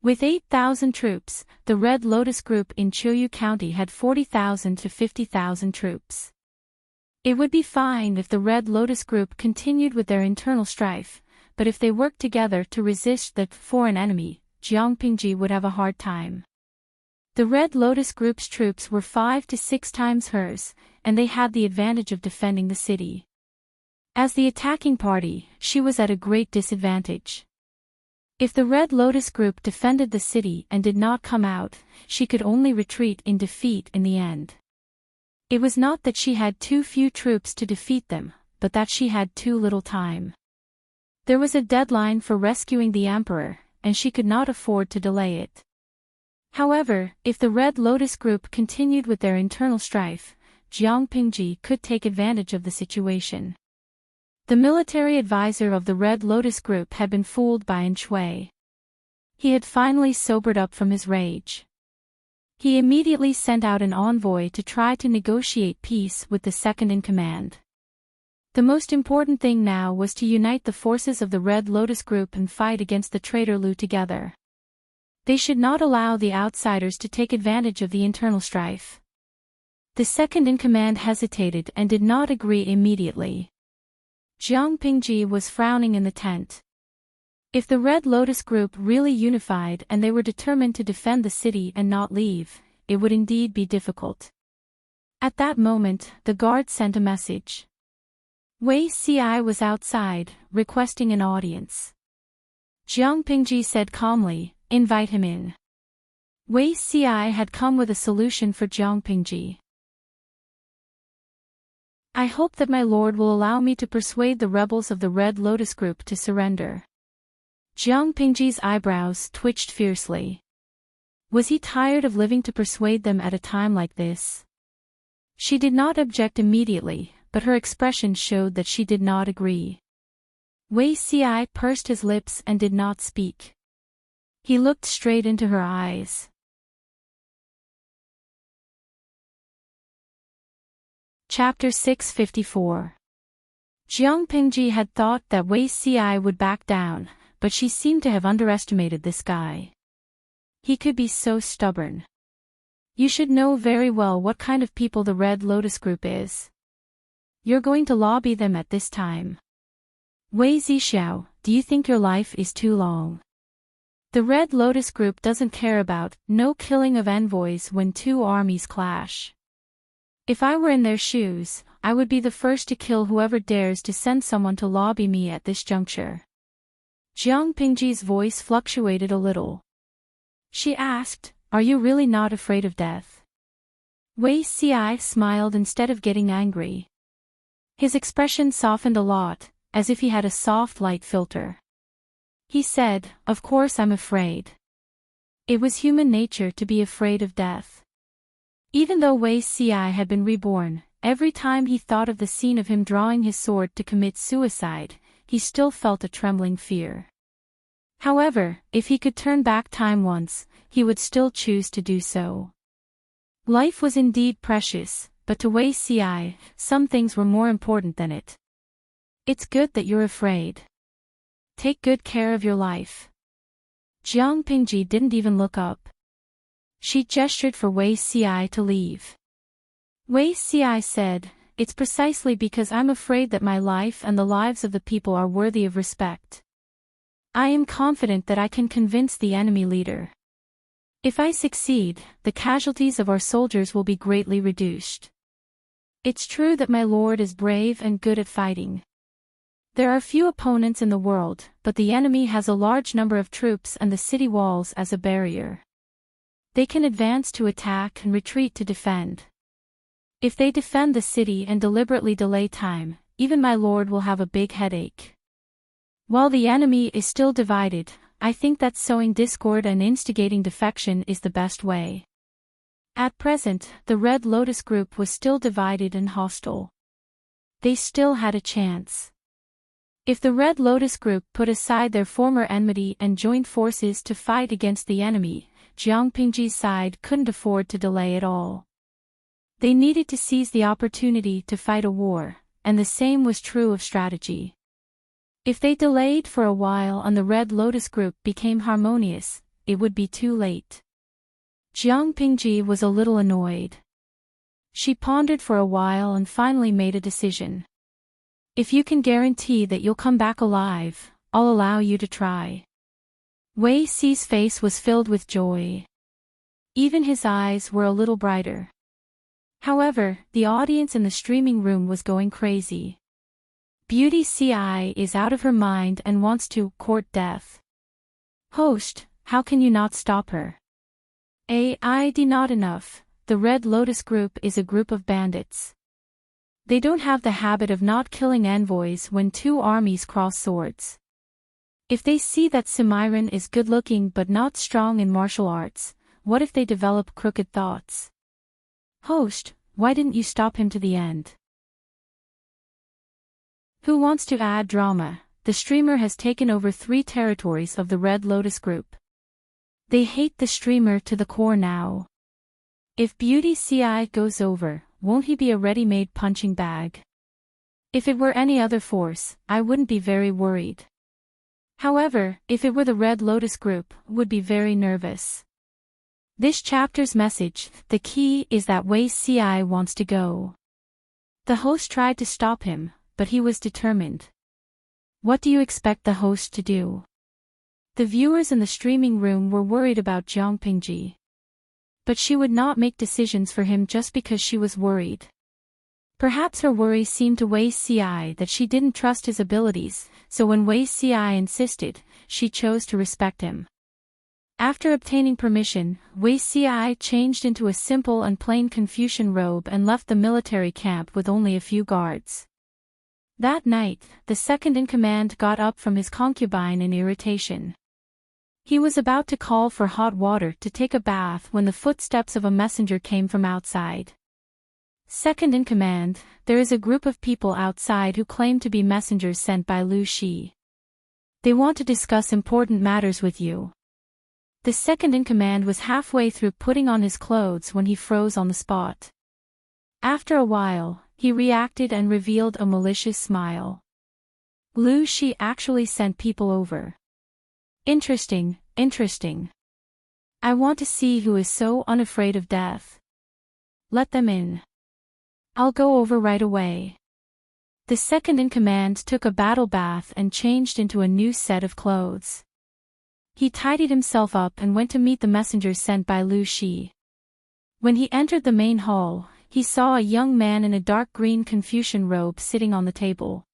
With 8,000 troops, the Red Lotus Group in Chuyu County had 40,000 to 50,000 troops. It would be fine if the Red Lotus Group continued with their internal strife, but if they worked together to resist the foreign enemy, Jiangpingji would have a hard time. The Red Lotus Group's troops were 5 to 6 times hers, and they had the advantage of defending the city. As the attacking party, she was at a great disadvantage. If the Red Lotus Group defended the city and did not come out, she could only retreat in defeat in the end. It was not that she had too few troops to defeat them, but that she had too little time. There was a deadline for rescuing the emperor, and she could not afford to delay it. However, if the Red Lotus Group continued with their internal strife, Jiangpingji could take advantage of the situation. The military advisor of the Red Lotus Group had been fooled by Shui. He had finally sobered up from his rage. He immediately sent out an envoy to try to negotiate peace with the second-in-command. The most important thing now was to unite the forces of the Red Lotus Group and fight against the traitor Lu together. They should not allow the outsiders to take advantage of the internal strife. The second-in-command hesitated and did not agree immediately. Jiangpingji was frowning in the tent. If the Red Lotus Group really unified and they were determined to defend the city and not leave, it would indeed be difficult. At that moment, the guard sent a message. Wei Ci was outside, requesting an audience. Jiangpingji said calmly, "Invite him in." Wei Ci had come with a solution for Jiangpingji. "I hope that my lord will allow me to persuade the rebels of the Red Lotus Group to surrender." Jiangpingji's eyebrows twitched fiercely. Was he tired of living to persuade them at a time like this? She did not object immediately, but her expression showed that she did not agree. Wei Ci pursed his lips and did not speak. He looked straight into her eyes. Chapter 654. Jiangpingji had thought that Wei Ci would back down, but she seemed to have underestimated this guy. He could be so stubborn. You should know very well what kind of people the Red Lotus Group is. You're going to lobby them at this time. Wei Zixiao, do you think your life is too long? The Red Lotus Group doesn't care about no killing of envoys when 2 armies clash. If I were in their shoes, I would be the first to kill whoever dares to send someone to lobby me at this juncture. Jiangpingji's voice fluctuated a little. She asked, "Are you really not afraid of death?" Wei Ci smiled instead of getting angry. His expression softened a lot, as if he had a soft light filter. He said, "Of course I'm afraid." It was human nature to be afraid of death. Even though Wei Ci had been reborn, every time he thought of the scene of him drawing his sword to commit suicide, he still felt a trembling fear. However, if he could turn back time once, he would still choose to do so. Life was indeed precious, but to Wei Ci, some things were more important than it. It's good that you're afraid. Take good care of your life. Jiangpingji didn't even look up. She gestured for Wei Ci to leave. Wei Ci said, "It's precisely because I'm afraid that my life and the lives of the people are worthy of respect. I am confident that I can convince the enemy leader. If I succeed, the casualties of our soldiers will be greatly reduced. It's true that my lord is brave and good at fighting. There are few opponents in the world, but the enemy has a large number of troops and the city walls as a barrier. They can advance to attack and retreat to defend. If they defend the city and deliberately delay time, even my lord will have a big headache. While the enemy is still divided, I think that sowing discord and instigating defection is the best way." At present, the Red Lotus Group was still divided and hostile. They still had a chance. If the Red Lotus Group put aside their former enmity and joined forces to fight against the enemy, Jiang Pingji's side couldn't afford to delay at all. They needed to seize the opportunity to fight a war, and the same was true of strategy. If they delayed for a while and the Red Lotus group became harmonious, it would be too late. Jiang Pingji was a little annoyed. She pondered for a while and finally made a decision. If you can guarantee that you'll come back alive, I'll allow you to try. Wei Xi's face was filled with joy. Even his eyes were a little brighter. However, the audience in the streaming room was going crazy. Beauty Ci is out of her mind and wants to court death. Host, how can you not stop her? AID not enough, the Red Lotus group is a group of bandits. They don't have the habit of not killing envoys when two armies cross swords. If they see that Simiran is good-looking but not strong in martial arts, what if they develop crooked thoughts? Host, why didn't you stop him to the end? Who wants to add drama? The streamer has taken over 3 territories of the Red Lotus group. They hate the streamer to the core now. If Beauty Ci goes over, won't he be a ready-made punching bag? If it were any other force, I wouldn't be very worried. However, if it were the Red Lotus group, would be very nervous. This chapter's message, the key is that Wei Ci wants to go. The host tried to stop him, but he was determined. What do you expect the host to do? The viewers in the streaming room were worried about Jiang Pingji. But she would not make decisions for him just because she was worried. Perhaps her worry seemed to Wei Ci that she didn't trust his abilities, so when Wei Ci insisted, she chose to respect him. After obtaining permission, Wei Ci changed into a simple and plain Confucian robe and left the military camp with only a few guards. That night, the second-in-command got up from his concubine in irritation. He was about to call for hot water to take a bath when the footsteps of a messenger came from outside. Second-in-command, there is a group of people outside who claim to be messengers sent by Lu Shi. They want to discuss important matters with you. The second-in-command was halfway through putting on his clothes when he froze on the spot. After a while, he reacted and revealed a malicious smile. Lu Shi actually sent people over. Interesting, interesting. I want to see who is so unafraid of death. Let them in. I'll go over right away. The second-in-command took a battle bath and changed into a new set of clothes. He tidied himself up and went to meet the messengers sent by Lu Shi. When he entered the main hall, he saw a young man in a dark green Confucian robe sitting on the table.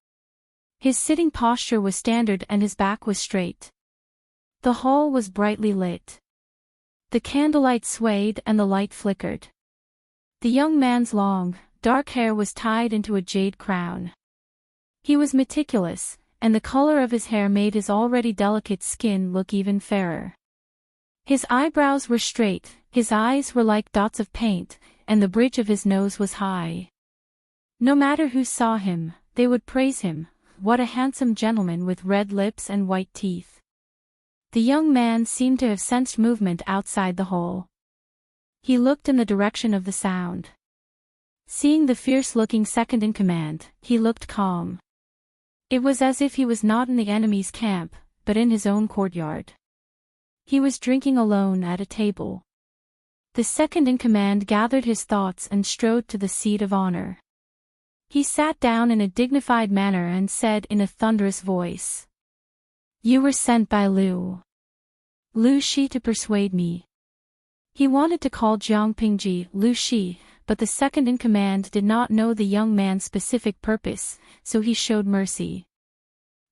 His sitting posture was standard and his back was straight. The hall was brightly lit. The candlelight swayed and the light flickered. The young man's long, dark hair was tied into a jade crown. He was meticulous, and the color of his hair made his already delicate skin look even fairer. His eyebrows were straight, his eyes were like dots of paint, and the bridge of his nose was high. No matter who saw him, they would praise him. What a handsome gentleman with red lips and white teeth. The young man seemed to have sensed movement outside the hall. He looked in the direction of the sound. Seeing the fierce-looking second-in-command, he looked calm. It was as if he was not in the enemy's camp, but in his own courtyard. He was drinking alone at a table. The second-in-command gathered his thoughts and strode to the seat of honor. He sat down in a dignified manner and said in a thunderous voice, "You were sent by Lu Shi to persuade me." He wanted to call Jiang Pingji Lu Shi, but the second-in-command did not know the young man's specific purpose, so he showed mercy.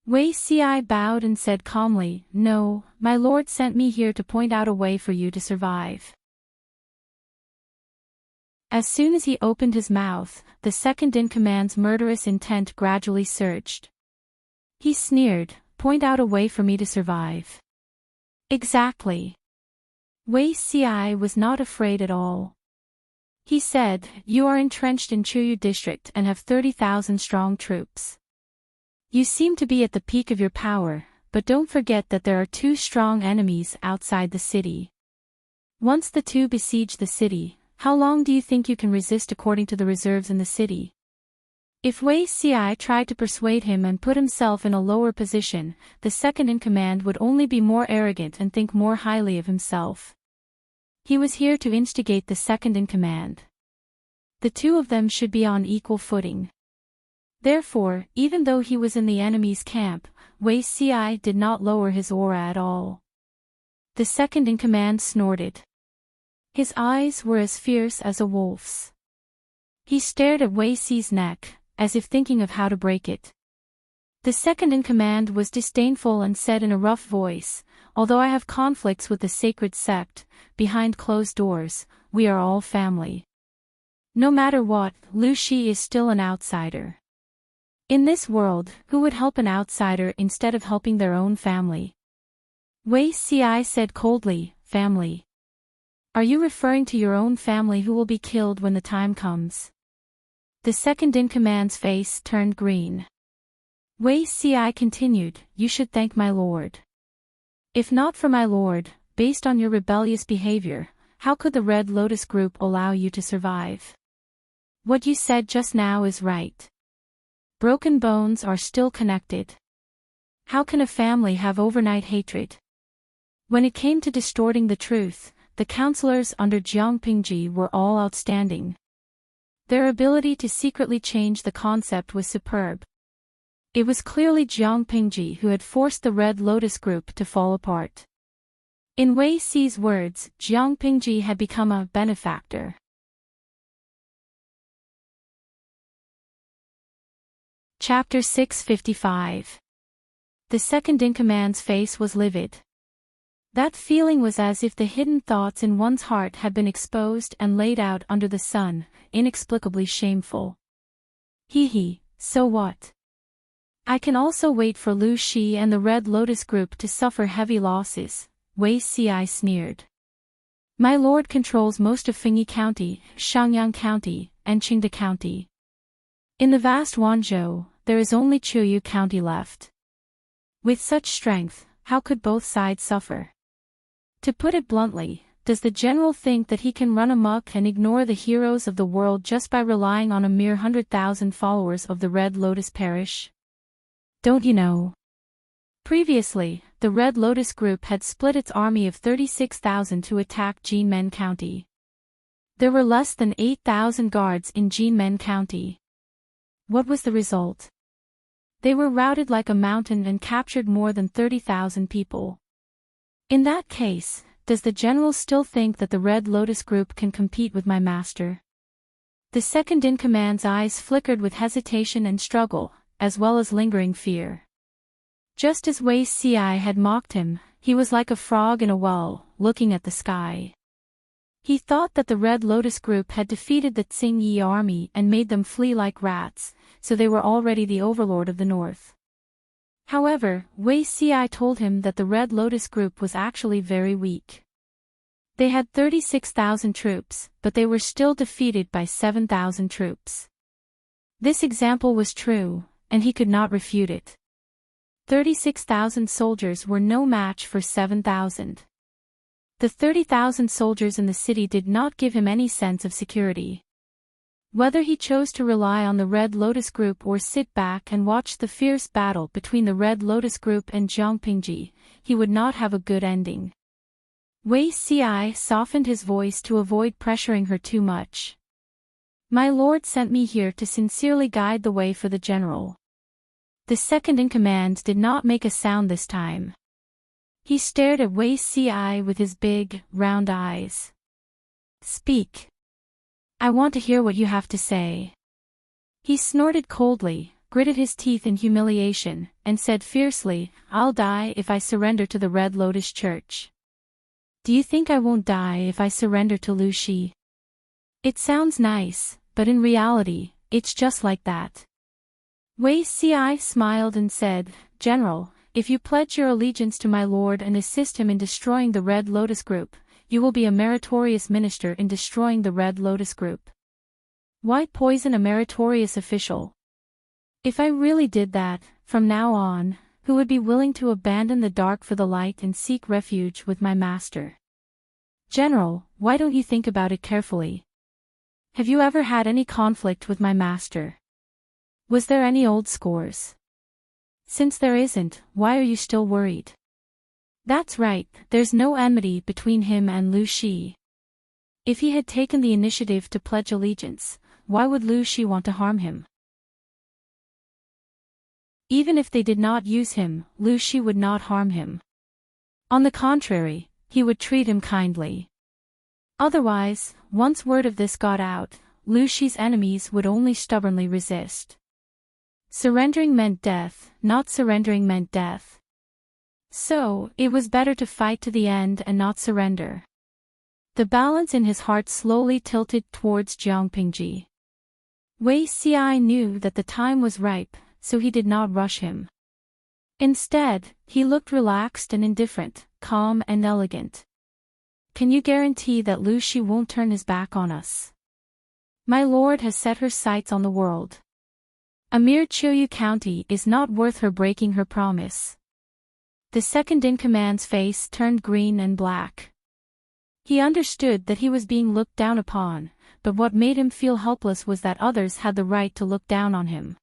Wei Ci bowed and said calmly, "No, my lord sent me here to point out a way for you to survive." As soon as he opened his mouth, the second-in-command's murderous intent gradually surged. He sneered, "Point out a way for me to survive." Exactly. Wei Ci was not afraid at all. He said, "You are entrenched in Chuyu district and have 30,000 strong troops. You seem to be at the peak of your power, but don't forget that there are 2 strong enemies outside the city. Once the two besiege the city, how long do you think you can resist according to the reserves in the city? If Wei Xiai tried to persuade him and put himself in a lower position, the second in command would only be more arrogant and think more highly of himself. He was here to instigate the second in command. The two of them should be on equal footing. Therefore, even though he was in the enemy's camp, Wei Xiai did not lower his aura at all. The second in command snorted. His eyes were as fierce as a wolf's. He stared at Wei Xi's neck, as if thinking of how to break it. The second in command was disdainful and said in a rough voice, "Although I have conflicts with the sacred sect, behind closed doors, we are all family. No matter what, Lu Shi is still an outsider. In this world, who would help an outsider instead of helping their own family?" Wei Xiai said coldly, "Family? Are you referring to your own family who will be killed when the time comes?" The second in command's face turned green. Wei Xiai continued, "You should thank my lord. If not for my lord, based on your rebellious behavior, how could the Red Lotus Group allow you to survive? What you said just now is right. Broken bones are still connected. How can a family have overnight hatred?" When it came to distorting the truth, the counselors under Jiang Pingji were all outstanding. Their ability to secretly change the concept was superb. It was clearly Jiang Pingji who had forced the Red Lotus Group to fall apart. In Wei Xi's words, Jiang Pingji had become a benefactor. Chapter 655. The second in command's face was livid. That feeling was as if the hidden thoughts in one's heart had been exposed and laid out under the sun, inexplicably shameful. Hee, so what? I can also wait for Lu Shi and the Red Lotus Group to suffer heavy losses, Wei Xiai sneered. My lord controls most of Fengyi County, Shangyang County, and Qingde County. In the vast Wanzhou, there is only Chuyu County left. With such strength, how could both sides suffer? To put it bluntly, does the general think that he can run amok and ignore the heroes of the world just by relying on a mere 100,000 followers of the Red Lotus Parish? Don't you know? Previously, the Red Lotus Group had split its army of 36,000 to attack Jinmen County. There were less than 8,000 guards in Jinmen County. What was the result? They were routed like a mountain and captured more than 30,000 people. In that case, does the general still think that the Red Lotus Group can compete with my master? The second in command's eyes flickered with hesitation and struggle, as well as lingering fear. Just as Wei Xiai had mocked him, he was like a frog in a well, looking at the sky. He thought that the Red Lotus Group had defeated the Tsing-Yi army and made them flee like rats, so they were already the overlord of the north. However, Wei Xiai told him that the Red Lotus Group was actually very weak. They had 36,000 troops, but they were still defeated by 7,000 troops. This example was true, and he could not refute it. 36,000 soldiers were no match for 7,000. The 30,000 soldiers in the city did not give him any sense of security. Whether he chose to rely on the Red Lotus Group or sit back and watch the fierce battle between the Red Lotus Group and Jiang Pingji, he would not have a good ending. Wei Xiai softened his voice to avoid pressuring her too much. My lord sent me here to sincerely guide the way for the general. The second in command did not make a sound this time. He stared at Wei Xiai with his big, round eyes. Speak. I want to hear what you have to say. He snorted coldly, gritted his teeth in humiliation, and said fiercely, I'll die if I surrender to the Red Lotus Church. Do you think I won't die if I surrender to Lu Shi? It sounds nice, but in reality, it's just like that. Wei Xiai smiled and said, General, if you pledge your allegiance to my lord and assist him in destroying the Red Lotus Group, you will be a meritorious minister in destroying the Red Lotus Group. Why poison a meritorious official? If I really did that, from now on, who would be willing to abandon the dark for the light and seek refuge with my master? General, why don't you think about it carefully? Have you ever had any conflict with my master? Was there any old scores? Since there isn't, why are you still worried? That's right, there's no enmity between him and Lu Shi. If he had taken the initiative to pledge allegiance, why would Lu Shi want to harm him? Even if they did not use him, Lu Shi would not harm him. On the contrary, he would treat him kindly. Otherwise, once word of this got out, Lu Shi's enemies would only stubbornly resist. Surrendering meant death, not surrendering meant death. So, it was better to fight to the end and not surrender. The balance in his heart slowly tilted towards Jiang Pingji. Wei Xiai knew that the time was ripe, so he did not rush him. Instead, he looked relaxed and indifferent, calm and elegant. Can you guarantee that Lu Shi won't turn his back on us? My lord has set her sights on the world. A mere Qiuyu county is not worth her breaking her promise. The second-in-command's face turned green and black. He understood that he was being looked down upon, but what made him feel helpless was that others had the right to look down on him.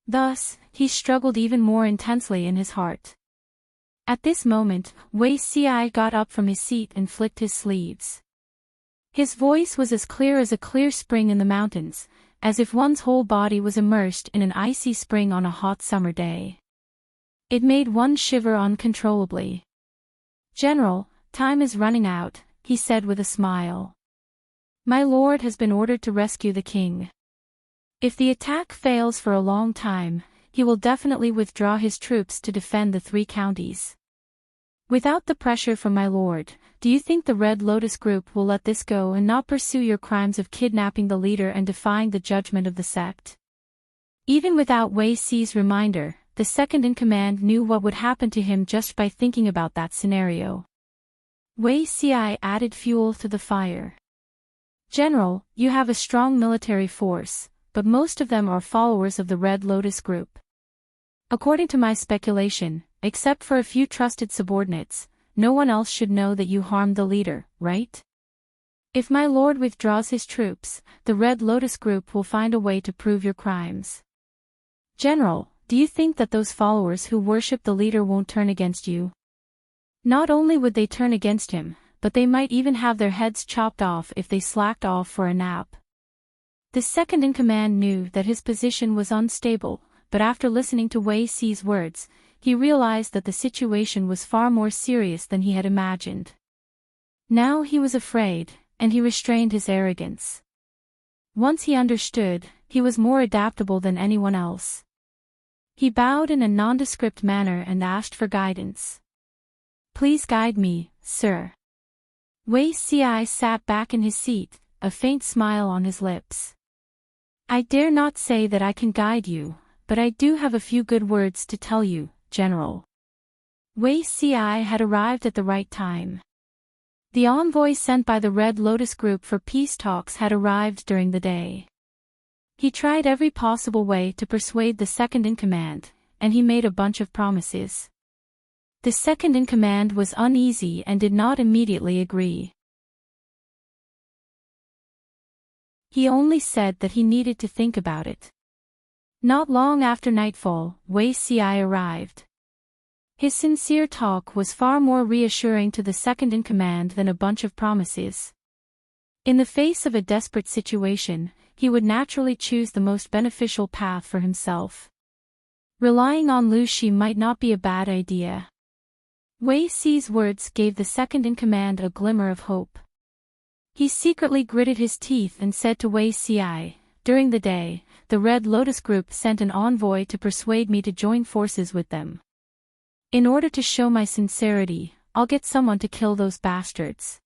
Thus, he struggled even more intensely in his heart. At this moment, Wei Xiai got up from his seat and flicked his sleeves. His voice was as clear as a clear spring in the mountains, as if one's whole body was immersed in an icy spring on a hot summer day. It made one shiver uncontrollably. General, time is running out, he said with a smile. My lord has been ordered to rescue the king. If the attack fails for a long time, he will definitely withdraw his troops to defend the 3 counties. Without the pressure from my lord, do you think the Red Lotus group will let this go and not pursue your crimes of kidnapping the leader and defying the judgment of the sect? Even without Wei Xi's reminder, the second-in-command knew what would happen to him just by thinking about that scenario. Wei Xiai added fuel to the fire. General, you have a strong military force, but most of them are followers of the Red Lotus group. According to my speculation, except for a few trusted subordinates, no one else should know that you harmed the leader, right? If my lord withdraws his troops, the Red Lotus group will find a way to prove your crimes. General, do you think that those followers who worship the leader won't turn against you? Not only would they turn against him, but they might even have their heads chopped off if they slacked off for a nap. The second-in-command knew that his position was unstable, but after listening to Wei Xi's words, he realized that the situation was far more serious than he had imagined. Now he was afraid, and he restrained his arrogance. Once he understood, he was more adaptable than anyone else. He bowed in a nondescript manner and asked for guidance. Please guide me, sir. Wei Xiai sat back in his seat, a faint smile on his lips. I dare not say that I can guide you, but I do have a few good words to tell you, General. Wei Xiai had arrived at the right time. The envoy sent by the Red Lotus group for peace talks had arrived during the day. He tried every possible way to persuade the second-in-command, and he made a bunch of promises. The second-in-command was uneasy and did not immediately agree. He only said that he needed to think about it. Not long after nightfall, Wei Xiai arrived. His sincere talk was far more reassuring to the second-in-command than a bunch of promises. In the face of a desperate situation, he would naturally choose the most beneficial path for himself. Relying on Lu Shi might not be a bad idea. Wei Xi's words gave the second-in-command a glimmer of hope. He secretly gritted his teeth and said to Wei Xiai, during the day, the Red Lotus group sent an envoy to persuade me to join forces with them. In order to show my sincerity, I'll get someone to kill those bastards.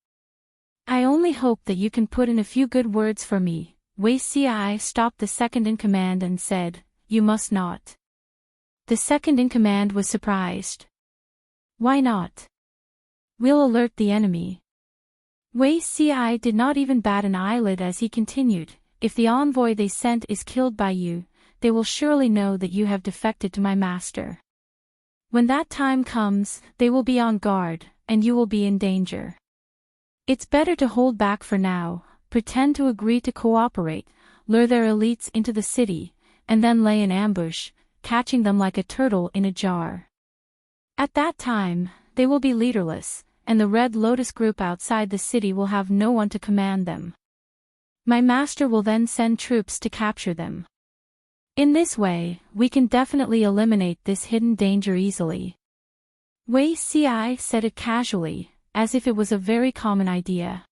I only hope that you can put in a few good words for me. Wei Xiai stopped the second-in-command and said, You must not. The second-in-command was surprised. Why not? We'll alert the enemy. Wei Xiai did not even bat an eyelid as he continued, If the envoy they sent is killed by you, they will surely know that you have defected to my master. When that time comes, they will be on guard, and you will be in danger. It's better to hold back for now, pretend to agree to cooperate, lure their elites into the city, and then lay an ambush, catching them like a turtle in a jar. At that time, they will be leaderless, and the Red Lotus group outside the city will have no one to command them. My master will then send troops to capture them. In this way, we can definitely eliminate this hidden danger easily. Wei Ci said it casually, as if it was a very common idea.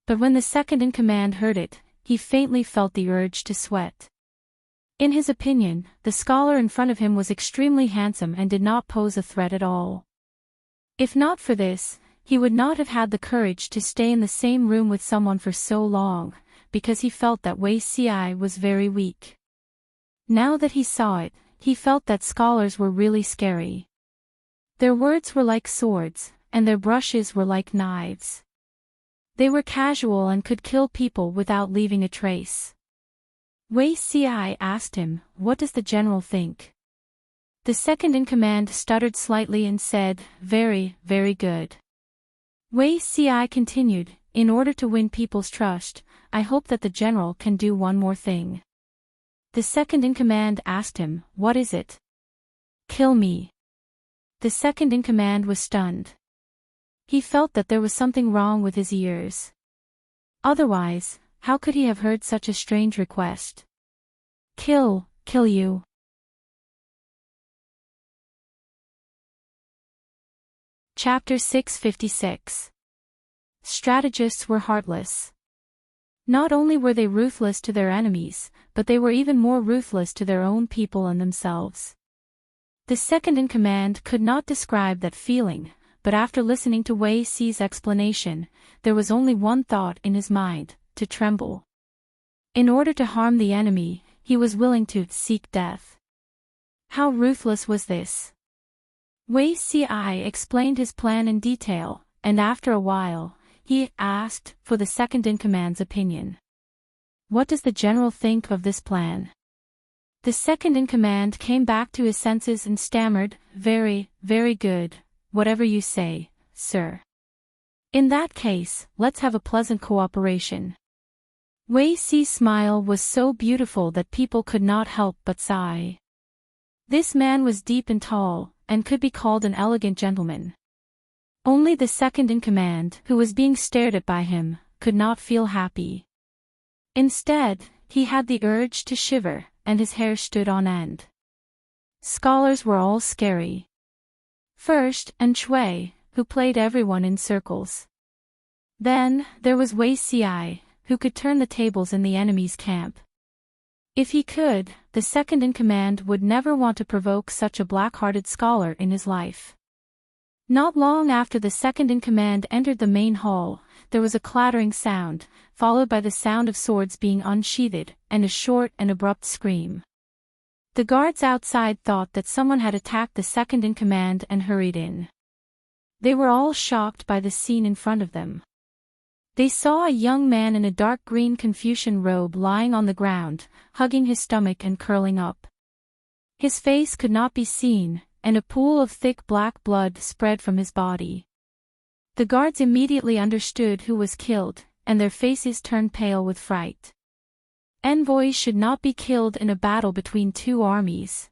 But when the second-in-command heard it, he faintly felt the urge to sweat. In his opinion, the scholar in front of him was extremely handsome and did not pose a threat at all. If not for this, he would not have had the courage to stay in the same room with someone for so long, because he felt that Wei Ci was very weak. Now that he saw it, he felt that scholars were really scary. Their words were like swords, and their brushes were like knives. They were casual and could kill people without leaving a trace. Wei Ci asked him, "What does the general think?" The second-in-command stuttered slightly and said, "Very, very good." Wei Ci continued, "In order to win people's trust, I hope that the general can do one more thing." The second-in-command asked him, "What is it?" "Kill me." The second-in-command was stunned. He felt that there was something wrong with his ears. Otherwise, how could he have heard such a strange request? Kill you. Chapter 656. Strategists were heartless. Not only were they ruthless to their enemies, but they were even more ruthless to their own people and themselves. The second-in-command could not describe that feeling, but after listening to Wei Ci's explanation, there was only one thought in his mind: to tremble. In order to harm the enemy, he was willing to seek death. How ruthless was this? Wei Ci explained his plan in detail, and after a while, he asked for the second-in-command's opinion. "What does the general think of this plan?" The second-in-command came back to his senses and stammered, "Very, very good, whatever you say, sir. In that case, let's have a pleasant cooperation." Wei Ci's smile was so beautiful that people could not help but sigh. This man was deep and tall, and could be called an elegant gentleman. Only the second-in-command, who was being stared at by him, could not feel happy. Instead, he had the urge to shiver, and his hair stood on end. Scholars were all scary. First, Shui, who played everyone in circles. Then, there was Wei Ci, who could turn the tables in the enemy's camp. If he could, the second-in-command would never want to provoke such a black-hearted scholar in his life. Not long after the second-in-command entered the main hall, there was a clattering sound, followed by the sound of swords being unsheathed, and a short and abrupt scream. The guards outside thought that someone had attacked the second-in-command and hurried in. They were all shocked by the scene in front of them. They saw a young man in a dark green Confucian robe lying on the ground, hugging his stomach and curling up. His face could not be seen, and a pool of thick black blood spread from his body. The guards immediately understood who was killed, and their faces turned pale with fright. Envoys should not be killed in a battle between two armies.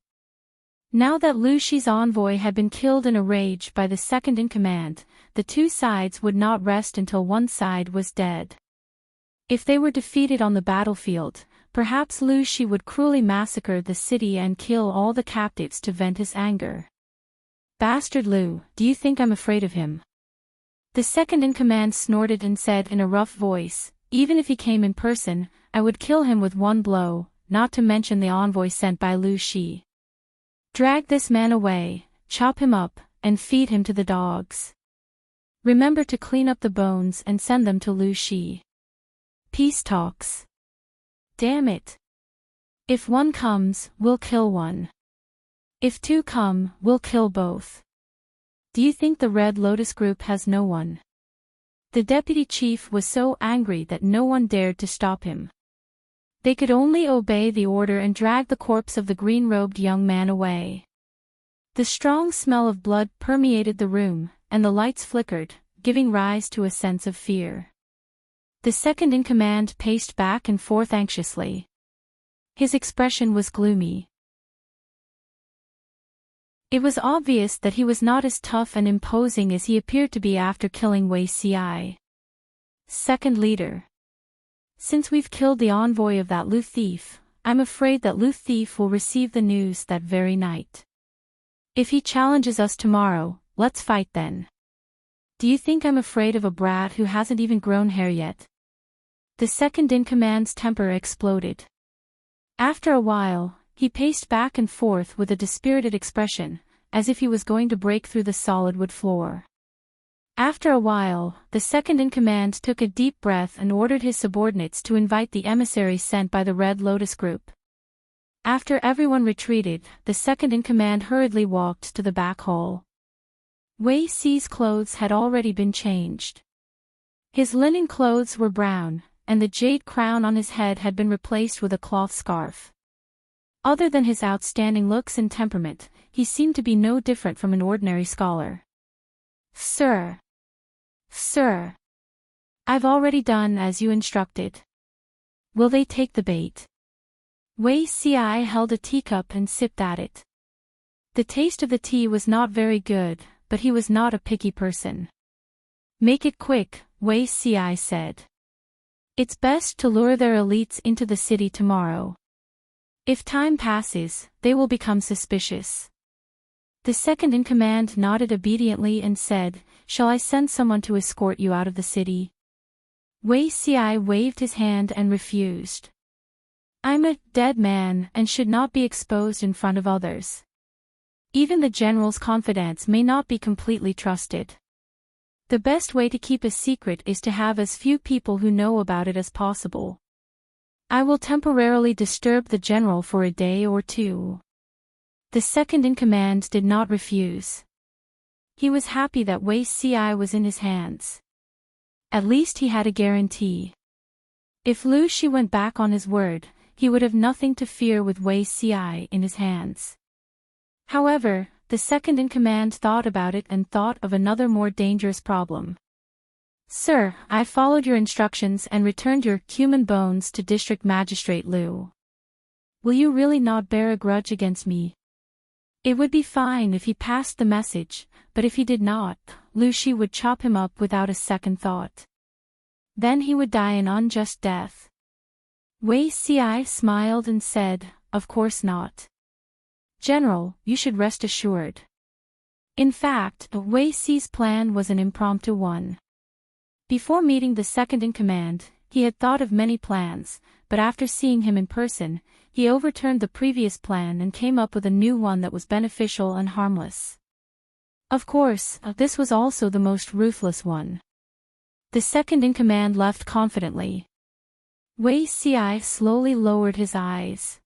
Now that Lu Shi's envoy had been killed in a rage by the second-in-command, the two sides would not rest until one side was dead. If they were defeated on the battlefield, perhaps Lu Shi would cruelly massacre the city and kill all the captives to vent his anger. "Bastard Lu, do you think I'm afraid of him?" The second-in-command snorted and said in a rough voice, "Even if he came in person, I would kill him with one blow, not to mention the envoy sent by Lu Shi. Drag this man away, chop him up, and feed him to the dogs. Remember to clean up the bones and send them to Lu Shi. Peace talks. Damn it. If one comes, we'll kill one. If two come, we'll kill both. Do you think the Red Lotus group has no one?" The deputy chief was so angry that no one dared to stop him. They could only obey the order and drag the corpse of the green-robed young man away. The strong smell of blood permeated the room, and the lights flickered, giving rise to a sense of fear. The second-in-command paced back and forth anxiously. His expression was gloomy. It was obvious that he was not as tough and imposing as he appeared to be after killing Wei Ci. Second leader. Since we've killed the envoy of that Lu thief, I'm afraid that Lu thief will receive the news that very night. If he challenges us tomorrow, let's fight then. Do you think I'm afraid of a brat who hasn't even grown hair yet? The second-in-command's temper exploded. After a while, he paced back and forth with a dispirited expression, as if he was going to break through the solid wood floor. After a while, the second-in-command took a deep breath and ordered his subordinates to invite the emissary sent by the Red Lotus group. After everyone retreated, the second-in-command hurriedly walked to the back hall. Wei Ci's clothes had already been changed. His linen clothes were brown, and the jade crown on his head had been replaced with a cloth scarf. Other than his outstanding looks and temperament, he seemed to be no different from an ordinary scholar. Sir. Sir. I've already done as you instructed. Will they take the bait? Wei Ci held a teacup and sipped at it. The taste of the tea was not very good, but he was not a picky person. Make it quick, Wei Ci said. It's best to lure their elites into the city tomorrow. If time passes, they will become suspicious. The second-in-command nodded obediently and said, Shall I send someone to escort you out of the city? Wei Ci waved his hand and refused. I'm a dead man and should not be exposed in front of others. Even the general's confidants may not be completely trusted. The best way to keep a secret is to have as few people who know about it as possible. I will temporarily disturb the general for a day or two. The second-in-command did not refuse. He was happy that Wei Ci was in his hands. At least he had a guarantee. If Lu Shi went back on his word, he would have nothing to fear with Wei Ci in his hands. However, the second-in-command thought about it and thought of another more dangerous problem. Sir, I followed your instructions and returned your human bones to District Magistrate Lu. Will you really not bear a grudge against me? It would be fine if he passed the message, but if he did not, Lu Shi would chop him up without a second thought. Then he would die an unjust death. Wei Ci smiled and said, Of course not. General, you should rest assured. In fact, Wei Ci's plan was an impromptu one. Before meeting the second-in-command, he had thought of many plans, but after seeing him in person, he overturned the previous plan and came up with a new one that was beneficial and harmless. Of course, this was also the most ruthless one. The second-in-command left confidently. Wei Ci slowly lowered his eyes.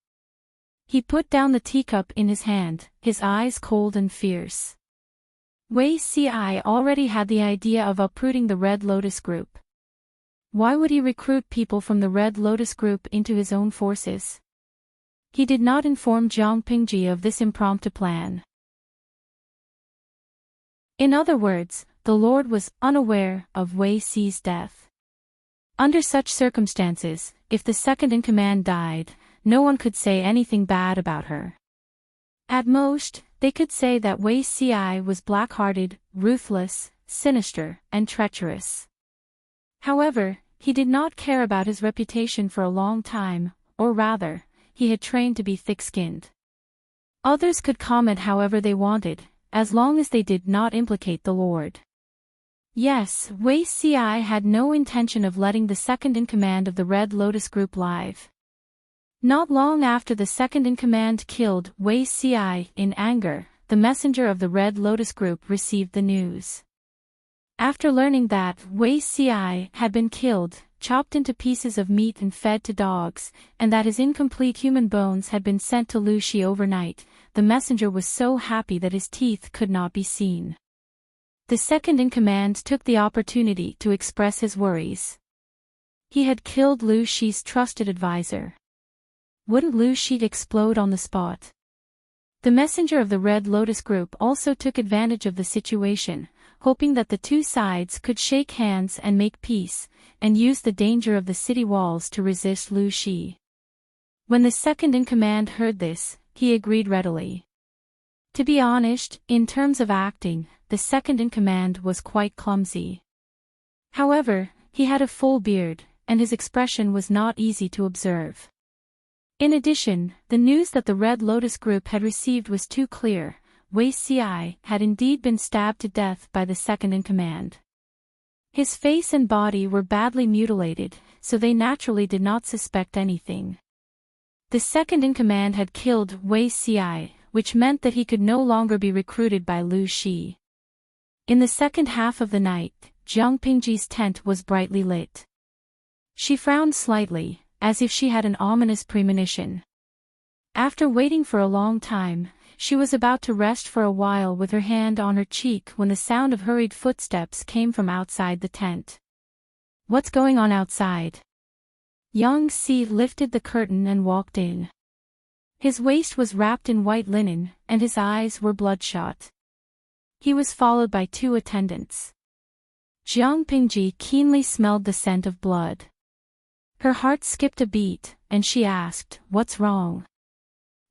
He put down the teacup in his hand, his eyes cold and fierce. Wei Ci already had the idea of uprooting the Red Lotus group. Why would he recruit people from the Red Lotus group into his own forces? He did not inform Jiang Pingji of this impromptu plan. In other words, the Lord was unaware of Wei Ci's death. Under such circumstances, if the second-in-command died, no one could say anything bad about her. At most, they could say that Wei Ci was black-hearted, ruthless, sinister, and treacherous. However, he did not care about his reputation for a long time, or rather, he had trained to be thick-skinned. Others could comment however they wanted, as long as they did not implicate the Lord. Yes, Wei Ci had no intention of letting the second-in-command of the Red Lotus group live. Not long after the second-in-command killed Wei Ci in anger, the messenger of the Red Lotus group received the news. After learning that Wei Ci had been killed, chopped into pieces of meat and fed to dogs, and that his incomplete human bones had been sent to Lu Shi overnight, the messenger was so happy that his teeth could not be seen. The second-in-command took the opportunity to express his worries. He had killed Lu Shi's trusted advisor. Wouldn't Lu Shi explode on the spot? The messenger of the Red Lotus group also took advantage of the situation, hoping that the two sides could shake hands and make peace, and use the danger of the city walls to resist Lu Shi. When the second-in-command heard this, he agreed readily. To be honest, in terms of acting, the second-in-command was quite clumsy. However, he had a full beard, and his expression was not easy to observe. In addition, the news that the Red Lotus group had received was too clear. Wei Ci had indeed been stabbed to death by the second-in-command. His face and body were badly mutilated, so they naturally did not suspect anything. The second-in-command had killed Wei Ci, which meant that he could no longer be recruited by Lu Shi. In the second half of the night, Jiang Pingji's tent was brightly lit. She frowned slightly, as if she had an ominous premonition. After waiting for a long time, she was about to rest for a while with her hand on her cheek when the sound of hurried footsteps came from outside the tent. "What's going on outside?" Yang Si lifted the curtain and walked in. His waist was wrapped in white linen, and his eyes were bloodshot. He was followed by two attendants. Jiang Pingji keenly smelled the scent of blood. Her heart skipped a beat, and she asked, "What's wrong?"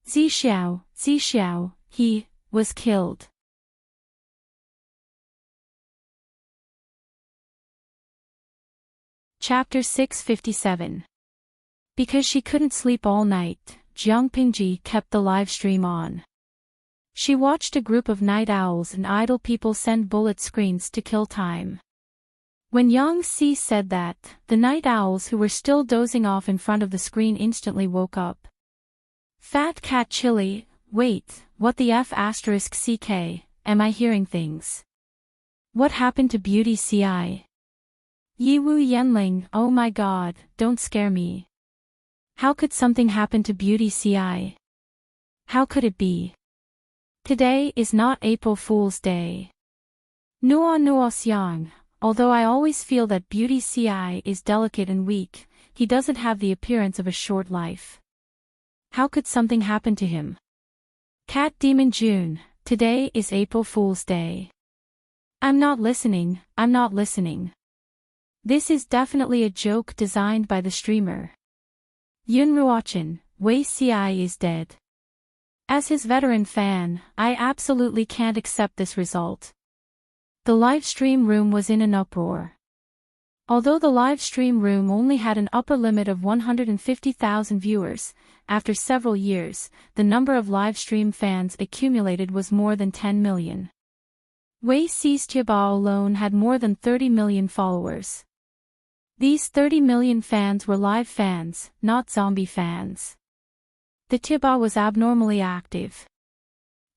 Zixiao, he was killed. Chapter 657. Because she couldn't sleep all night, Jiang Pingji kept the live stream on. She watched a group of night owls and idle people send bullet screens to kill time. When Yang Si said that, the night owls who were still dozing off in front of the screen instantly woke up. Fat Cat Chili, wait, what the F***CK, am I hearing things? What happened to Beauty Ci? Yiwu Yanling, oh my god, don't scare me. How could something happen to Beauty Ci? How could it be? Today is not April Fool's Day. Nuo Xiang. Although I always feel that Beauty Ci is delicate and weak, he doesn't have the appearance of a short life. How could something happen to him? Cat Demon June, today is April Fool's Day. I'm not listening. This is definitely a joke designed by the streamer. Yun Ruochin, Wei Ci is dead. As his veteran fan, I absolutely can't accept this result. The live stream room was in an uproar. Although the live stream room only had an upper limit of 150,000 viewers, after several years, the number of live stream fans accumulated was more than 10 million. Wei Ci's Tiaba alone had more than 30 million followers. These 30 million fans were live fans, not zombie fans. The Tiaba was abnormally active.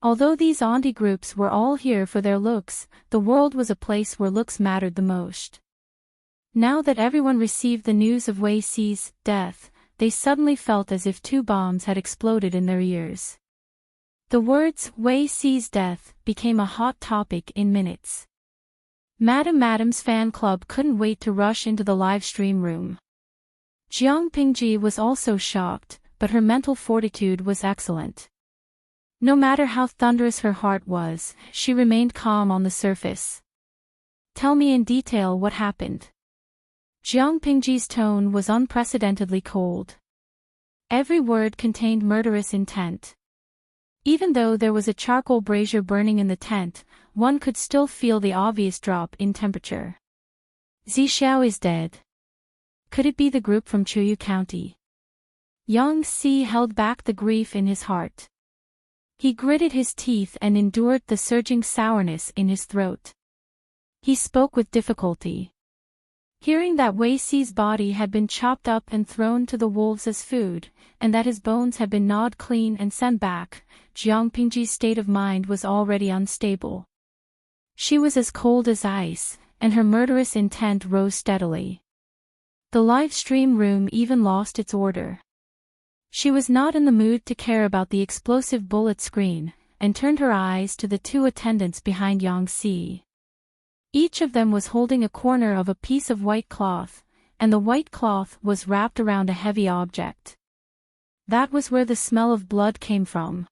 Although these auntie groups were all here for their looks, the world was a place where looks mattered the most. Now that everyone received the news of Wei Ci's death, they suddenly felt as if two bombs had exploded in their ears. The words Wei Ci's death became a hot topic in minutes. Madam's fan club couldn't wait to rush into the live stream room. Jiang Pingji was also shocked, but her mental fortitude was excellent. No matter how thunderous her heart was, she remained calm on the surface. Tell me in detail what happened. Jiang Pingji's tone was unprecedentedly cold. Every word contained murderous intent. Even though there was a charcoal brazier burning in the tent, one could still feel the obvious drop in temperature. Zixiao is dead. Could it be the group from Chuyu County? Yang Si held back the grief in his heart. He gritted his teeth and endured the surging sourness in his throat. He spoke with difficulty. Hearing that Wei Ci's body had been chopped up and thrown to the wolves as food, and that his bones had been gnawed clean and sent back, Jiang Pingji's state of mind was already unstable. She was as cold as ice, and her murderous intent rose steadily. The live stream room even lost its order. She was not in the mood to care about the explosive bullet screen, and turned her eyes to the two attendants behind Yang Si. Each of them was holding a corner of a piece of white cloth, and the white cloth was wrapped around a heavy object. That was where the smell of blood came from.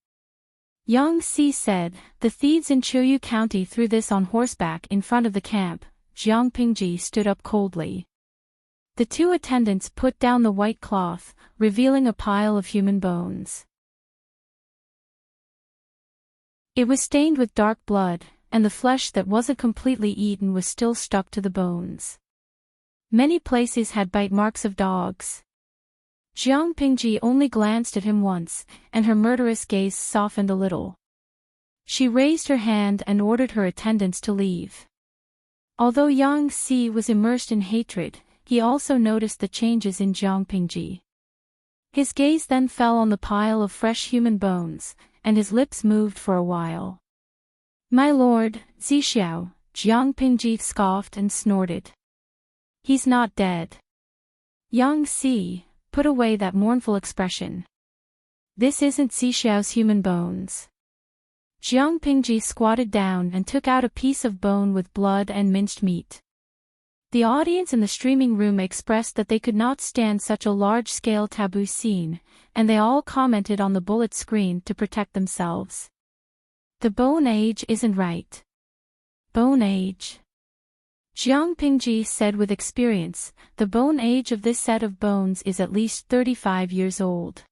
Yang Si said, "The thieves in Chuyu County threw this on horseback in front of the camp." Jiang Pingji stood up coldly. The two attendants put down the white cloth, revealing a pile of human bones. It was stained with dark blood, and the flesh that wasn't completely eaten was still stuck to the bones. Many places had bite marks of dogs. Jiang Pingji only glanced at him once, and her murderous gaze softened a little. She raised her hand and ordered her attendants to leave. Although Yang Si was immersed in hatred, he also noticed the changes in Jiang Pingji. His gaze then fell on the pile of fresh human bones, and his lips moved for a while. "My lord, Zixiao," Jiang Pingji scoffed and snorted. "He's not dead." Yang Si, put away that mournful expression. "This isn't Zixiao's human bones." Jiang Pingji squatted down and took out a piece of bone with blood and minced meat. The audience in the streaming room expressed that they could not stand such a large-scale taboo scene, and they all commented on the bullet screen to protect themselves. "The bone age isn't right." "Bone age?" Jiang Pingji said with experience, "The bone age of this set of bones is at least 35 years old.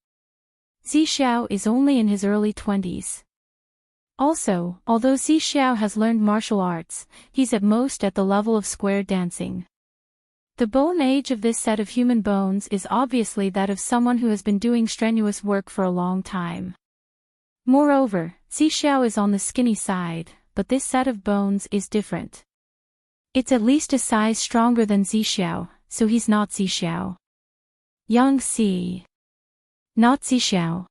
Zixiao is only in his early 20s. Also, although Zixiao has learned martial arts, he's at most at the level of square dancing. The bone age of this set of human bones is obviously that of someone who has been doing strenuous work for a long time. Moreover, Zixiao is on the skinny side, but this set of bones is different. It's at least a size stronger than Zixiao, so he's not Zixiao." "Yang Si. Not Zixiao.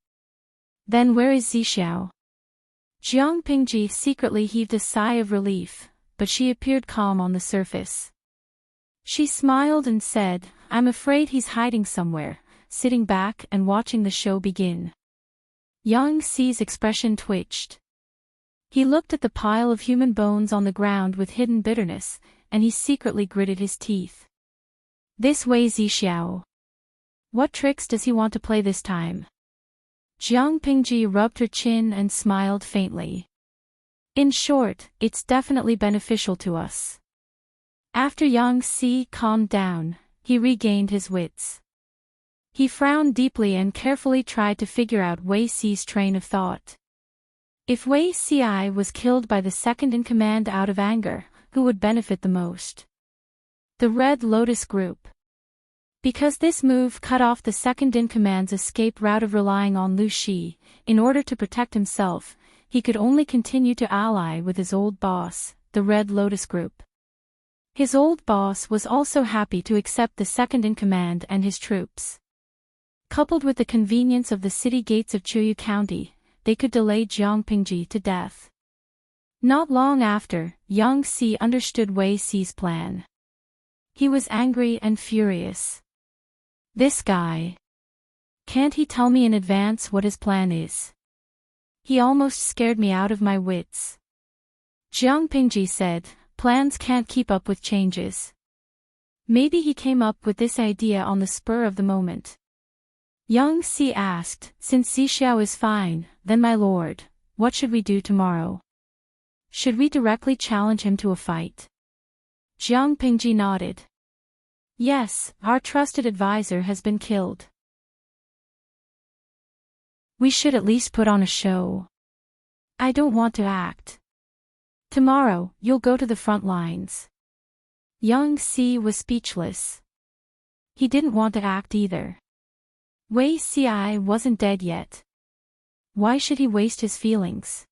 Then where is Zixiao?" Jiang Pingji secretly heaved a sigh of relief, but she appeared calm on the surface. She smiled and said, "I'm afraid he's hiding somewhere, sitting back and watching the show begin." Yang Si's expression twitched. He looked at the pile of human bones on the ground with hidden bitterness, and he secretly gritted his teeth. "This way, Zixiao. What tricks does he want to play this time?" Jiang Pingji rubbed her chin and smiled faintly. "In short, it's definitely beneficial to us." After Yang Si calmed down, he regained his wits. He frowned deeply and carefully tried to figure out Wei Si's train of thought. If Wei Si was killed by the second-in-command out of anger, who would benefit the most? The Red Lotus Group. Because this move cut off the second-in-command's escape route of relying on Lu Shi, in order to protect himself, he could only continue to ally with his old boss, the Red Lotus Group. His old boss was also happy to accept the second-in-command and his troops. Coupled with the convenience of the city gates of Chuyu County, they could delay Jiang Pingji to death. Not long after, Yang Si understood Wei Si's plan. He was angry and furious. "This guy. Can't he tell me in advance what his plan is? He almost scared me out of my wits." Jiang Pingji said, "Plans can't keep up with changes." Maybe he came up with this idea on the spur of the moment. Yang Si asked, "Since Zixiao is fine, then my lord, what should we do tomorrow? Should we directly challenge him to a fight?" Jiang Pingji nodded. "Yes, our trusted advisor has been killed. We should at least put on a show. I don't want to act. Tomorrow, you'll go to the front lines." Yang Si was speechless. He didn't want to act either. Wei Si wasn't dead yet. Why should he waste his feelings?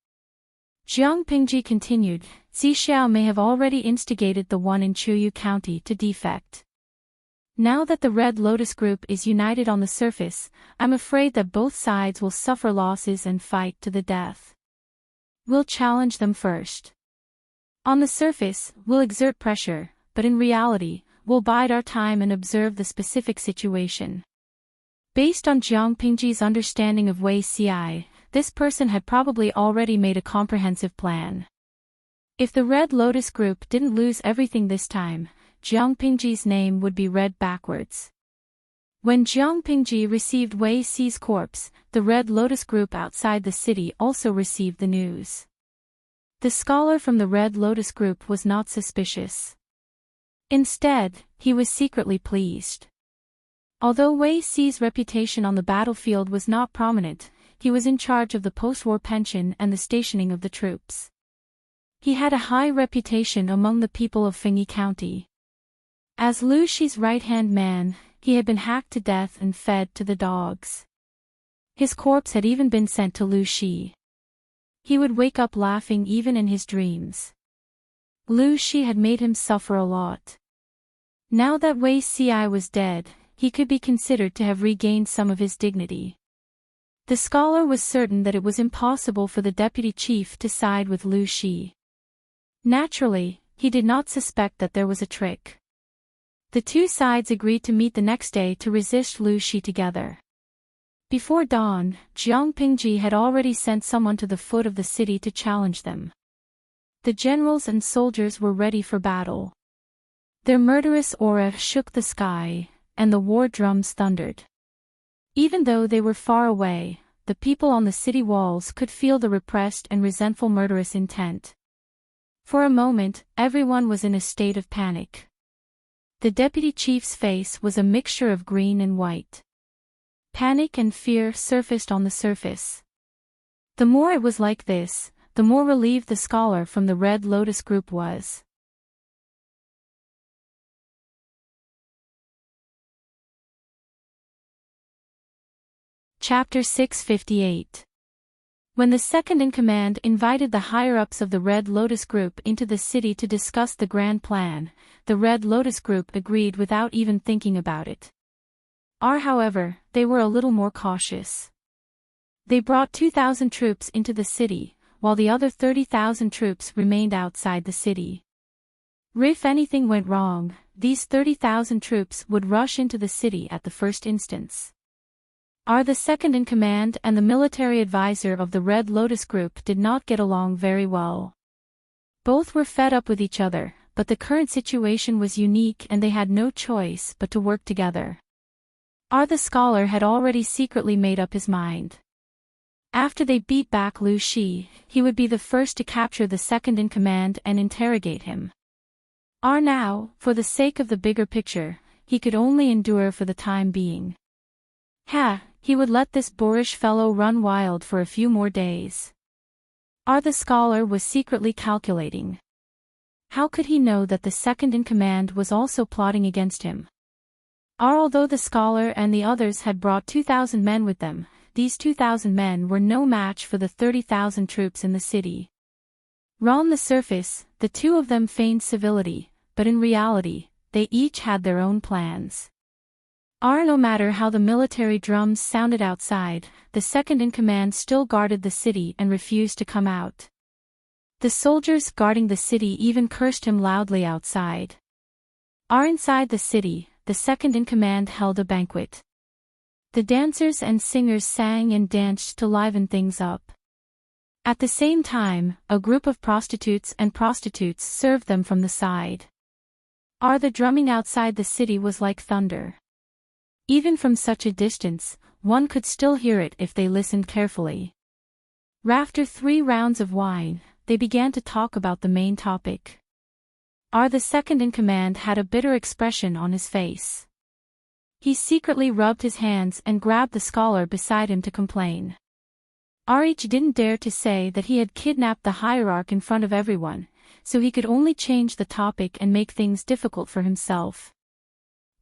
Jiang Pingji continued, "Zixiao may have already instigated the one in Chuyu County to defect. Now that the Red Lotus Group is united on the surface, I'm afraid that both sides will suffer losses and fight to the death. We'll challenge them first. On the surface, we'll exert pressure, but in reality, we'll bide our time and observe the specific situation." Based on Jiang Pingji's understanding of Wei Si, this person had probably already made a comprehensive plan. If the Red Lotus Group didn't lose everything this time, Jiang Pingji's name would be read backwards. When Jiang Pingji received Wei Si's corpse, the Red Lotus group outside the city also received the news. The scholar from the Red Lotus group was not suspicious. Instead, he was secretly pleased. Although Wei Si's reputation on the battlefield was not prominent, he was in charge of the post-war pension and the stationing of the troops. He had a high reputation among the people of Fengyi County. As Lu Shi's right-hand man, he had been hacked to death and fed to the dogs. His corpse had even been sent to Lu Shi. He would wake up laughing even in his dreams. Lu Shi had made him suffer a lot. Now that Wei Si was dead, he could be considered to have regained some of his dignity. The scholar was certain that it was impossible for the deputy chief to side with Lu Shi. Naturally, he did not suspect that there was a trick. The two sides agreed to meet the next day to resist Lu Shi together. Before dawn, Jiang Pingji had already sent someone to the foot of the city to challenge them. The generals and soldiers were ready for battle. Their murderous aura shook the sky, and the war drums thundered. Even though they were far away, the people on the city walls could feel the repressed and resentful murderous intent. For a moment, everyone was in a state of panic. The deputy chief's face was a mixture of green and white. Panic and fear surfaced on the surface. The more it was like this, the more relieved the scholar from the Red Lotus group was. Chapter 658. When the second-in-command invited the higher-ups of the Red Lotus group into the city to discuss the grand plan, the Red Lotus group agreed without even thinking about it. However, they were a little more cautious. They brought 2,000 troops into the city, while the other 30,000 troops remained outside the city. If anything went wrong, these 30,000 troops would rush into the city at the first instance. The second-in-command and the military advisor of the Red Lotus group did not get along very well. Both were fed up with each other, but the current situation was unique and they had no choice but to work together. The scholar had already secretly made up his mind. After they beat back Lu Shi, he would be the first to capture the second-in-command and interrogate him. Now, for the sake of the bigger picture, he could only endure for the time being. He would let this boorish fellow run wild for a few more days. The scholar was secretly calculating. How could he know that the second-in-command was also plotting against him? Although the scholar and the others had brought 2,000 men with them, these 2,000 men were no match for the 30,000 troops in the city. On the surface, the two of them feigned civility, but in reality, they each had their own plans. No matter how the military drums sounded outside, the second-in-command still guarded the city and refused to come out. The soldiers guarding the city even cursed him loudly outside. Inside the city, the second-in-command held a banquet. The dancers and singers sang and danced to liven things up. At the same time, a group of prostitutes served them from the side. The drumming outside the city was like thunder. Even from such a distance, one could still hear it if they listened carefully. After 3 rounds of wine, they began to talk about the main topic. The second-in-command had a bitter expression on his face. He secretly rubbed his hands and grabbed the scholar beside him to complain. Each didn't dare to say that he had kidnapped the hierarch in front of everyone, so he could only change the topic and make things difficult for himself.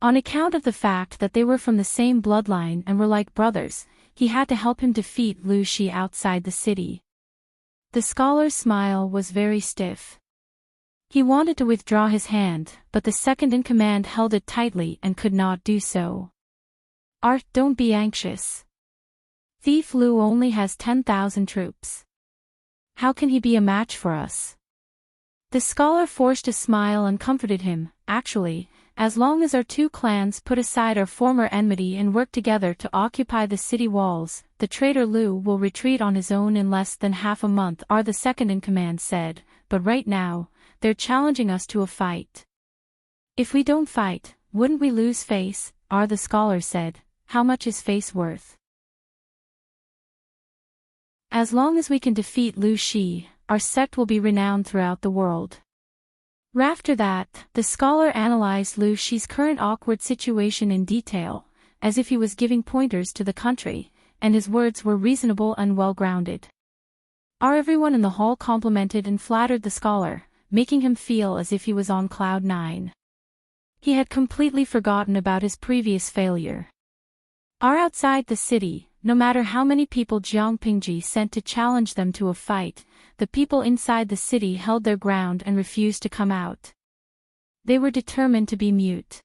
On account of the fact that they were from the same bloodline and were like brothers, he had to help him defeat Lu Shi outside the city. The scholar's smile was very stiff. He wanted to withdraw his hand, but the second-in-command held it tightly and could not do so. Don't be anxious. Thief Lu only has 10,000 troops. How can he be a match for us? The scholar forced a smile and comforted him. Actually, as long as our two clans put aside our former enmity and work together to occupy the city walls, the traitor Lu will retreat on his own in less than half a month, the second-in-command said, but right now, they're challenging us to a fight. If we don't fight, wouldn't we lose face? the scholar said. How much is face worth? As long as we can defeat Lu Shi, our sect will be renowned throughout the world. After that, the scholar analyzed Lu Shi's current awkward situation in detail, as if he was giving pointers to the country, and his words were reasonable and well-grounded. Everyone in the hall complimented and flattered the scholar, making him feel as if he was on cloud nine. He had completely forgotten about his previous failure. Outside the city, no matter how many people Jiang Pingji sent to challenge them to a fight, the people inside the city held their ground and refused to come out. They were determined to be mute.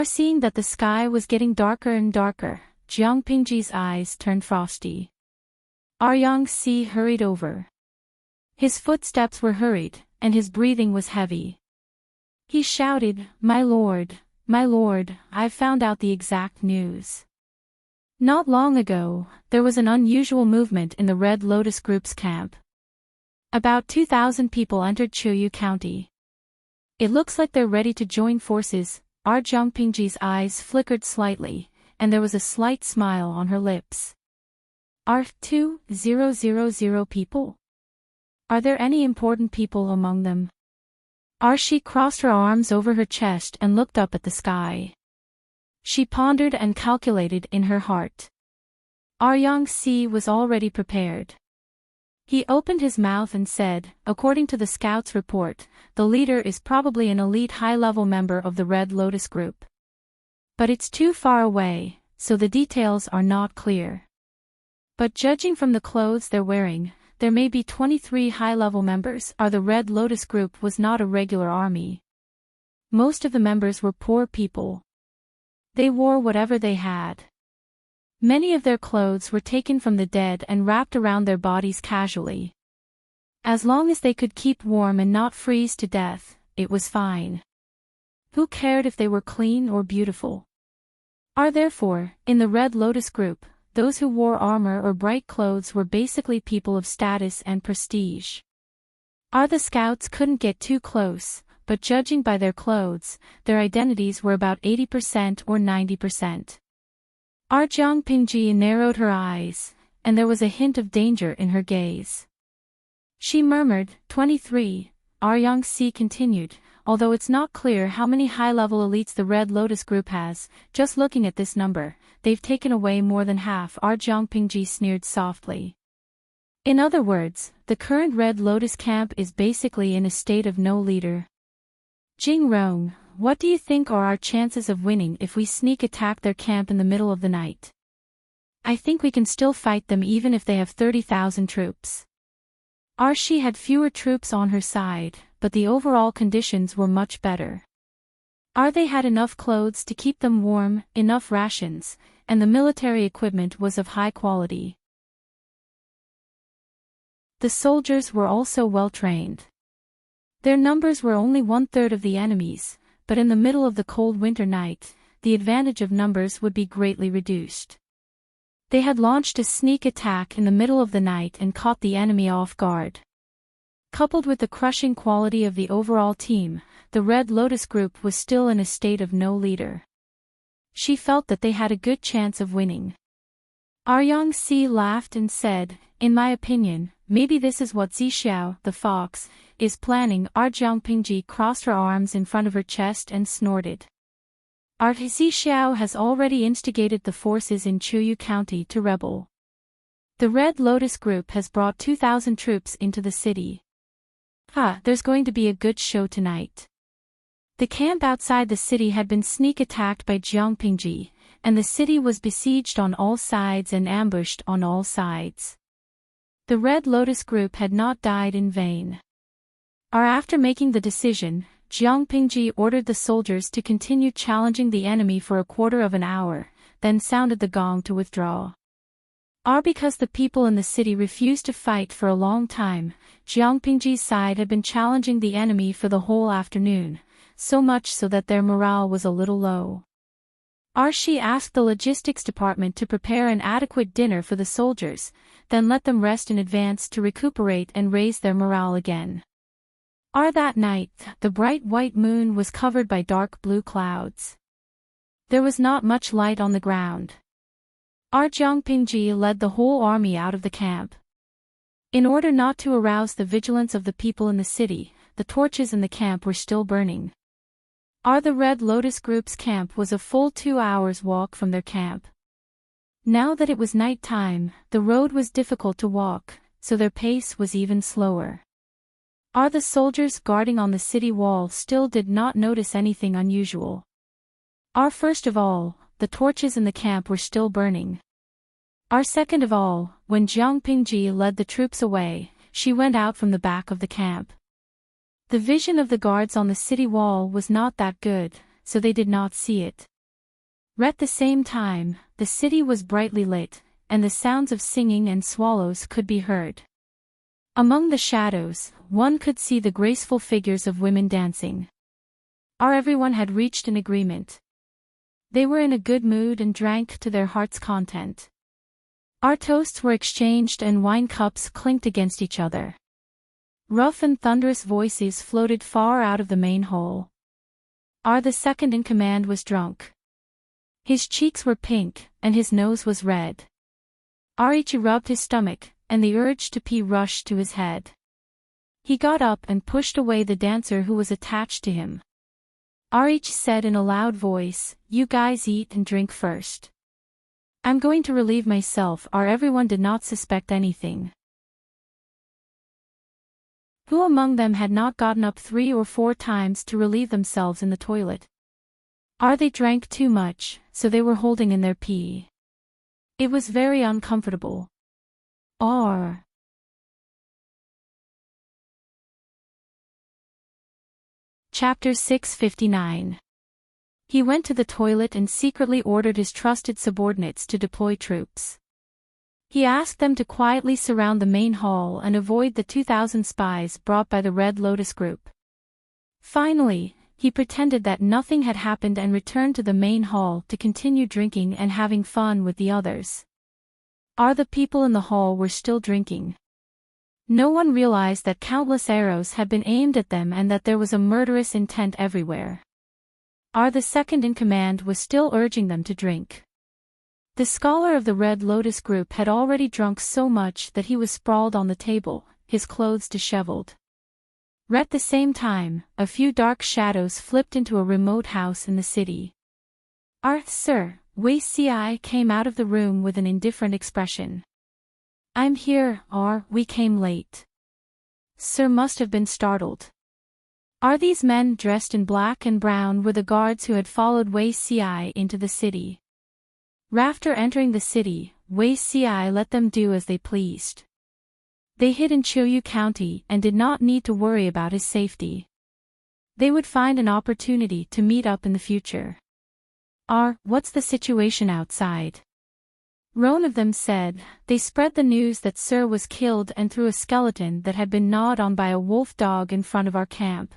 Seeing that the sky was getting darker and darker, Jiang Pingji's eyes turned frosty. Yang Si hurried over. His footsteps were hurried, and his breathing was heavy. He shouted, my lord, I've found out the exact news. Not long ago, there was an unusual movement in the Red Lotus Group's camp. About 2,000 people entered Chuyu County. It looks like they're ready to join forces. Jiang Pingji's eyes flickered slightly, and there was a slight smile on her lips. 2,000 people? Are there any important people among them? She crossed her arms over her chest and looked up at the sky. She pondered and calculated in her heart. Yang Si was already prepared. He opened his mouth and said, according to the scout's report, the leader is probably an elite high-level member of the Red Lotus Group. But it's too far away, so the details are not clear. But judging from the clothes they're wearing, there may be 23 high-level members. The Red Lotus Group was not a regular army. Most of the members were poor people. They wore whatever they had. Many of their clothes were taken from the dead and wrapped around their bodies casually. As long as they could keep warm and not freeze to death, it was fine. Who cared if they were clean or beautiful? Therefore, in the Red Lotus Group, those who wore armor or bright clothes were basically people of status and prestige. The scouts couldn't get too close, but judging by their clothes, their identities were about 80% or 90%. Jiang Pingji narrowed her eyes, and there was a hint of danger in her gaze. She murmured, 23. Yang Si continued, although it's not clear how many high-level elites the Red Lotus Group has, just looking at this number, they've taken away more than half. Jiang Pingji sneered softly. In other words, the current Red Lotus camp is basically in a state of no leader. Jing Rong, what do you think are our chances of winning if we sneak attack their camp in the middle of the night? I think we can still fight them even if they have 30,000 troops. She had fewer troops on her side, but the overall conditions were much better. They had enough clothes to keep them warm, enough rations, and the military equipment was of high quality. The soldiers were also well trained. Their numbers were only 1/3 of the enemy's, but in the middle of the cold winter night, the advantage of numbers would be greatly reduced. They had launched a sneak attack in the middle of the night and caught the enemy off guard. Coupled with the crushing quality of the overall team, the Red Lotus Group was still in a state of no leader. She felt that they had a good chance of winning. Yang Si laughed and said, in my opinion, maybe this is what Zixiao, the fox, is planning. Jiang Pingji crossed her arms in front of her chest and snorted. Zixiao has already instigated the forces in Chuyu County to rebel. The Red Lotus Group has brought 2,000 troops into the city. There's going to be a good show tonight. The camp outside the city had been sneak attacked by Jiang Pingji, and the city was besieged on all sides and ambushed on all sides. The Red Lotus Group had not died in vain. After making the decision, Jiang Pingji ordered the soldiers to continue challenging the enemy for a quarter of an hour, then sounded the gong to withdraw. Because the people in the city refused to fight for a long time, Jiang Pingji's side had been challenging the enemy for the whole afternoon, so much so that their morale was a little low. She asked the logistics department to prepare an adequate dinner for the soldiers, then let them rest in advance to recuperate and raise their morale again. That night, the bright white moon was covered by dark blue clouds. There was not much light on the ground. Enchanting led the whole army out of the camp. In order not to arouse the vigilance of the people in the city, the torches in the camp were still burning. The Red Lotus Group's camp was a full 2 hours' walk from their camp. Now that it was night time, the road was difficult to walk, so their pace was even slower. The soldiers guarding on the city wall still did not notice anything unusual. First of all, the torches in the camp were still burning. Second of all, when Enchanting led the troops away, she went out from the back of the camp. The vision of the guards on the city wall was not that good, so they did not see it. At the same time, the city was brightly lit, and the sounds of singing and swallows could be heard. Among the shadows, one could see the graceful figures of women dancing. Everyone had reached an agreement. They were in a good mood and drank to their heart's content. Toasts were exchanged and wine cups clinked against each other. Rough and thunderous voices floated far out of the main hall. The second in command was drunk. His cheeks were pink, and his nose was red. Enrich rubbed his stomach, and the urge to pee rushed to his head. He got up and pushed away the dancer who was attached to him. Enrich said in a loud voice, "You guys eat and drink first. I'm going to relieve myself." Everyone did not suspect anything. Who among them had not gotten up 3 or 4 times to relieve themselves in the toilet? They drank too much, so they were holding in their pee. It was very uncomfortable. Chapter 659. He went to the toilet and secretly ordered his trusted subordinates to deploy troops. He asked them to quietly surround the main hall and avoid the 2,000 spies brought by the Red Lotus Group. Finally, he pretended that nothing had happened and returned to the main hall to continue drinking and having fun with the others. The people in the hall were still drinking. No one realized that countless arrows had been aimed at them and that there was a murderous intent everywhere. The second in command was still urging them to drink. The scholar of the Red Lotus Group had already drunk so much that he was sprawled on the table, his clothes disheveled. At the same time, a few dark shadows flipped into a remote house in the city. Sir, Wei Ci came out of the room with an indifferent expression. "I'm here, we came late." Sir must have been startled. These men dressed in black and brown were the guards who had followed Wei Ci into the city. After entering the city, Wei Ci let them do as they pleased. They hid in Qiuyu County and did not need to worry about his safety. They would find an opportunity to meet up in the future. What's the situation outside?" One of them said. "They spread the news that Sir was killed and threw a skeleton that had been gnawed on by a wolf dog in front of our camp.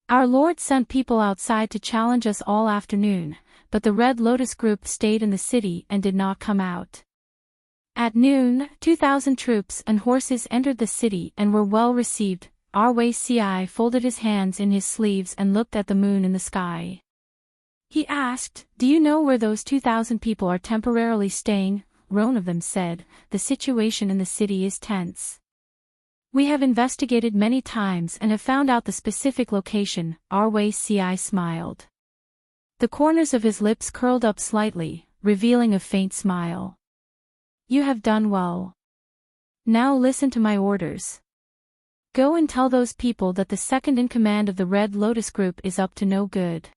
Our Lord sent people outside to challenge us all afternoon, but the Red Lotus Group stayed in the city and did not come out. At noon, 2,000 troops and horses entered the city and were well received." Wei Ci folded his hands in his sleeves and looked at the moon in the sky. He asked, "Do you know where those 2,000 people are temporarily staying?" One of them said, "The situation in the city is tense. We have investigated many times and have found out the specific location." Wei Ci smiled. The corners of his lips curled up slightly, revealing a faint smile. "You have done well. Now listen to my orders. Go and tell those people that the second in command of the Red Lotus Group is up to no good.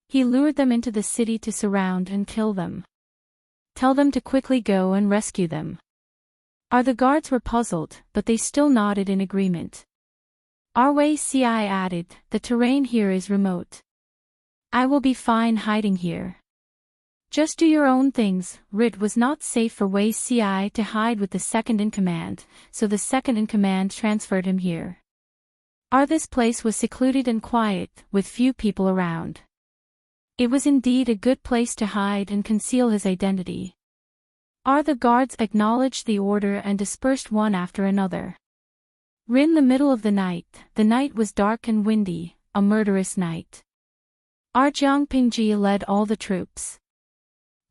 He lured them into the city to surround and kill them. Tell them to quickly go and rescue them." The guards were puzzled, but they still nodded in agreement. Wei Ci added, "The terrain here is remote. I will be fine hiding here. Just do your own things." It was not safe for Wei Ci to hide with the second in command, so the second in command transferred him here. This place was secluded and quiet, with few people around. It was indeed a good place to hide and conceal his identity. The guards acknowledged the order and dispersed one after another. In the middle of the night was dark and windy, a murderous night. Pingji led all the troops.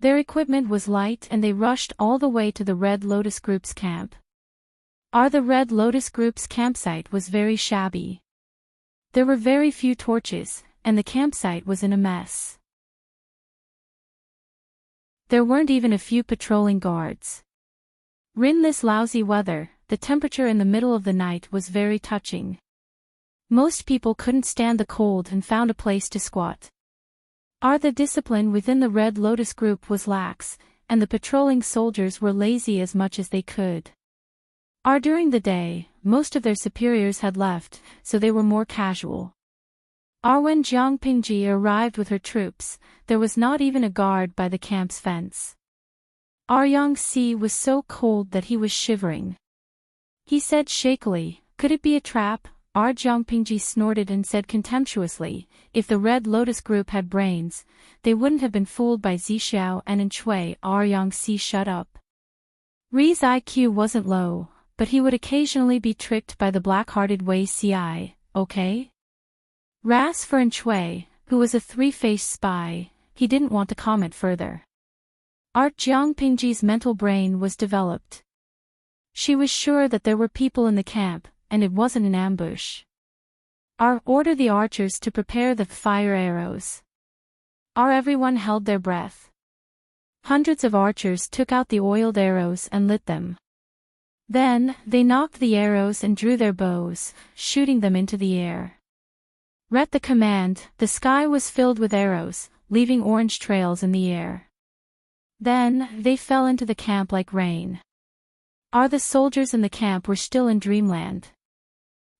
Their equipment was light and they rushed all the way to the Red Lotus Group's camp. The Red Lotus Group's campsite was very shabby. There were very few torches, and the campsite was in a mess. There weren't even a few patrolling guards. In this lousy weather, the temperature in the middle of the night was very touching. Most people couldn't stand the cold and found a place to squat. The discipline within the Red Lotus Group was lax, and the patrolling soldiers were lazy as much as they could. During the day, most of their superiors had left, so they were more casual. When Pingji arrived with her troops, there was not even a guard by the camp's fence. Yangxi was so cold that he was shivering. He said shakily, "Could it be a trap?" Pingji snorted and said contemptuously, "If the Red Lotus Group had brains, they wouldn't have been fooled by Zixiao and Enchui." Yangxi shut up. Ri's IQ wasn't low, but he would occasionally be tricked by the black-hearted Wei Ci, okay? As for Enchui, who was a three-faced spy, he didn't want to comment further. Pingji's mental brain was developed. She was sure that there were people in the camp, and it wasn't an ambush. Order the archers to prepare the fire arrows. Everyone held their breath. Hundreds of archers took out the oiled arrows and lit them. Then, they knocked the arrows and drew their bows, shooting them into the air. At the command, the sky was filled with arrows, leaving orange trails in the air. Then, they fell into the camp like rain. The soldiers in the camp were still in dreamland.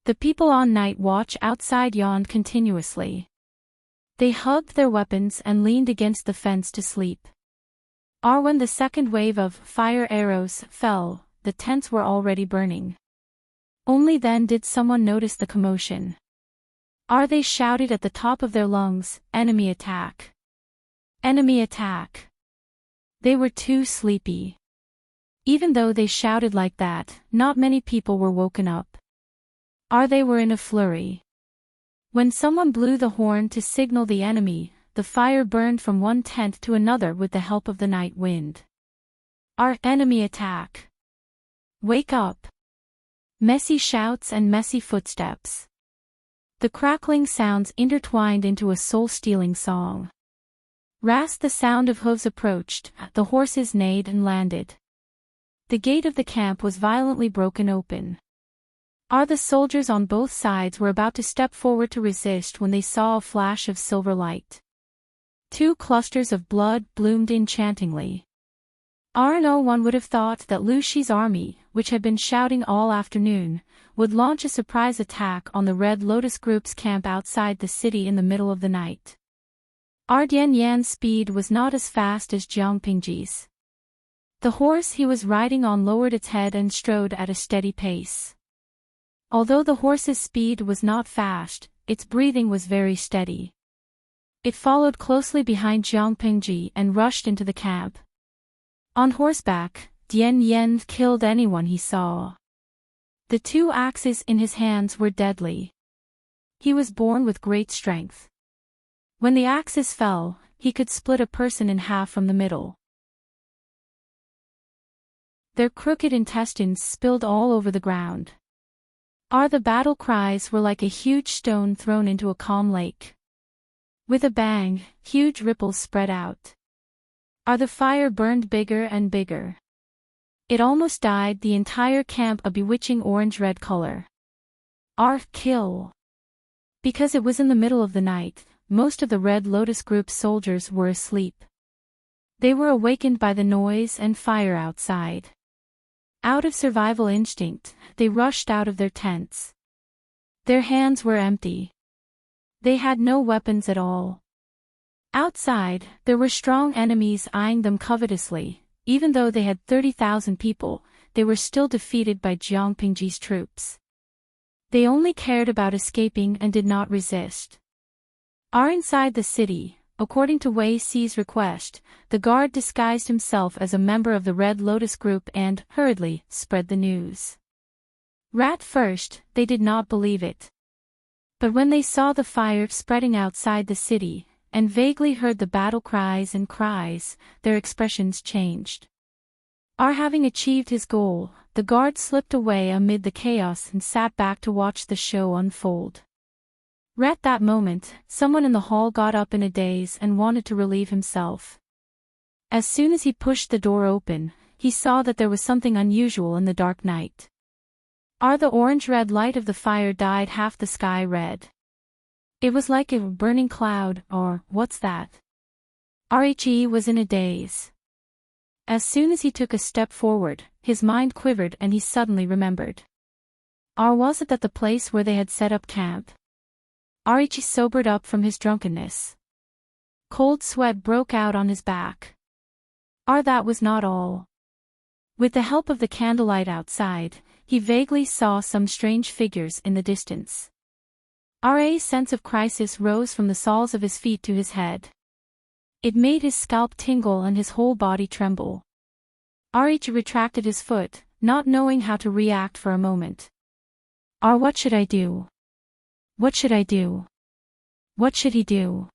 The people on night watch outside yawned continuously. They hugged their weapons and leaned against the fence to sleep. When the second wave of fire arrows fell, the tents were already burning. Only then did someone notice the commotion. They shouted at the top of their lungs, "Enemy attack! Enemy attack!" They were too sleepy. Even though they shouted like that, not many people were woken up. They were in a flurry. When someone blew the horn to signal the enemy, the fire burned from one tent to another with the help of the night wind. Enemy attack! Wake up! Messy shouts and messy footsteps. The crackling sounds intertwined into a soul-stealing song. As the sound of hooves approached, the horses neighed and landed. The gate of the camp was violently broken open. The soldiers on both sides were about to step forward to resist when they saw a flash of silver light. Two clusters of blood bloomed enchantingly. No one would have thought that Lu Shi's army, which had been shouting all afternoon, would launch a surprise attack on the Red Lotus Group's camp outside the city in the middle of the night. Dian Yan's speed was not as fast as Pingji's. The horse he was riding on lowered its head and strode at a steady pace. Although the horse's speed was not fast, its breathing was very steady. It followed closely behind Pingji and rushed into the camp. On horseback, Dian Yan killed anyone he saw. The two axes in his hands were deadly. He was born with great strength. When the axes fell, he could split a person in half from the middle. Their crooked intestines spilled all over the ground. The battle cries were like a huge stone thrown into a calm lake. With a bang, huge ripples spread out. The fire burned bigger and bigger. It almost dyed the entire camp a bewitching orange-red color. Kill! Because it was in the middle of the night, most of the Red Lotus Group's soldiers were asleep. They were awakened by the noise and fire outside. Out of survival instinct, they rushed out of their tents. Their hands were empty. They had no weapons at all. Outside, there were strong enemies eyeing them covetously. Even though they had 30,000 people, they were still defeated by Pingji's troops. They only cared about escaping and did not resist. Inside the city, according to Wei Ci's request, the guard disguised himself as a member of the Red Lotus Group and, hurriedly, spread the news. At first, they did not believe it. But when they saw the fire spreading outside the city, and vaguely heard the battle cries and cries. Their expressions changed. Having achieved his goal, the guard slipped away amid the chaos and sat back to watch the show unfold. At that moment, someone in the hall got up in a daze and wanted to relieve himself. As soon as he pushed the door open, he saw that there was something unusual in the dark night. The orange-red light of the fire dyed half the sky red. It was like a burning cloud, or, what's that? He was in a daze. As soon as he took a step forward, his mind quivered and he suddenly remembered. Was it that the place where they had set up camp? He sobered up from his drunkenness. Cold sweat broke out on his back. That was not all. With the help of the candlelight outside, he vaguely saw some strange figures in the distance. A sense of crisis rose from the soles of his feet to his head. It made his scalp tingle and his whole body tremble. Retracted his foot, not knowing how to react for a moment. What should I do? What should I do? What should he do?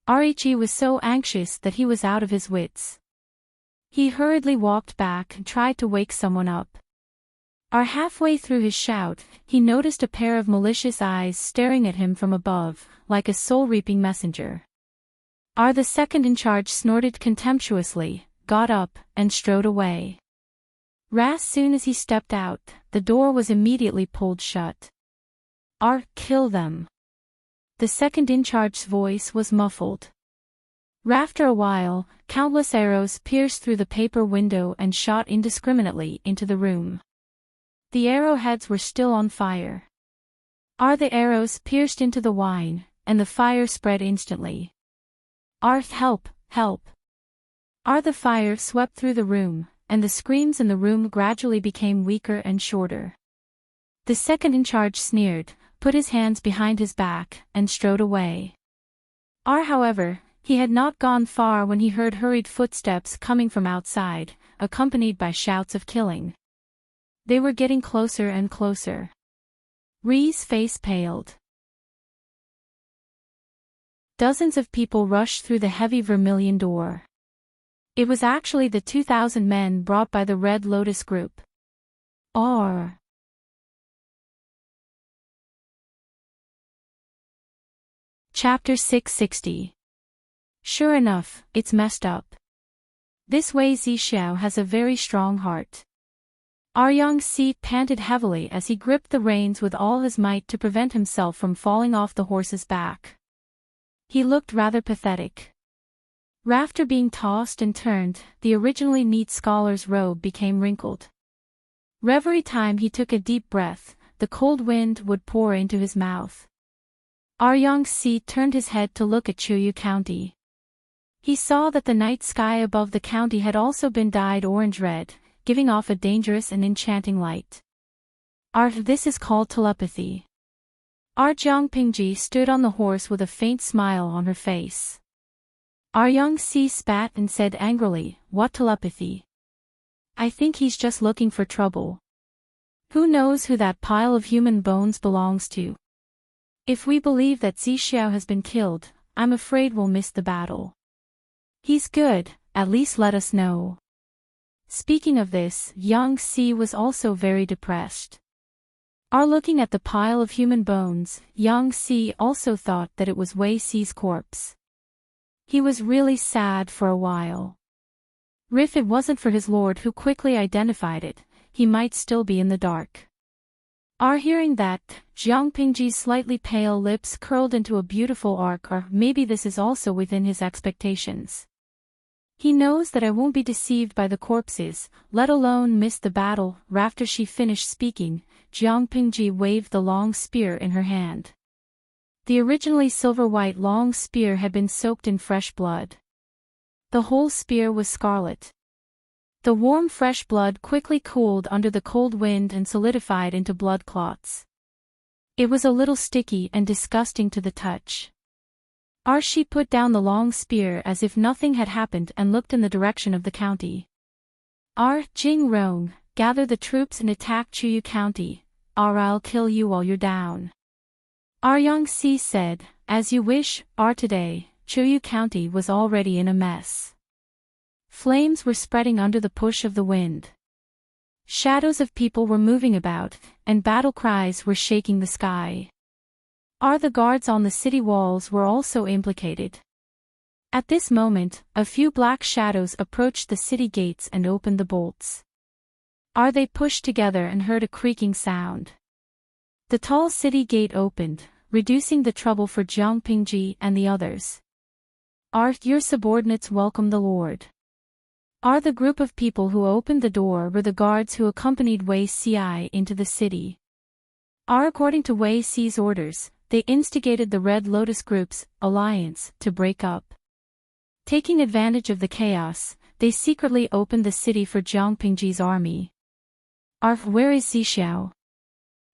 He was so anxious that he was out of his wits. He hurriedly walked back and tried to wake someone up. Halfway through his shout, he noticed a pair of malicious eyes staring at him from above, like a soul-reaping messenger. The second in charge snorted contemptuously, got up, and strode away. As soon as he stepped out, the door was immediately pulled shut. Kill them. The second in charge's voice was muffled. After a while, countless arrows pierced through the paper window and shot indiscriminately into the room. The arrowheads were still on fire. The arrows pierced into the wine, and the fire spread instantly. Help, help. The fire swept through the room, and the screams in the room gradually became weaker and shorter. The second in charge sneered, put his hands behind his back, and strode away. However, he had not gone far when he heard hurried footsteps coming from outside, accompanied by shouts of killing. They were getting closer and closer. Ree's face paled. Dozens of people rushed through the heavy vermilion door. It was actually the 2,000 men brought by the Red Lotus group. Chapter 660. Sure enough, it's messed up. This Wei Zixiao has a very strong heart. Yang Si panted heavily as he gripped the reins with all his might to prevent himself from falling off the horse's back. He looked rather pathetic. After being tossed and turned, the originally neat scholar's robe became wrinkled. Every time he took a deep breath, the cold wind would pour into his mouth. Yang Si turned his head to look at Chuyu County. He saw that the night sky above the county had also been dyed orange-red, giving off a dangerous and enchanting light. This is called telepathy. Jiang Pingji stood on the horse with a faint smile on her face. Yang Si spat and said angrily, "What telepathy? I think he's just looking for trouble. Who knows who that pile of human bones belongs to? If we believe that Zixiao has been killed, I'm afraid we'll miss the battle. He's good, at least let us know." Speaking of this, Yang Si was also very depressed. Looking at the pile of human bones, Yang Si also thought that it was Wei Si's corpse. He was really sad for a while. If it wasn't for his lord who quickly identified it, he might still be in the dark. Hearing that, Jiang Pingji's slightly pale lips curled into a beautiful arc. Maybe this is also within his expectations. He knows that I won't be deceived by the corpses, let alone miss the battle. After she finished speaking, Jiang Pingji waved the long spear in her hand. The originally silver-white long spear had been soaked in fresh blood. The whole spear was scarlet. The warm fresh blood quickly cooled under the cold wind and solidified into blood clots. It was a little sticky and disgusting to the touch. She put down the long spear as if nothing had happened and looked in the direction of the county. Jing Rong, gather the troops and attack Chuyu County. I'll kill you while you're down. Yang Si said, as you wish. Today, Chuyu County was already in a mess. Flames were spreading under the push of the wind. Shadows of people were moving about, and battle cries were shaking the sky. The guards on the city walls were also implicated. At this moment, a few black shadows approached the city gates and opened the bolts. They pushed together and heard a creaking sound. The tall city gate opened, reducing the trouble for Jiang Pingji and the others. Your subordinates welcome the Lord. The group of people who opened the door were the guards who accompanied Wei Xi into the city. According to Wei Xi's orders, they instigated the Red Lotus Group's alliance to break up. Taking advantage of the chaos, they secretly opened the city for Jiang Pingji's army. Where is Xixiao?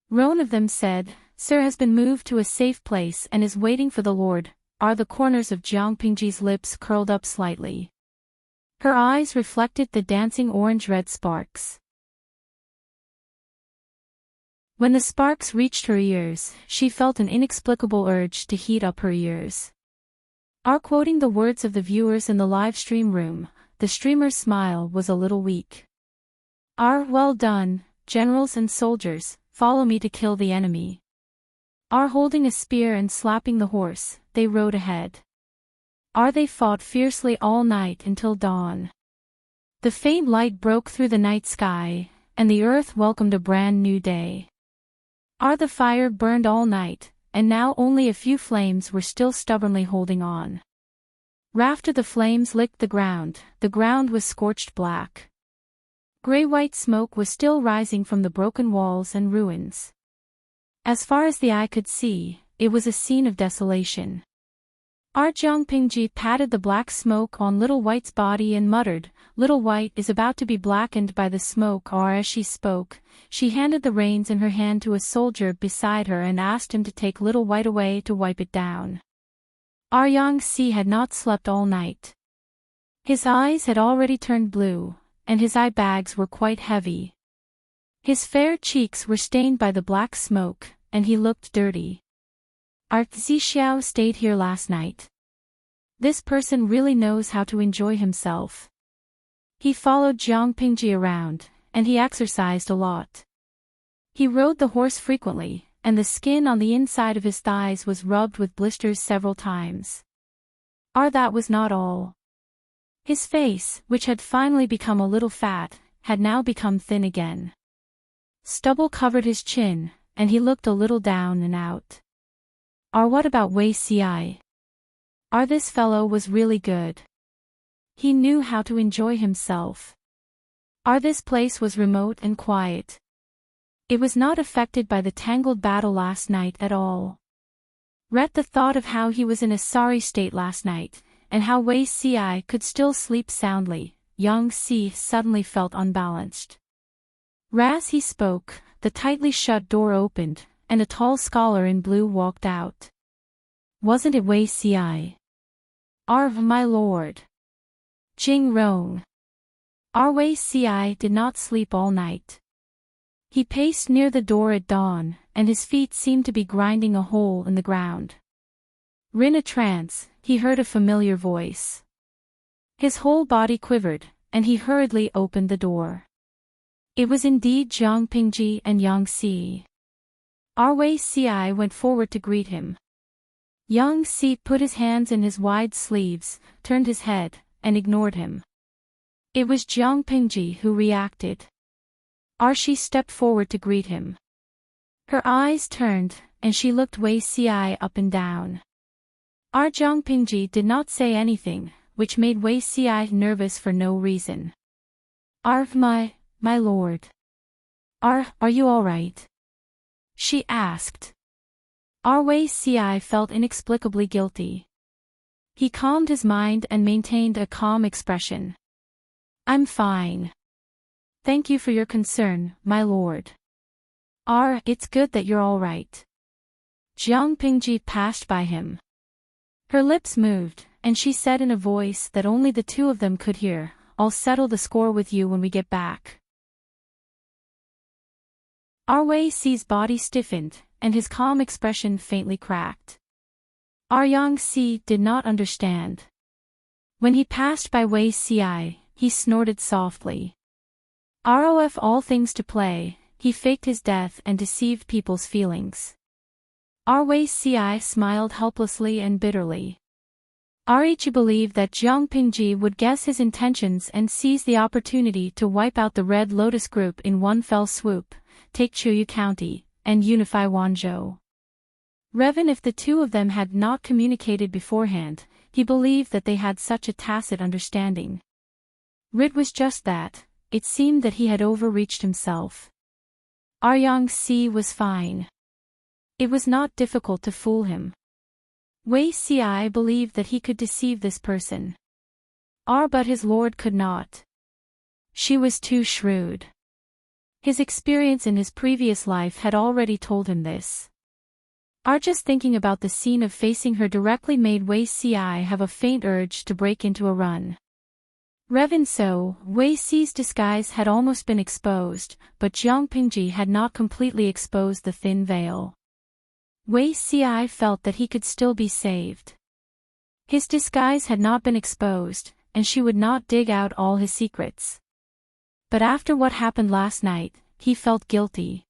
One of them said, Sir has been moved to a safe place and is waiting for the Lord. The corners of Jiang Pingji's lips curled up slightly. Her eyes reflected the dancing orange-red sparks. When the sparks reached her ears, she felt an inexplicable urge to heat up her ears. Quoting the words of the viewers in the live stream room, the streamer's smile was a little weak. Well done, generals and soldiers, follow me to kill the enemy. Holding a spear and slapping the horse, they rode ahead. They fought fiercely all night until dawn. The faint light broke through the night sky, and the earth welcomed a brand new day. The fire burned all night, and now only a few flames were still stubbornly holding on. After the flames licked the ground was scorched black. Gray-white smoke was still rising from the broken walls and ruins. As far as the eye could see, it was a scene of desolation. Jiang Pingji patted the black smoke on Little White's body and muttered, Little White is about to be blackened by the smoke. As she spoke, she handed the reins in her hand to a soldier beside her and asked him to take Little White away to wipe it down. Yang Si had not slept all night. His eyes had already turned blue, and his eye bags were quite heavy. His fair cheeks were stained by the black smoke, and he looked dirty. Xixiao stayed here last night. This person really knows how to enjoy himself. He followed Jiang Pingji around, and he exercised a lot. He rode the horse frequently, and the skin on the inside of his thighs was rubbed with blisters several times. That was not all. His face, which had finally become a little fat, had now become thin again. Stubble covered his chin, and he looked a little down and out. What about Wei Xi? This fellow was really good. He knew how to enjoy himself. This place was remote and quiet. It was not affected by the tangled battle last night at all. The thought of how he was in a sorry state last night, and how Wei Xi could still sleep soundly, Yang Si suddenly felt unbalanced. As he spoke, the tightly shut door opened, and a tall scholar in blue walked out. Wasn't it Wei Xi? My lord. Jing Rong. Wei Xi did not sleep all night. He paced near the door at dawn, and his feet seemed to be grinding a hole in the ground. In a trance, he heard a familiar voice. His whole body quivered, and he hurriedly opened the door. It was indeed Jiang Pingji and Yang Si. Wei Xi went forward to greet him. Yang Si put his hands in his wide sleeves, turned his head, and ignored him. It was Jiang Pingji who reacted. She stepped forward to greet him. Her eyes turned, and she looked Wei Xi up and down. Jiang Pingji did not say anything, which made Wei Xi nervous for no reason. My lord. Are you all right? She asked. Wei Xi felt inexplicably guilty. He calmed his mind and maintained a calm expression. I'm fine. Thank you for your concern, my lord. It's good that you're all right. Jiang Pingji passed by him. Her lips moved, and she said in a voice that only the two of them could hear, I'll settle the score with you when we get back. Wei Xi's body stiffened, and his calm expression faintly cracked. Yang did not understand. When he passed by Wei Ci, he snorted softly. Rof all things to play, he faked his death and deceived people's feelings. Wei Ci smiled helplessly and bitterly. Enrich believed that Jiang Pingji would guess his intentions and seize the opportunity to wipe out the Red Lotus group in one fell swoop, take Chuyu County, and unify Wanzhou. Even if the two of them had not communicated beforehand, he believed that they had such a tacit understanding. It was just that, it seemed that he had overreached himself. Yang was fine. It was not difficult to fool him. Wei Ci believed that he could deceive this person. But his lord could not. She was too shrewd. His experience in his previous life had already told him this. Just thinking about the scene of facing her directly made Wei Ci have a faint urge to break into a run. Even so, Wei Ci's disguise had almost been exposed, but Jiang Pingji had not completely exposed the thin veil. Wei Ci felt that he could still be saved. His disguise had not been exposed, and she would not dig out all his secrets. But after what happened last night, he felt guilty.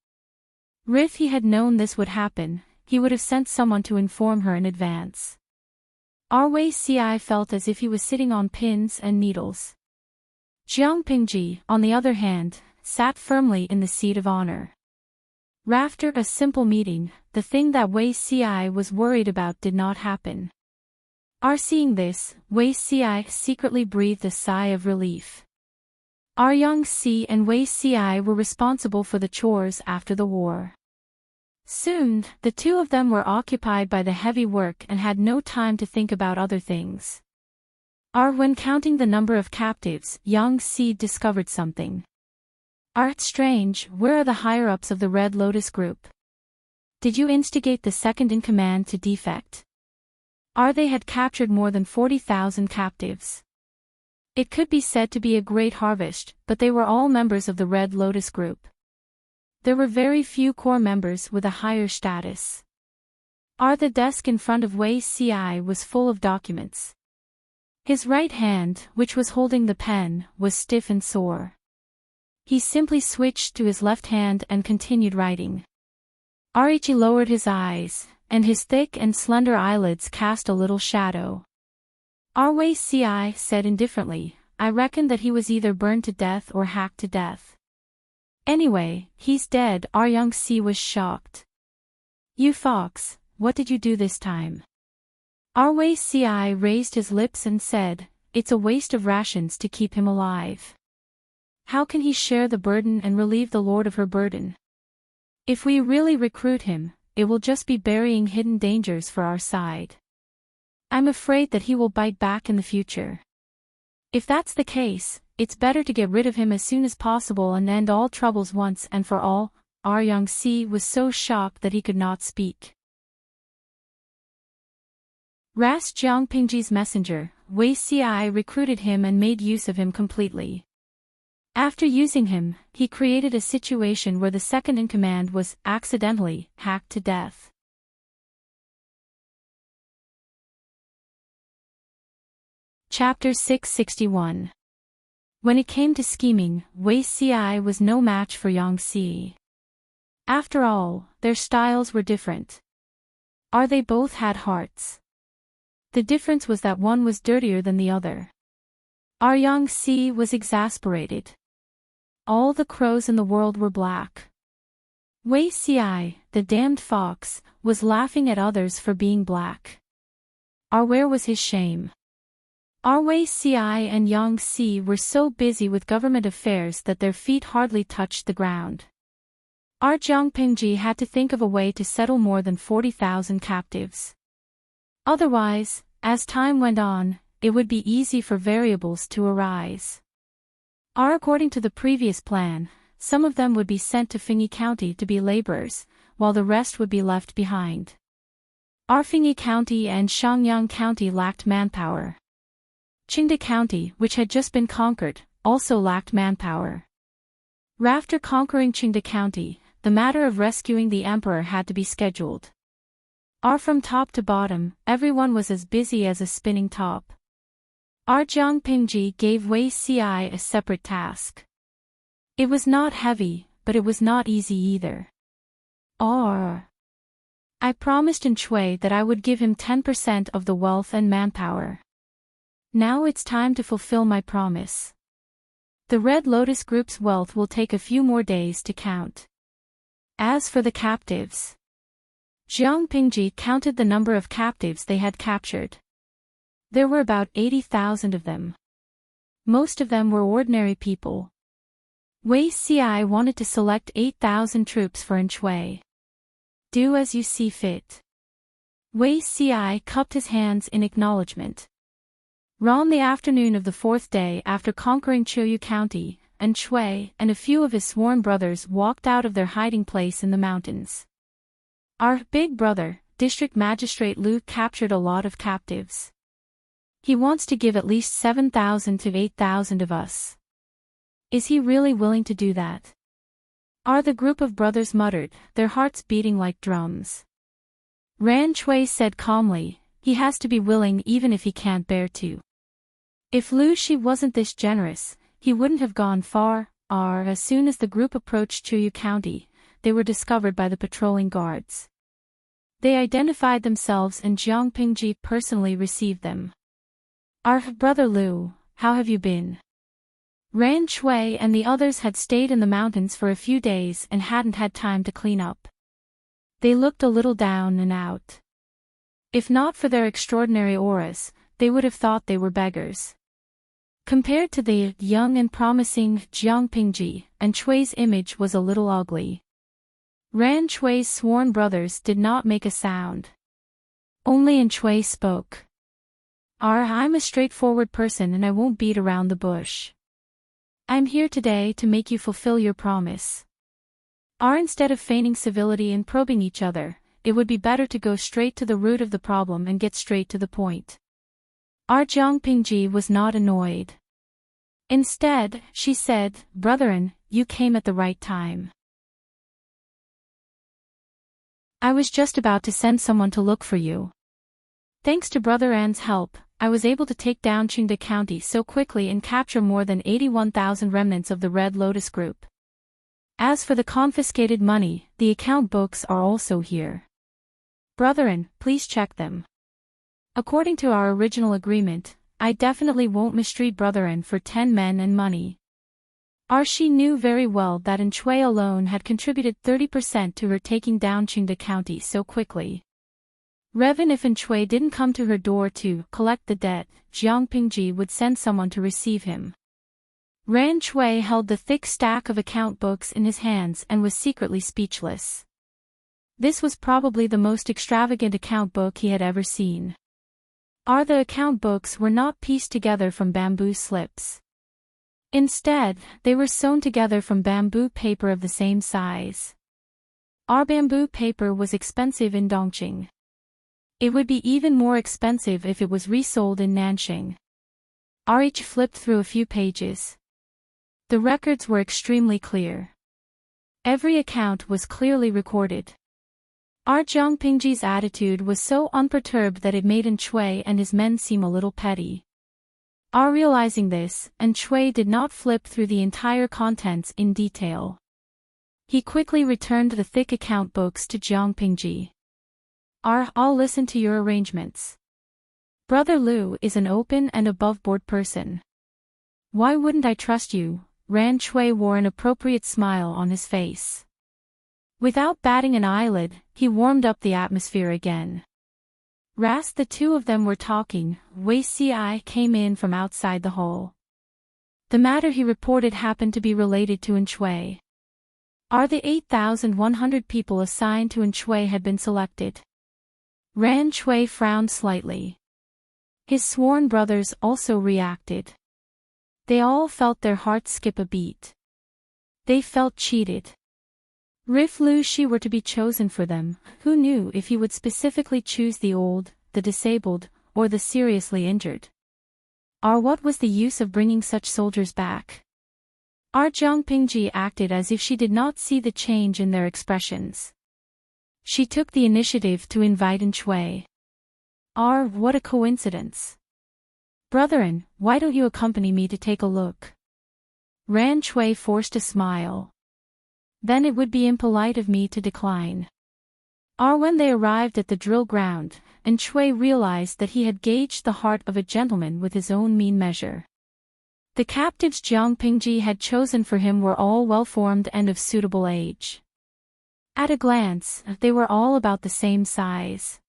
If he had known this would happen, he would have sent someone to inform her in advance. Wei Ci felt as if he was sitting on pins and needles. Jiang Pingji, on the other hand, sat firmly in the seat of honor. After a simple meeting, the thing that Wei Ci was worried about did not happen. Seeing this, Wei Ci secretly breathed a sigh of relief. Yang and Wei Ci were responsible for the chores after the war. Soon, the two of them were occupied by the heavy work and had no time to think about other things. When counting the number of captives, Yang discovered something. It's strange, where are the higher-ups of the Red Lotus group? Did you instigate the second-in-command to defect? They had captured more than 40,000 captives. It could be said to be a great harvest, but they were all members of the Red Lotus group. There were very few core members with a higher status. The desk in front of Wei Ci was full of documents. His right hand, which was holding the pen, was stiff and sore. He simply switched to his left hand and continued writing. Enrich lowered his eyes, and his thick and slender eyelids cast a little shadow. Wei Ci said indifferently, I reckon that he was either burned to death or hacked to death. Anyway, he's dead. Yang was shocked. You fox, what did you do this time? Wei Ci raised his lips and said, it's a waste of rations to keep him alive. How can he share the burden and relieve the lord of her burden? If we really recruit him, it will just be burying hidden dangers for our side. I'm afraid that he will bite back in the future. If that's the case, it's better to get rid of him as soon as possible and end all troubles once and for all. Yang was so shocked that he could not speak. As Jiang Pingji's messenger, Wei Ci recruited him and made use of him completely. After using him, he created a situation where the second-in-command was, accidentally, hacked to death. Chapter 661. When it came to scheming, Wei Ci was no match for Yang. After all, their styles were different. They both had hearts. The difference was that one was dirtier than the other. Yang was exasperated. All the crows in the world were black. Wei Ci, the damned fox, was laughing at others for being black. Where was his shame? Wei Ci and Yang were so busy with government affairs that their feet hardly touched the ground. Jiang Pingji had to think of a way to settle more than 40,000 captives. Otherwise, as time went on, it would be easy for variables to arise. According to the previous plan, some of them would be sent to Fengyi County to be laborers, while the rest would be left behind. Fengyi County and Shangyang County lacked manpower. Qingda County, which had just been conquered, also lacked manpower. After conquering Qingda County, the matter of rescuing the emperor had to be scheduled. From top to bottom, everyone was as busy as a spinning top. Jiang Pingji gave Wei Ci a separate task. It was not heavy, but it was not easy either. I promised in Shui that I would give him 10% of the wealth and manpower. Now it's time to fulfill my promise. The Red Lotus Group's wealth will take a few more days to count. As for the captives, Jiang Pingji counted the number of captives they had captured. There were about 80,000 of them. Most of them were ordinary people. Wei Ci wanted to select 8,000 troops for Shui. Do as you see fit. Wei Ci cupped his hands in acknowledgement. On the afternoon of the fourth day after conquering Qiuyu County, Shui and a few of his sworn brothers walked out of their hiding place in the mountains. Our big brother, District Magistrate Lu, captured a lot of captives. He wants to give at least 7,000 to 8,000 of us. Is he really willing to do that? The group of brothers muttered, their hearts beating like drums. Ran Shui said calmly, he has to be willing even if he can't bear to. If Lu Shi wasn't this generous, he wouldn't have gone far. As soon as the group approached Qiuyu County, they were discovered by the patrolling guards. They identified themselves and Jiang Pingji personally received them. Brother Lu, how have you been? Ran Shui and the others had stayed in the mountains for a few days and hadn't had time to clean up. They looked a little down and out. If not for their extraordinary auras, they would have thought they were beggars. Compared to the young and promising Jiang Pingji, Shui's image was a little ugly. Ran Shui's sworn brothers did not make a sound. Only Shui spoke. I'm a straightforward person and I won't beat around the bush. I'm here today to make you fulfill your promise. Instead of feigning civility and probing each other, it would be better to go straight to the root of the problem and get straight to the point. Jiang Pingji was not annoyed. Instead, she said, Brethren, you came at the right time. I was just about to send someone to look for you. Thanks to Brother An's help, I was able to take down Qingde County so quickly and capture more than 81,000 remnants of the Red Lotus Group. As for the confiscated money, the account books are also here. Brethren, please check them. According to our original agreement, I definitely won't mistreat Brethren for 10 men and money. She knew very well that Shui alone had contributed 30% to her taking down Qingde County so quickly. Even if Shui didn't come to her door to collect the debt, Jiang Pingji would send someone to receive him. Ran Shui held the thick stack of account books in his hands and was secretly speechless. This was probably the most extravagant account book he had ever seen. The account books were not pieced together from bamboo slips. Instead, they were sewn together from bamboo paper of the same size. Bamboo paper was expensive in Dongqing. It would be even more expensive if it was resold in Nanxing. Each flipped through a few pages. The records were extremely clear. Every account was clearly recorded. Jiang Pingji's attitude was so unperturbed that it made Shui and his men seem a little petty. Realizing this, Shui did not flip through the entire contents in detail. He quickly returned the thick account books to Jiang Pingji. I'll listen to your arrangements. Brother Lu is an open and above-board person. Why wouldn't I trust you? Ran Shui wore an appropriate smile on his face. Without batting an eyelid, he warmed up the atmosphere again. The two of them were talking. Wei Ci came in from outside the hall. The matter he reported happened to be related to Shui. The 8,100 people assigned to Shui had been selected. Ran Shui frowned slightly. His sworn brothers also reacted. They all felt their hearts skip a beat. They felt cheated. If Lu Shi were to be chosen for them, who knew if he would specifically choose the old, the disabled, or the seriously injured? What was the use of bringing such soldiers back? Jiang Pingji acted as if she did not see the change in their expressions. She took the initiative to invite Shui. What a coincidence. Brethren, why don't you accompany me to take a look? Ran Shui forced a smile. Then it would be impolite of me to decline. When they arrived at the drill ground, Shui realized that he had gauged the heart of a gentleman with his own mean measure. The captives Jiang Pingji had chosen for him were all well-formed and of suitable age. At a glance, they were all about the same size.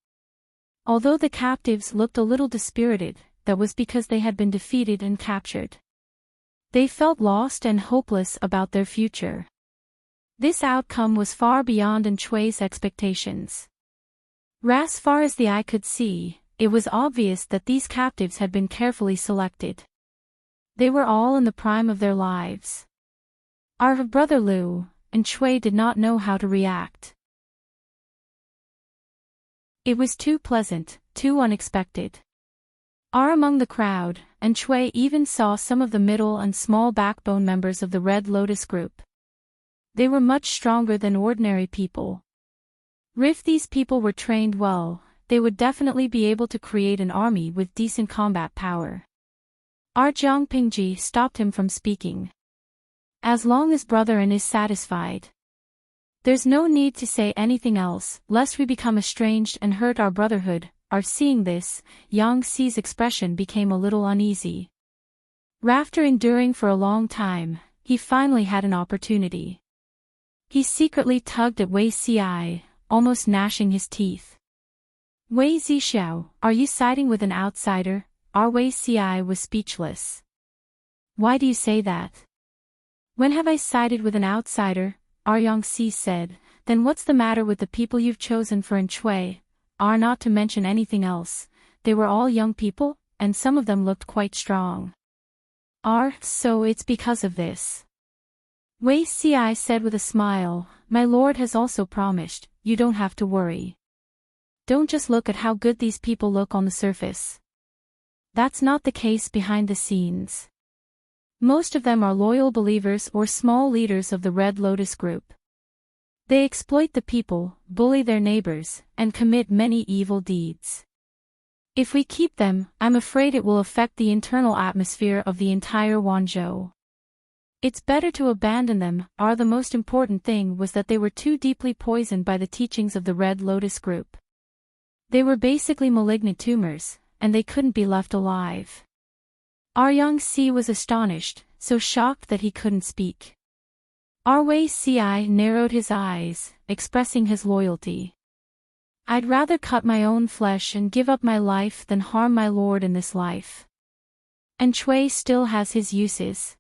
Although the captives looked a little dispirited, that was because they had been defeated and captured. They felt lost and hopeless about their future. This outcome was far beyond Shui's expectations. As far as the eye could see, it was obvious that these captives had been carefully selected. They were all in the prime of their lives. Our brother Liu, Shui did not know how to react. It was too pleasant, too unexpected. Among the crowd, Shui even saw some of the middle and small backbone members of the Red Lotus group. They were much stronger than ordinary people. If these people were trained well, they would definitely be able to create an army with decent combat power. Jiang Pingji stopped him from speaking. As long as brother is satisfied. There's no need to say anything else, lest we become estranged and hurt our brotherhood. Seeing this, Yang Xi's expression became a little uneasy. After enduring for a long time, he finally had an opportunity. He secretly tugged at Wei Xiai, almost gnashing his teeth. Wei Zixiao, are you siding with an outsider? Wei Xiai was speechless. Why do you say that? When have I sided with an outsider? Yang Xi said. Then what's the matter with the people you've chosen for Shui? Not to mention anything else, they were all young people, and some of them looked quite strong. So it's because of this. Wei Xiai said with a smile, my lord has also promised, you don't have to worry. Don't just look at how good these people look on the surface. That's not the case behind the scenes. Most of them are loyal believers or small leaders of the Red Lotus group. They exploit the people, bully their neighbors, and commit many evil deeds. If we keep them, I'm afraid it will affect the internal atmosphere of the entire Wanzhou. It's better to abandon them. The most important thing was that they were too deeply poisoned by the teachings of the Red Lotus group. They were basically malignant tumors, and they couldn't be left alive. Yang Xi was astonished, so shocked that he couldn't speak. Wei Xiai narrowed his eyes, expressing his loyalty. I'd rather cut my own flesh and give up my life than harm my lord in this life. Shui still has his uses.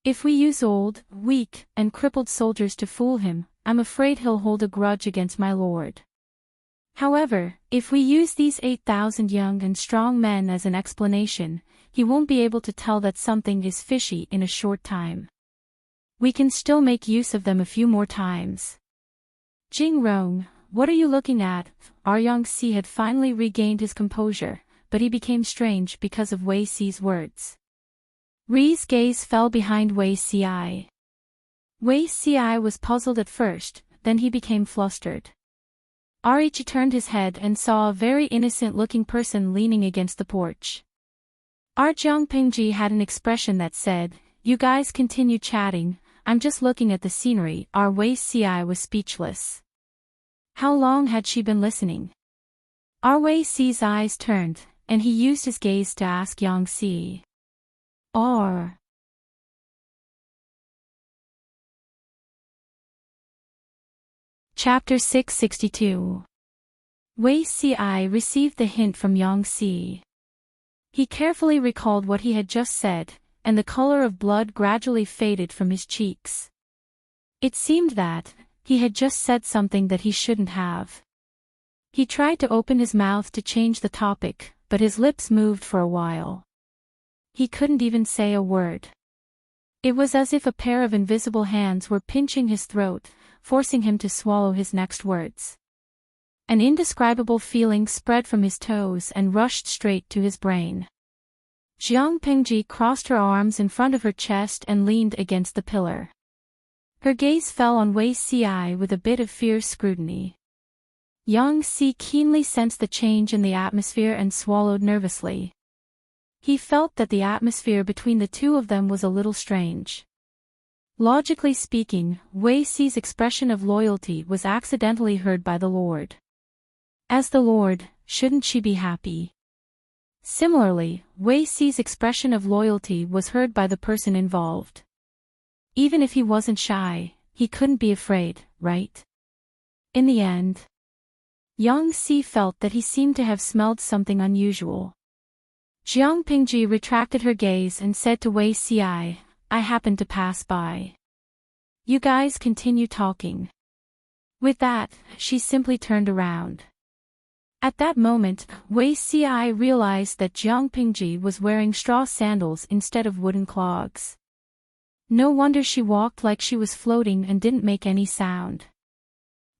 If we use old, weak, and crippled soldiers to fool him, I'm afraid he'll hold a grudge against my lord. However, if we use these 8,000 young and strong men as an explanation, he won't be able to tell that something is fishy in a short time. We can still make use of them a few more times. Jing Rong, what are you looking at? Yang Xi had finally regained his composure, but he became strange because of Wei Xi's words. Ri's gaze fell behind Wei Xiai. Wei Xiai was puzzled at first, then he became flustered. Richi turned his head and saw a very innocent-looking person leaning against the porch. Jiang Pingji had an expression that said, you guys continue chatting, I'm just looking at the scenery. Wei Xiai was speechless. How long had she been listening? Wei Xi's eyes turned, and he used his gaze to ask Yang Xi. Chapter 662. Wei Xiai received the hint from Yang Xi. He carefully recalled what he had just said, and the color of blood gradually faded from his cheeks. It seemed that he had just said something that he shouldn't have. He tried to open his mouth to change the topic, but his lips moved for a while. He couldn't even say a word. It was as if a pair of invisible hands were pinching his throat, forcing him to swallow his next words. An indescribable feeling spread from his toes and rushed straight to his brain. Jiang Pingji crossed her arms in front of her chest and leaned against the pillar. Her gaze fell on Wei Xiai with a bit of fierce scrutiny. Yang Si keenly sensed the change in the atmosphere and swallowed nervously. He felt that the atmosphere between the two of them was a little strange. Logically speaking, Wei Si's expression of loyalty was accidentally heard by the Lord. As the Lord, shouldn't she be happy? Similarly, Wei Si's expression of loyalty was heard by the person involved. Even if he wasn't shy, he couldn't be afraid, right? In the end, Yang Si felt that he seemed to have smelled something unusual. Jiang Pingji retracted her gaze and said to Wei Si, I happened to pass by. You guys continue talking. With that, she simply turned around. At that moment, Wei Si realized that Jiang Pingji was wearing straw sandals instead of wooden clogs. No wonder she walked like she was floating and didn't make any sound.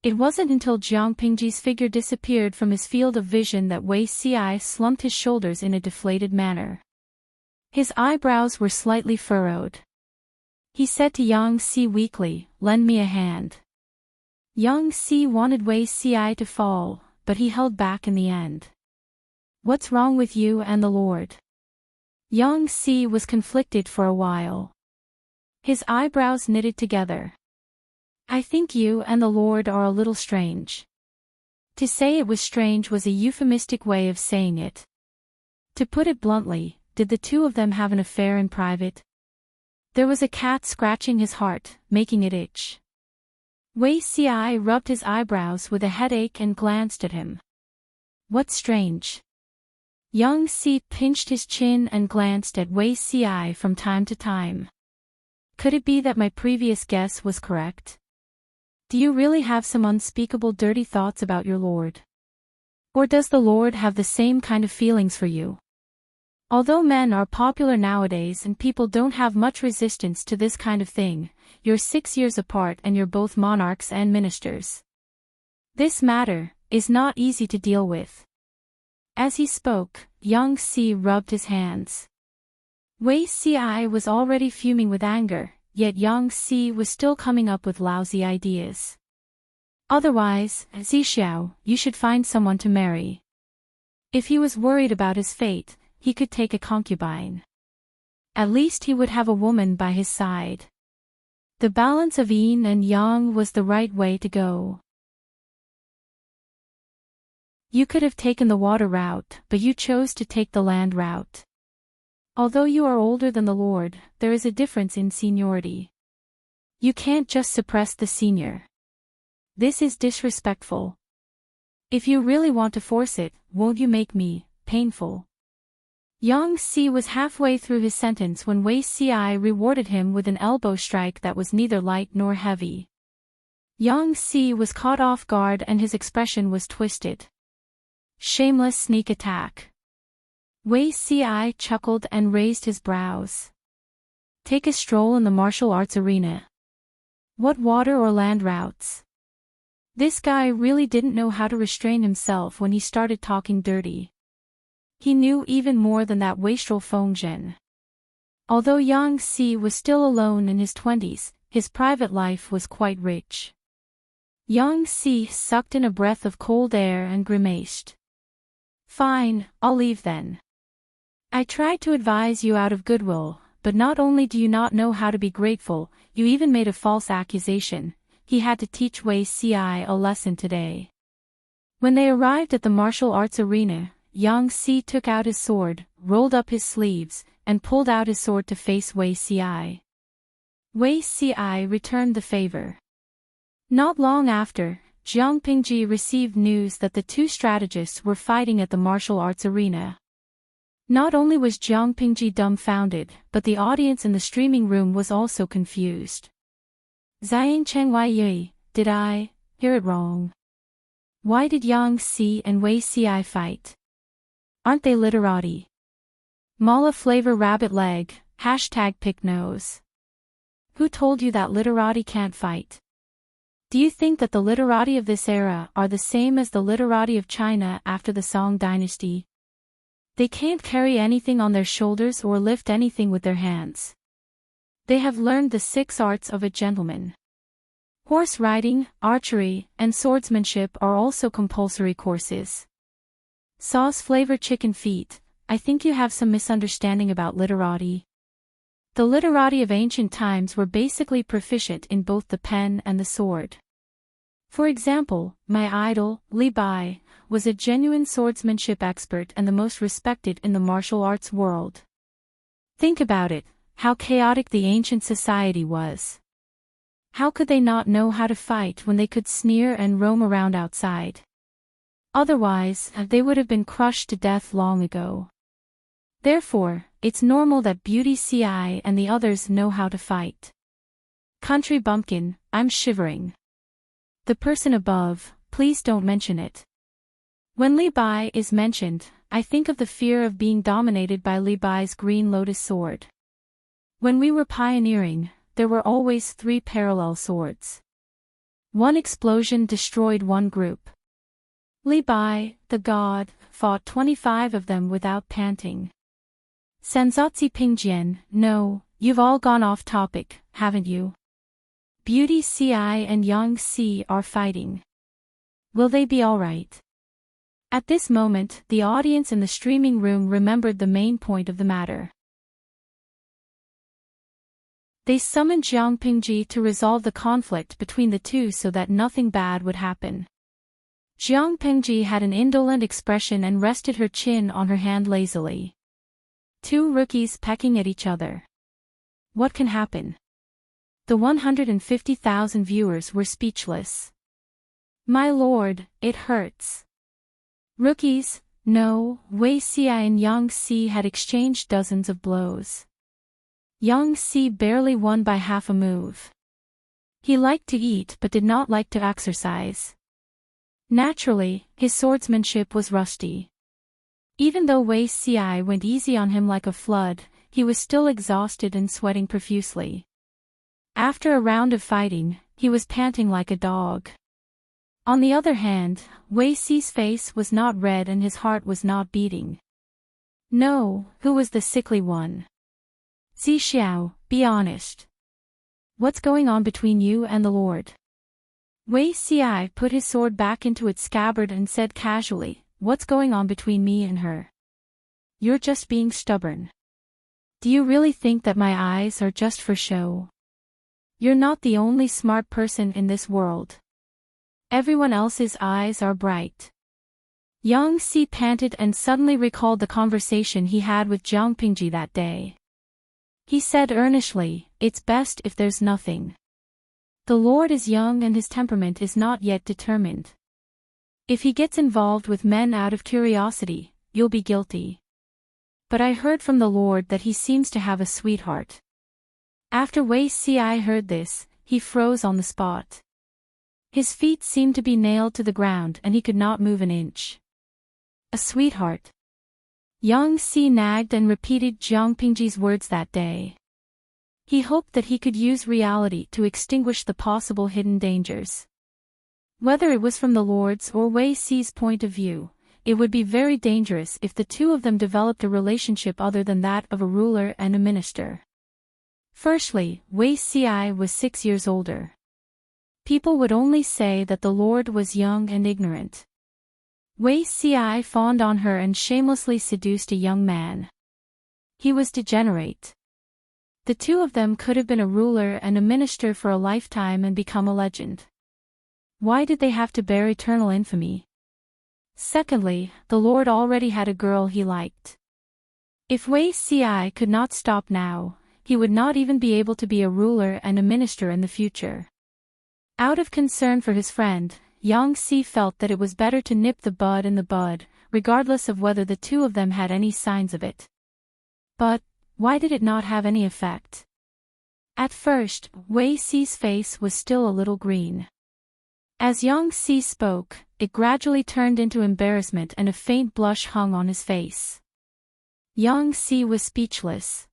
It wasn't until Jiang Pingji's figure disappeared from his field of vision that Wei Si slumped his shoulders in a deflated manner. His eyebrows were slightly furrowed. He said to Yang Si weakly, "Lend me a hand." Yang Si wanted Wei Si to fall, but he held back in the end. What's wrong with you and the Lord? Yang Si was conflicted for a while. His eyebrows knitted together. I think you and the Lord are a little strange. To say it was strange was a euphemistic way of saying it. To put it bluntly, did the two of them have an affair in private? There was a cat scratching his heart, making it itch. Wei Si rubbed his eyebrows with a headache and glanced at him. What's strange? Yang Si pinched his chin and glanced at Wei Si from time to time. Could it be that my previous guess was correct? Do you really have some unspeakable dirty thoughts about your Lord? Or does the Lord have the same kind of feelings for you? Although men are popular nowadays and people don't have much resistance to this kind of thing, you're 6 years apart and you're both monarchs and ministers. This matter is not easy to deal with. As he spoke, Yang Si rubbed his hands. Wei Si was already fuming with anger, yet Yang Si was still coming up with lousy ideas. Otherwise, Zixiao, you should find someone to marry. If he was worried about his fate, he could take a concubine. At least he would have a woman by his side. The balance of yin and yang was the right way to go. You could have taken the water route, but you chose to take the land route. Although you are older than the Lord, there is a difference in seniority. You can't just suppress the senior. This is disrespectful. If you really want to force it, won't you make me painful? Yang Si was halfway through his sentence when Wei Si rewarded him with an elbow strike that was neither light nor heavy. Yang Si was caught off guard and his expression was twisted. Shameless sneak attack. Wei Si chuckled and raised his brows. Take a stroll in the martial arts arena. What water or land routes? This guy really didn't know how to restrain himself when he started talking dirty. He knew even more than that wastrel Fengzhen. Although Yang Si was still alone in his 20s, his private life was quite rich. Yang Si sucked in a breath of cold air and grimaced. Fine, I'll leave then. I tried to advise you out of goodwill, but not only do you not know how to be grateful, you even made a false accusation. He had to teach Wei Si a lesson today. When they arrived at the martial arts arena, Yang Si took out his sword, rolled up his sleeves, and pulled out his sword to face Wei Si. Wei Si returned the favor. Not long after, Jiang Pingji received news that the two strategists were fighting at the martial arts arena. Not only was Jiang Pingji dumbfounded, but the audience in the streaming room was also confused. Xiang Chengwei, did I hear it wrong? Why did Yang Si and Wei Si fight? Aren't they literati? Mala flavor rabbit leg, #pick nose. Who told you that literati can't fight? Do you think that the literati of this era are the same as the literati of China after the Song dynasty? They can't carry anything on their shoulders or lift anything with their hands. They have learned the 6 arts of a gentleman. Horse riding, archery, and swordsmanship are also compulsory courses. Sauce-flavored chicken feet. I think you have some misunderstanding about literati. The literati of ancient times were basically proficient in both the pen and the sword. For example, my idol, Li Bai, was a genuine swordsmanship expert and the most respected in the martial arts world. Think about it, how chaotic the ancient society was. How could they not know how to fight when they could sneer and roam around outside? Otherwise, they would have been crushed to death long ago. Therefore, it's normal that Beauty Ci and the others know how to fight. Country bumpkin, I'm shivering. The person above, please don't mention it. When Li Bai is mentioned, I think of the fear of being dominated by Li Bai's green lotus sword. When we were pioneering, there were always 3 parallel swords. One explosion destroyed one group. Li Bai, the god, fought 25 of them without panting. Sanzatsi Pingjian, no, you've all gone off topic, haven't you? Beauty Ci and Yang Si are fighting. Will they be alright? At this moment, the audience in the streaming room remembered the main point of the matter. They summoned Jiang Pingji to resolve the conflict between the two so that nothing bad would happen. Jiang Pingji had an indolent expression and rested her chin on her hand lazily. 2 rookies pecking at each other. What can happen? The 150,000 viewers were speechless. My lord, it hurts. Rookies, no, Wei Ci and Yang Si had exchanged dozens of blows. Yang Si barely won by half a move. He liked to eat but did not like to exercise. Naturally, his swordsmanship was rusty. Even though Wei Ci went easy on him like a flood, he was still exhausted and sweating profusely. After a round of fighting, he was panting like a dog. On the other hand, Wei Ci's face was not red and his heart was not beating. No, who was the sickly one? Zi Xiao, be honest. What's going on between you and the Lord? Wei Ci put his sword back into its scabbard and said casually, what's going on between me and her? You're just being stubborn. Do you really think that my eyes are just for show? You're not the only smart person in this world. Everyone else's eyes are bright. Yang Si panted and suddenly recalled the conversation he had with Jiang Pingji that day. He said earnestly, it's best if there's nothing. The Lord is young and his temperament is not yet determined. If he gets involved with men out of curiosity, you'll be guilty. But I heard from the Lord that he seems to have a sweetheart. After Wei Ci heard this, he froze on the spot. His feet seemed to be nailed to the ground and he could not move an inch. A sweetheart. Yang Si nagged and repeated Jiang Pingji's words that day. He hoped that he could use reality to extinguish the possible hidden dangers. Whether it was from the Lord's or Wei Ci's point of view, it would be very dangerous if the two of them developed a relationship other than that of a ruler and a minister. Firstly, Wei Ci was 6 years older. People would only say that the Lord was young and ignorant. Wei Ci fawned on her and shamelessly seduced a young man. He was degenerate. The two of them could have been a ruler and a minister for a lifetime and become a legend. Why did they have to bear eternal infamy? Secondly, the Lord already had a girl he liked. If Wei Ci could not stop now, he would not even be able to be a ruler and a minister in the future. Out of concern for his friend, Yang Si felt that it was better to nip the bud in the bud, regardless of whether the two of them had any signs of it. But, why did it not have any effect? At first, Wei Ci's face was still a little green. As Yang Si spoke, it gradually turned into embarrassment and a faint blush hung on his face. Yang Si was speechless.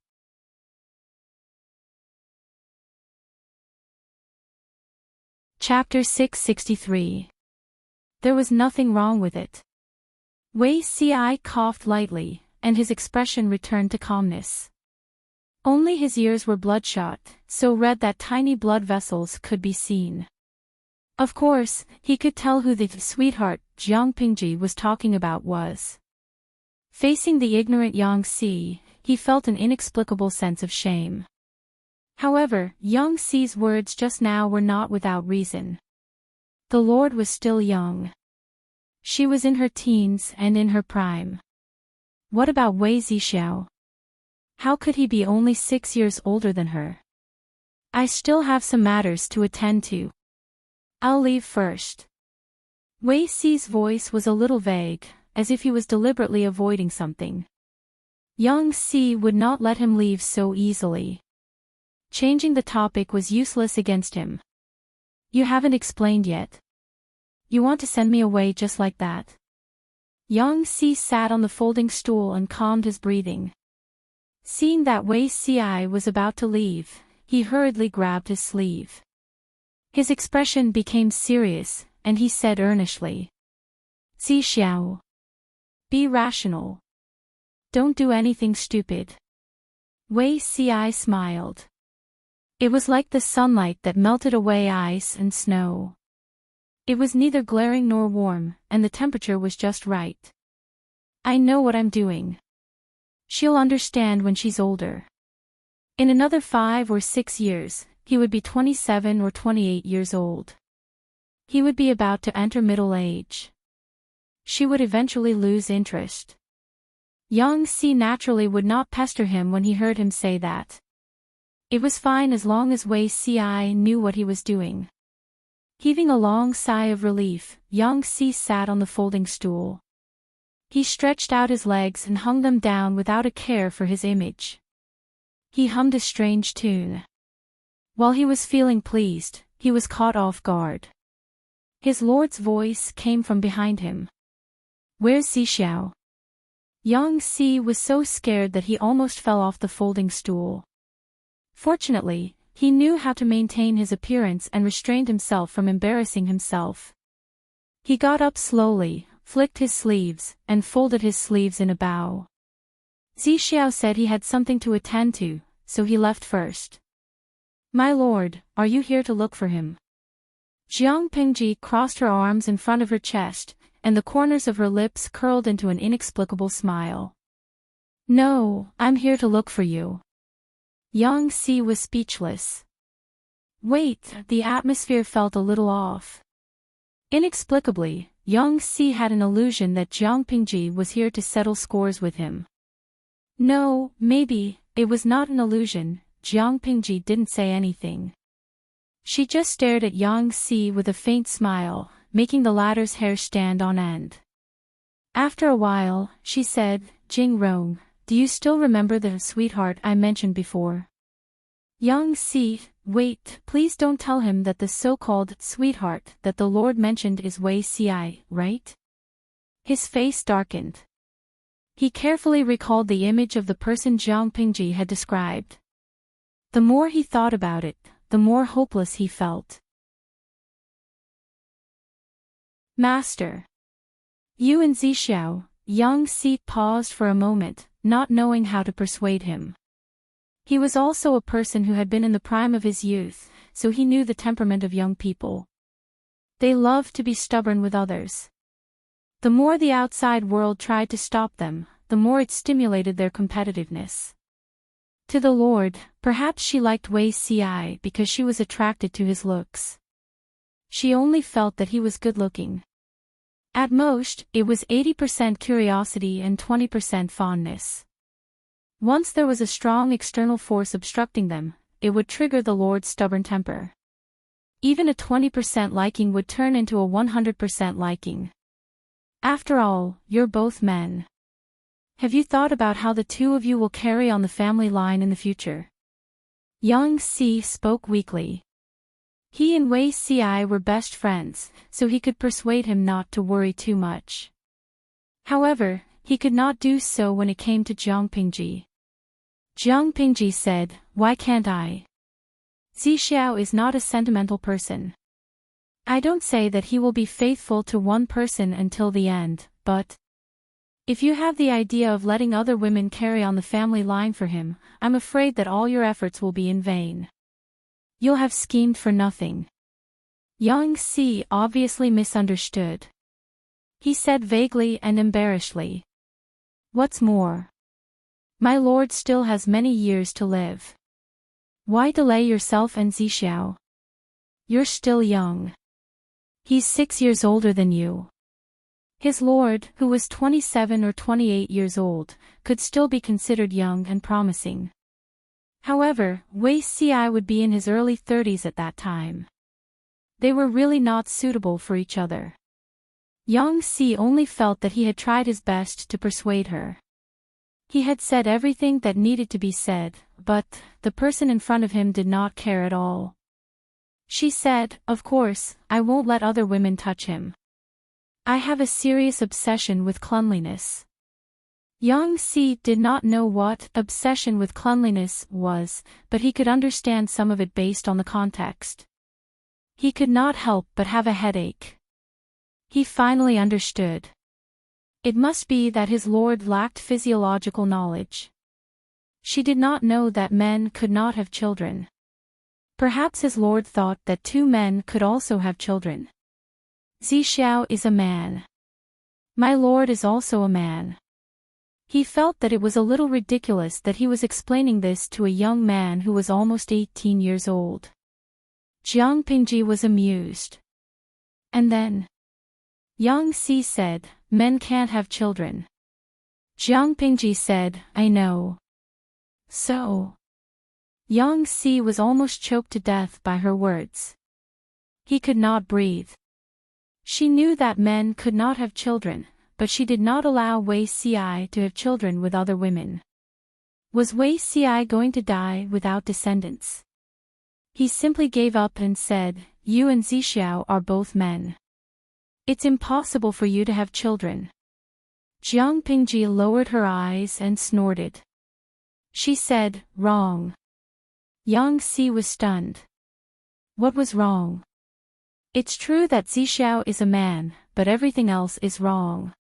Chapter 663. There was nothing wrong with it. Wei Ci coughed lightly, and his expression returned to calmness. Only his ears were bloodshot, so red that tiny blood vessels could be seen. Of course, he could tell who the sweetheart Jiang Pingji was talking about was. Facing the ignorant Yang Si, he felt an inexplicable sense of shame. However, Yang Si's words just now were not without reason. The Lord was still young. She was in her teens and in her prime. What about Wei Zixiao? How could he be only 6 years older than her? I still have some matters to attend to. I'll leave first. Wei Si's voice was a little vague, as if he was deliberately avoiding something. Yang Si would not let him leave so easily. Changing the topic was useless against him. You haven't explained yet. You want to send me away just like that? Yang Si sat on the folding stool and calmed his breathing. Seeing that Wei Si was about to leave, he hurriedly grabbed his sleeve. His expression became serious, and he said earnestly, Zixiao. Be rational. Don't do anything stupid. Wei Si smiled. It was like the sunlight that melted away ice and snow. It was neither glaring nor warm, and the temperature was just right. I know what I'm doing. She'll understand when she's older. In another 5 or 6 years, he would be 27 or 28 years old. He would be about to enter middle age. She would eventually lose interest. Yang Si naturally would not pester him when he heard him say that. It was fine as long as Wei Si knew what he was doing. Heaving a long sigh of relief, Yang Si sat on the folding stool. He stretched out his legs and hung them down without a care for his image. He hummed a strange tune. While he was feeling pleased, he was caught off guard. His lord's voice came from behind him. Where's Zixiao? Yang Si was so scared that he almost fell off the folding stool. Fortunately, he knew how to maintain his appearance and restrained himself from embarrassing himself. He got up slowly, flicked his sleeves, and folded his sleeves in a bow. Zixiao said he had something to attend to, so he left first. My lord, are you here to look for him? Jiang Pingji crossed her arms in front of her chest, and the corners of her lips curled into an inexplicable smile. No, I'm here to look for you. Yang Si was speechless. Wait, the atmosphere felt a little off. Inexplicably, Yang Si had an illusion that Jiang Pingji was here to settle scores with him. No, maybe, it was not an illusion. Jiang Pingji didn't say anything. She just stared at Yang Si with a faint smile, making the latter's hair stand on end. After a while, she said, Jing Rong, do you still remember the sweetheart I mentioned before? Yang Si, wait, please don't tell him that the so-called sweetheart that the Lord mentioned is Wei Si, right? His face darkened. He carefully recalled the image of the person Jiang Pingji had described. The more he thought about it, the more hopeless he felt. Master. You and Zixiao. Yang Si paused for a moment, not knowing how to persuade him. He was also a person who had been in the prime of his youth, so he knew the temperament of young people. They loved to be stubborn with others. The more the outside world tried to stop them, the more it stimulated their competitiveness. To the Lord, perhaps she liked Wei Si because she was attracted to his looks. She only felt that he was good-looking. At most, it was 80% curiosity and 20% fondness. Once there was a strong external force obstructing them, it would trigger the Lord's stubborn temper. Even a 20% liking would turn into a 100% liking. After all, you're both men. Have you thought about how the two of you will carry on the family line in the future? Yang Si spoke weakly. He and Wei Si were best friends, so he could persuade him not to worry too much. However, he could not do so when it came to Jiang Pingji. Jiang Pingji said, Why can't I? Zixiao is not a sentimental person. I don't say that he will be faithful to one person until the end, but if you have the idea of letting other women carry on the family line for him, I'm afraid that all your efforts will be in vain. You'll have schemed for nothing. Yang Si obviously misunderstood. He said vaguely and embarrassedly. What's more? My lord still has many years to live. Why delay yourself and Zixiao? You're still young. He's 6 years older than you. His lord, who was 27 or 28 years old, could still be considered young and promising. However, Wei Xi would be in his early 30s at that time. They were really not suitable for each other. Yang Si only felt that he had tried his best to persuade her. He had said everything that needed to be said, but the person in front of him did not care at all. She said, "Of course, I won't let other women touch him. I have a serious obsession with cleanliness." Yang Si did not know what obsession with cleanliness was, but he could understand some of it based on the context. He could not help but have a headache. He finally understood. It must be that his lord lacked physiological knowledge. She did not know that men could not have children. Perhaps his lord thought that two men could also have children. Zixiao is a man. My lord is also a man. He felt that it was a little ridiculous that he was explaining this to a young man who was almost 18 years old. Jiang Pingji was amused. And then Yang Si said, "Men can't have children." Jiang Pingji said, "I know." So Yang Si was almost choked to death by her words. He could not breathe. She knew that men could not have children, but she did not allow Wei Xi to have children with other women. Was Wei Xi going to die without descendants? He simply gave up and said, "You and Zixiao are both men. It's impossible for you to have children." Jiang Pingji lowered her eyes and snorted. She said, "Wrong." Yang Si was stunned. What was wrong? It's true that Zixiao is a man, but everything else is wrong.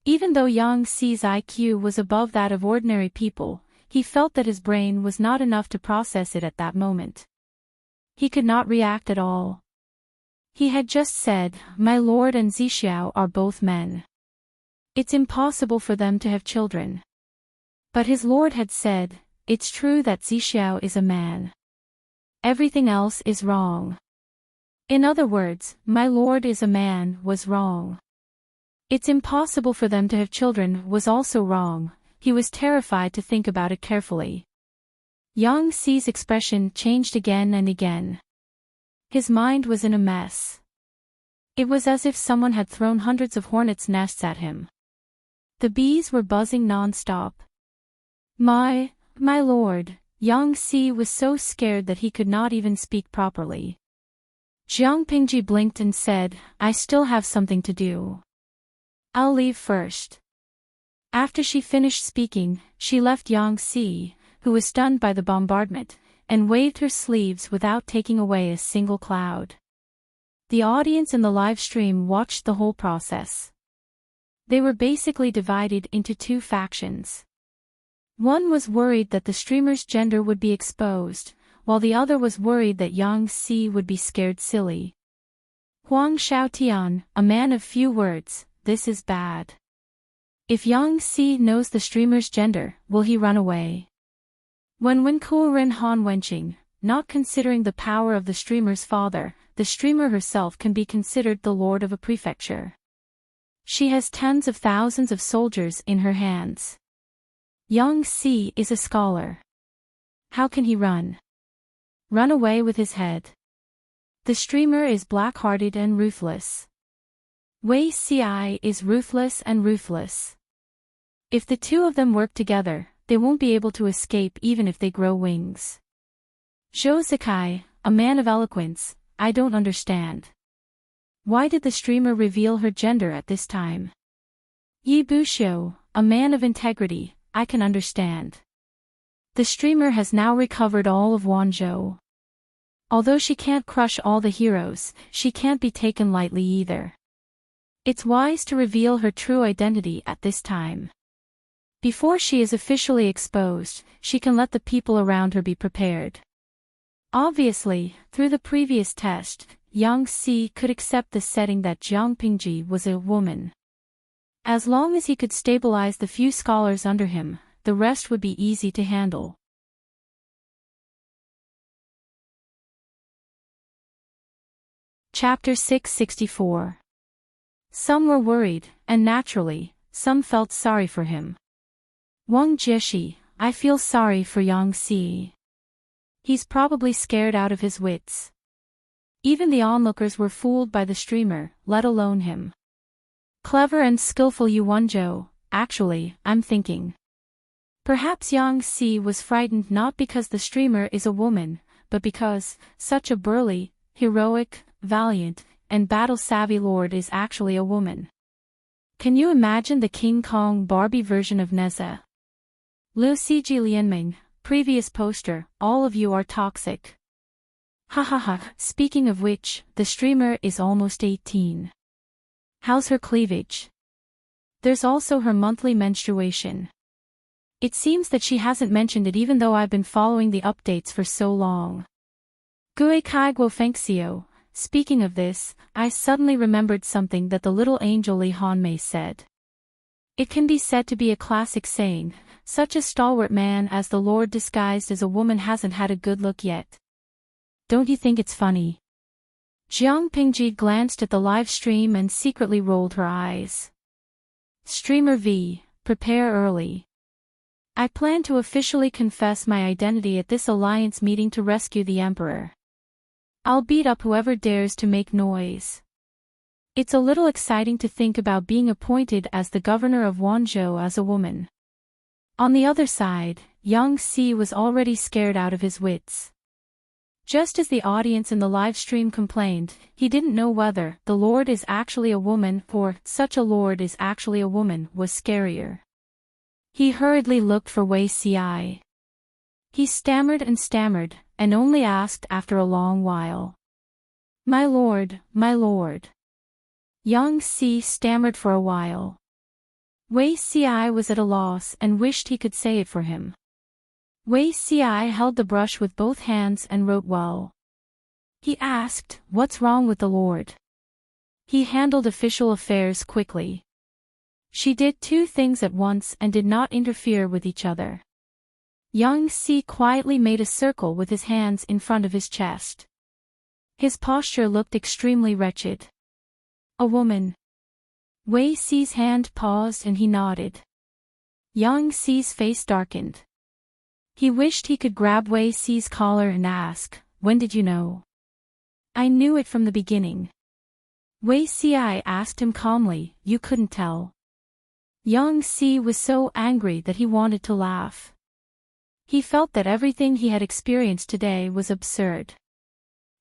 Even though Yang Si's IQ was above that of ordinary people, he felt that his brain was not enough to process it at that moment. He could not react at all. He had just said, "My lord and Zixiao are both men. It's impossible for them to have children." But his lord had said, "It's true that Zixiao is a man. Everything else is wrong." In other words, "My lord is a man" was wrong. "It's impossible for them to have children" was also wrong. He was terrified to think about it carefully. Yang Si's expression changed again and again. His mind was in a mess. It was as if someone had thrown hundreds of hornets' nests at him. The bees were buzzing non-stop. My lord," Yang Si was so scared that he could not even speak properly. Jiang Pingji blinked and said, "I still have something to do. I'll leave first." After she finished speaking, she left Yang Si, who was stunned by the bombardment, and waved her sleeves without taking away a single cloud. The audience in the live stream watched the whole process. They were basically divided into two factions. One was worried that the streamer's gender would be exposed, while the other was worried that Yang Si would be scared silly. Huang Xiaotian, a man of few words, "This is bad. If Yang Si knows the streamer's gender, will he run away?" When Wenkuoren Han Wenqing, not considering the power of the streamer's father, the streamer herself can be considered the lord of a prefecture. She has tens of thousands of soldiers in her hands. Yang Si is a scholar. How can he run? Run away with his head. The streamer is black-hearted and ruthless. Wei Xi is ruthless and ruthless. If the two of them work together, they won't be able to escape even if they grow wings. Zhou Zikai, a man of eloquence, "I don't understand. Why did the streamer reveal her gender at this time?" Yi Buxiu, a man of integrity, "I can understand. The streamer has now recovered all of Wanzhou. Although she can't crush all the heroes, she can't be taken lightly either. It's wise to reveal her true identity at this time. Before she is officially exposed, she can let the people around her be prepared." Obviously, through the previous test, Yang Si could accept the setting that Jiang Pingji was a woman. As long as he could stabilize the few scholars under him, the rest would be easy to handle. Chapter 664. Some were worried, and naturally, some felt sorry for him. Wang Jieshi, I feel sorry for Yang Si. He's probably scared out of his wits. Even the onlookers were fooled by the streamer, let alone him. Clever and skillful Yu Wenzhou, actually, I'm thinking. Perhaps Yang Si was frightened not because the streamer is a woman, but because such a burly, heroic, valiant, and battle-savvy lord is actually a woman. Can you imagine the King Kong Barbie version of Neza? Liu Siji Lianming, previous poster, all of you are toxic. Hahaha, speaking of which, the streamer is almost 18. How's her cleavage? There's also her monthly menstruation. It seems that she hasn't mentioned it even though I've been following the updates for so long. Gui Kai Guo Fengxiu, speaking of this, I suddenly remembered something that the little angel Li Hanmei said. It can be said to be a classic saying, such a stalwart man as the Lord disguised as a woman hasn't had a good look yet. Don't you think it's funny? Jiang Pingji glanced at the live stream and secretly rolled her eyes. Streamer V, prepare early. I plan to officially confess my identity at this alliance meeting to rescue the Emperor. I'll beat up whoever dares to make noise. It's a little exciting to think about being appointed as the governor of Wenzhou as a woman. On the other side, Yang Si was already scared out of his wits. Just as the audience in the live stream complained, he didn't know whether the Lord is actually a woman or such a Lord is actually a woman was scarier. He hurriedly looked for Wei Ci. He stammered and only asked after a long while. My lord, my lord. Yang Si stammered for a while. Wei Ci was at a loss and wished he could say it for him. Wei Ci held the brush with both hands and wrote well. He asked, what's wrong with the lord? He handled official affairs quickly. She did two things at once and did not interfere with each other. Yang Si quietly made a circle with his hands in front of his chest. His posture looked extremely wretched. A woman. Wei Ci's hand paused and he nodded. Yang Si's face darkened. He wished he could grab Wei Ci's collar and ask, when did you know? I knew it from the beginning. Wei Ci asked him calmly, you couldn't tell. Yang Si was so angry that he wanted to laugh. He felt that everything he had experienced today was absurd.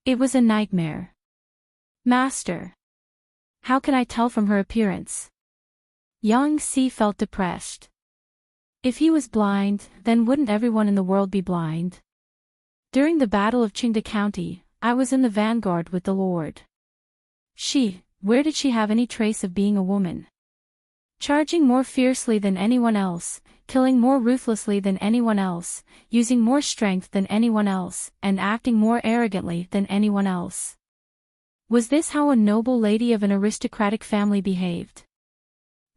It was a nightmare. Master. How can I tell from her appearance? Yang Si felt depressed. If he was blind, then wouldn't everyone in the world be blind? During the Battle of Qingda County, I was in the vanguard with the Lord. Where did she have any trace of being a woman? Charging more fiercely than anyone else, killing more ruthlessly than anyone else, using more strength than anyone else, and acting more arrogantly than anyone else. Was this how a noble lady of an aristocratic family behaved?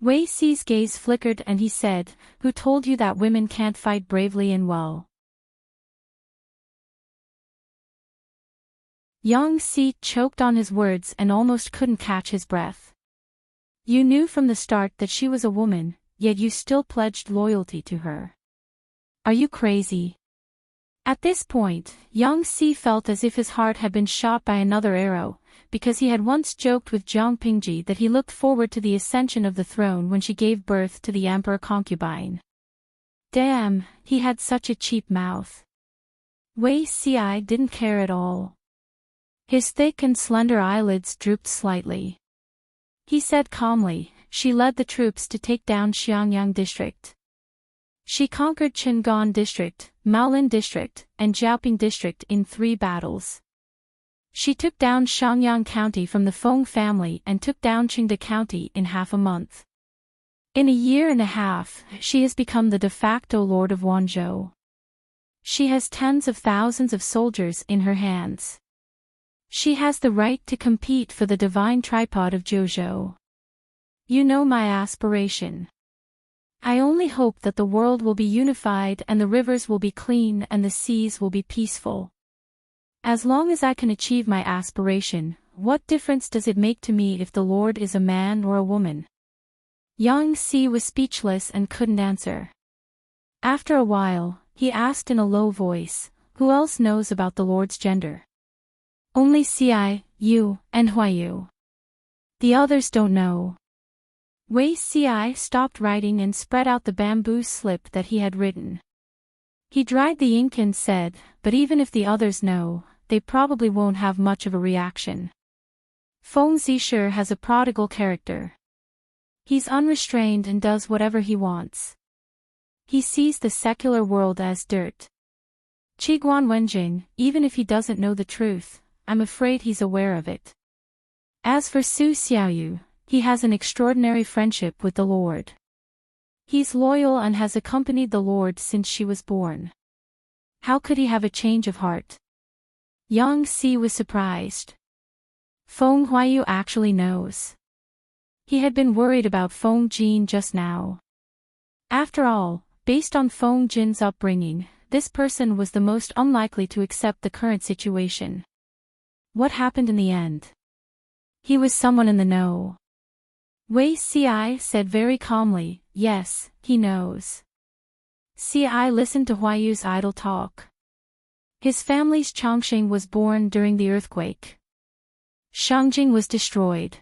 Wei Ci's gaze flickered and he said, who told you that women can't fight bravely and well? Yang Si choked on his words and almost couldn't catch his breath. You knew from the start that she was a woman, yet you still pledged loyalty to her. Are you crazy? At this point, Yang Si felt as if his heart had been shot by another arrow, because he had once joked with Jiang Pingji that he looked forward to the ascension of the throne when she gave birth to the emperor concubine. Damn, he had such a cheap mouth. Wei Ci didn't care at all. His thick and slender eyelids drooped slightly. He said calmly, she led the troops to take down Xiangyang district. She conquered Qingan district, Maolin district, and Jiaoping district in 3 battles. She took down Shangyang County from the Feng family and took down Qingda County in half a month. In a year and a half, she has become the de facto lord of Wenzhou. She has tens of thousands of soldiers in her hands. She has the right to compete for the divine tripod of Jojo. You know my aspiration. I only hope that the world will be unified and the rivers will be clean and the seas will be peaceful. As long as I can achieve my aspiration, what difference does it make to me if the Lord is a man or a woman? Yang Si was speechless and couldn't answer. After a while, he asked in a low voice, "Who else knows about the Lord's gender?" "Only Ci, you, and Huayu. The others don't know." Wei Ci stopped writing and spread out the bamboo slip that he had written. He dried the ink and said, "But even if the others know, they probably won't have much of a reaction. Feng Zisher has a prodigal character. He's unrestrained and does whatever he wants. He sees the secular world as dirt. Qiguan Wenjing, even if he doesn't know the truth, I'm afraid he's aware of it. As for Su Xiaoyu, he has an extraordinary friendship with the Lord. He's loyal and has accompanied the Lord since she was born. How could he have a change of heart?" Yang Si was surprised. Feng Huayu actually knows. He had been worried about Feng Jin just now. After all, based on Feng Jin's upbringing, this person was the most unlikely to accept the current situation. What happened in the end? He was someone in the know. Wei Ci said very calmly, "Yes, he knows." Ci listened to Huayu's idle talk. His family's Chongqing was born during the earthquake. Shangjing was destroyed.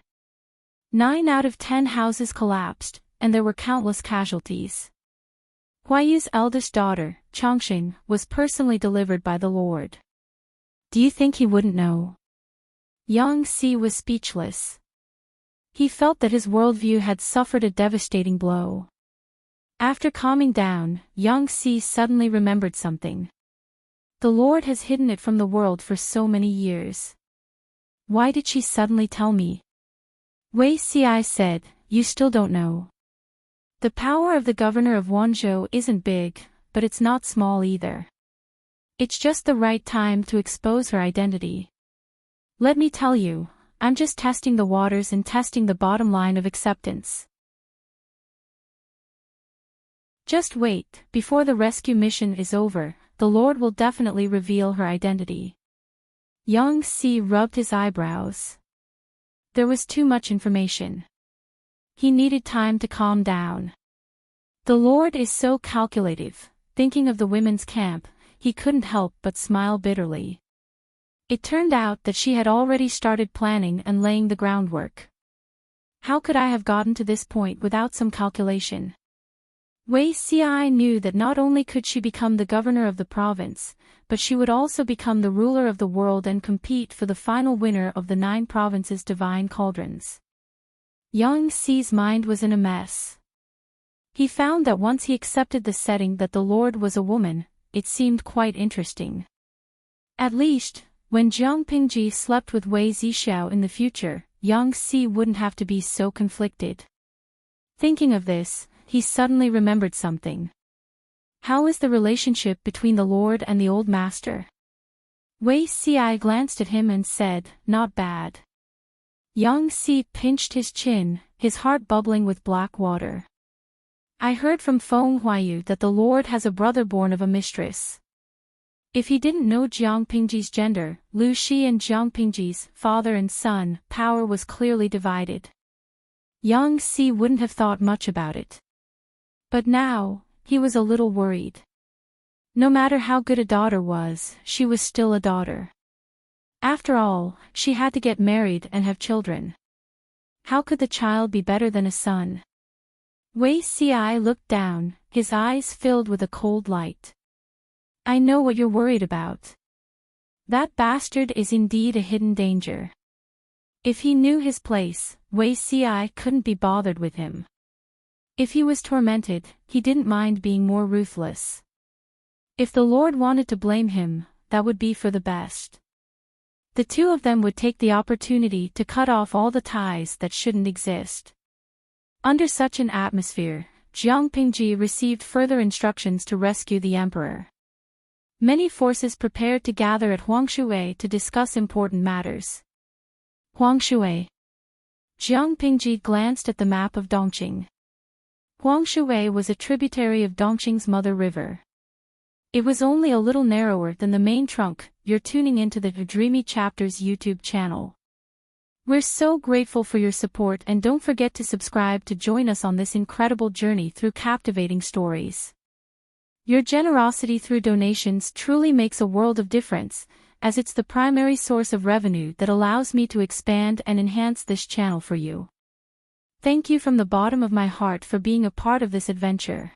9 out of 10 houses collapsed, and there were countless casualties. Huayu's eldest daughter, Chongqing, was personally delivered by the Lord. Do you think he wouldn't know? Yang Si was speechless. He felt that his worldview had suffered a devastating blow. After calming down, Yang Si suddenly remembered something. The Lord has hidden it from the world for so many years. Why did she suddenly tell me? Wei Ci said, "You still don't know. The power of the governor of Wanzhou isn't big, but it's not small either. It's just the right time to expose her identity. Let me tell you, I'm just testing the waters and testing the bottom line of acceptance. Just wait, before the rescue mission is over, the Lord will definitely reveal her identity." Yang Si rubbed his eyebrows. There was too much information. He needed time to calm down. The Lord is so calculative. Thinking of the women's camp, he couldn't help but smile bitterly. It turned out that she had already started planning and laying the groundwork. How could I have gotten to this point without some calculation? Wei Ci knew that not only could she become the governor of the province, but she would also become the ruler of the world and compete for the final winner of the 9 provinces' divine cauldrons. Yang Si's mind was in a mess. He found that once he accepted the setting that the Lord was a woman, it seemed quite interesting. At least, when Jiang Pingji slept with Wei Zixiao in the future, Yang Si wouldn't have to be so conflicted. Thinking of this, he suddenly remembered something. How is the relationship between the Lord and the old master? Wei Ci glanced at him and said, "Not bad." Yang Si pinched his chin, his heart bubbling with black water. "I heard from Feng Huayu that the Lord has a brother born of a mistress. If he didn't know Jiang Pingji's gender, Lu Shi and Jiang Pingji's father and son power was clearly divided. Yang Si wouldn't have thought much about it. But now, he was a little worried. No matter how good a daughter was, she was still a daughter. After all, she had to get married and have children. How could the child be better than a son? Wei Ci looked down, his eyes filled with a cold light. "I know what you're worried about. That bastard is indeed a hidden danger. If he knew his place, Wei Ci couldn't be bothered with him. If he was tormented, he didn't mind being more ruthless. If the Lord wanted to blame him, that would be for the best. The two of them would take the opportunity to cut off all the ties that shouldn't exist." Under such an atmosphere, Jiang Pingji received further instructions to rescue the emperor. Many forces prepared to gather at Huangshui to discuss important matters. Huangshui. Jiang Pingji glanced at the map of Dongqing. Huangshui was a tributary of Dongqing's mother river. It was only a little narrower than the main trunk. You're tuning into the Dreamy Chapters YouTube channel. We're so grateful for your support, and don't forget to subscribe to join us on this incredible journey through captivating stories. Your generosity through donations truly makes a world of difference, as it's the primary source of revenue that allows me to expand and enhance this channel for you. Thank you from the bottom of my heart for being a part of this adventure.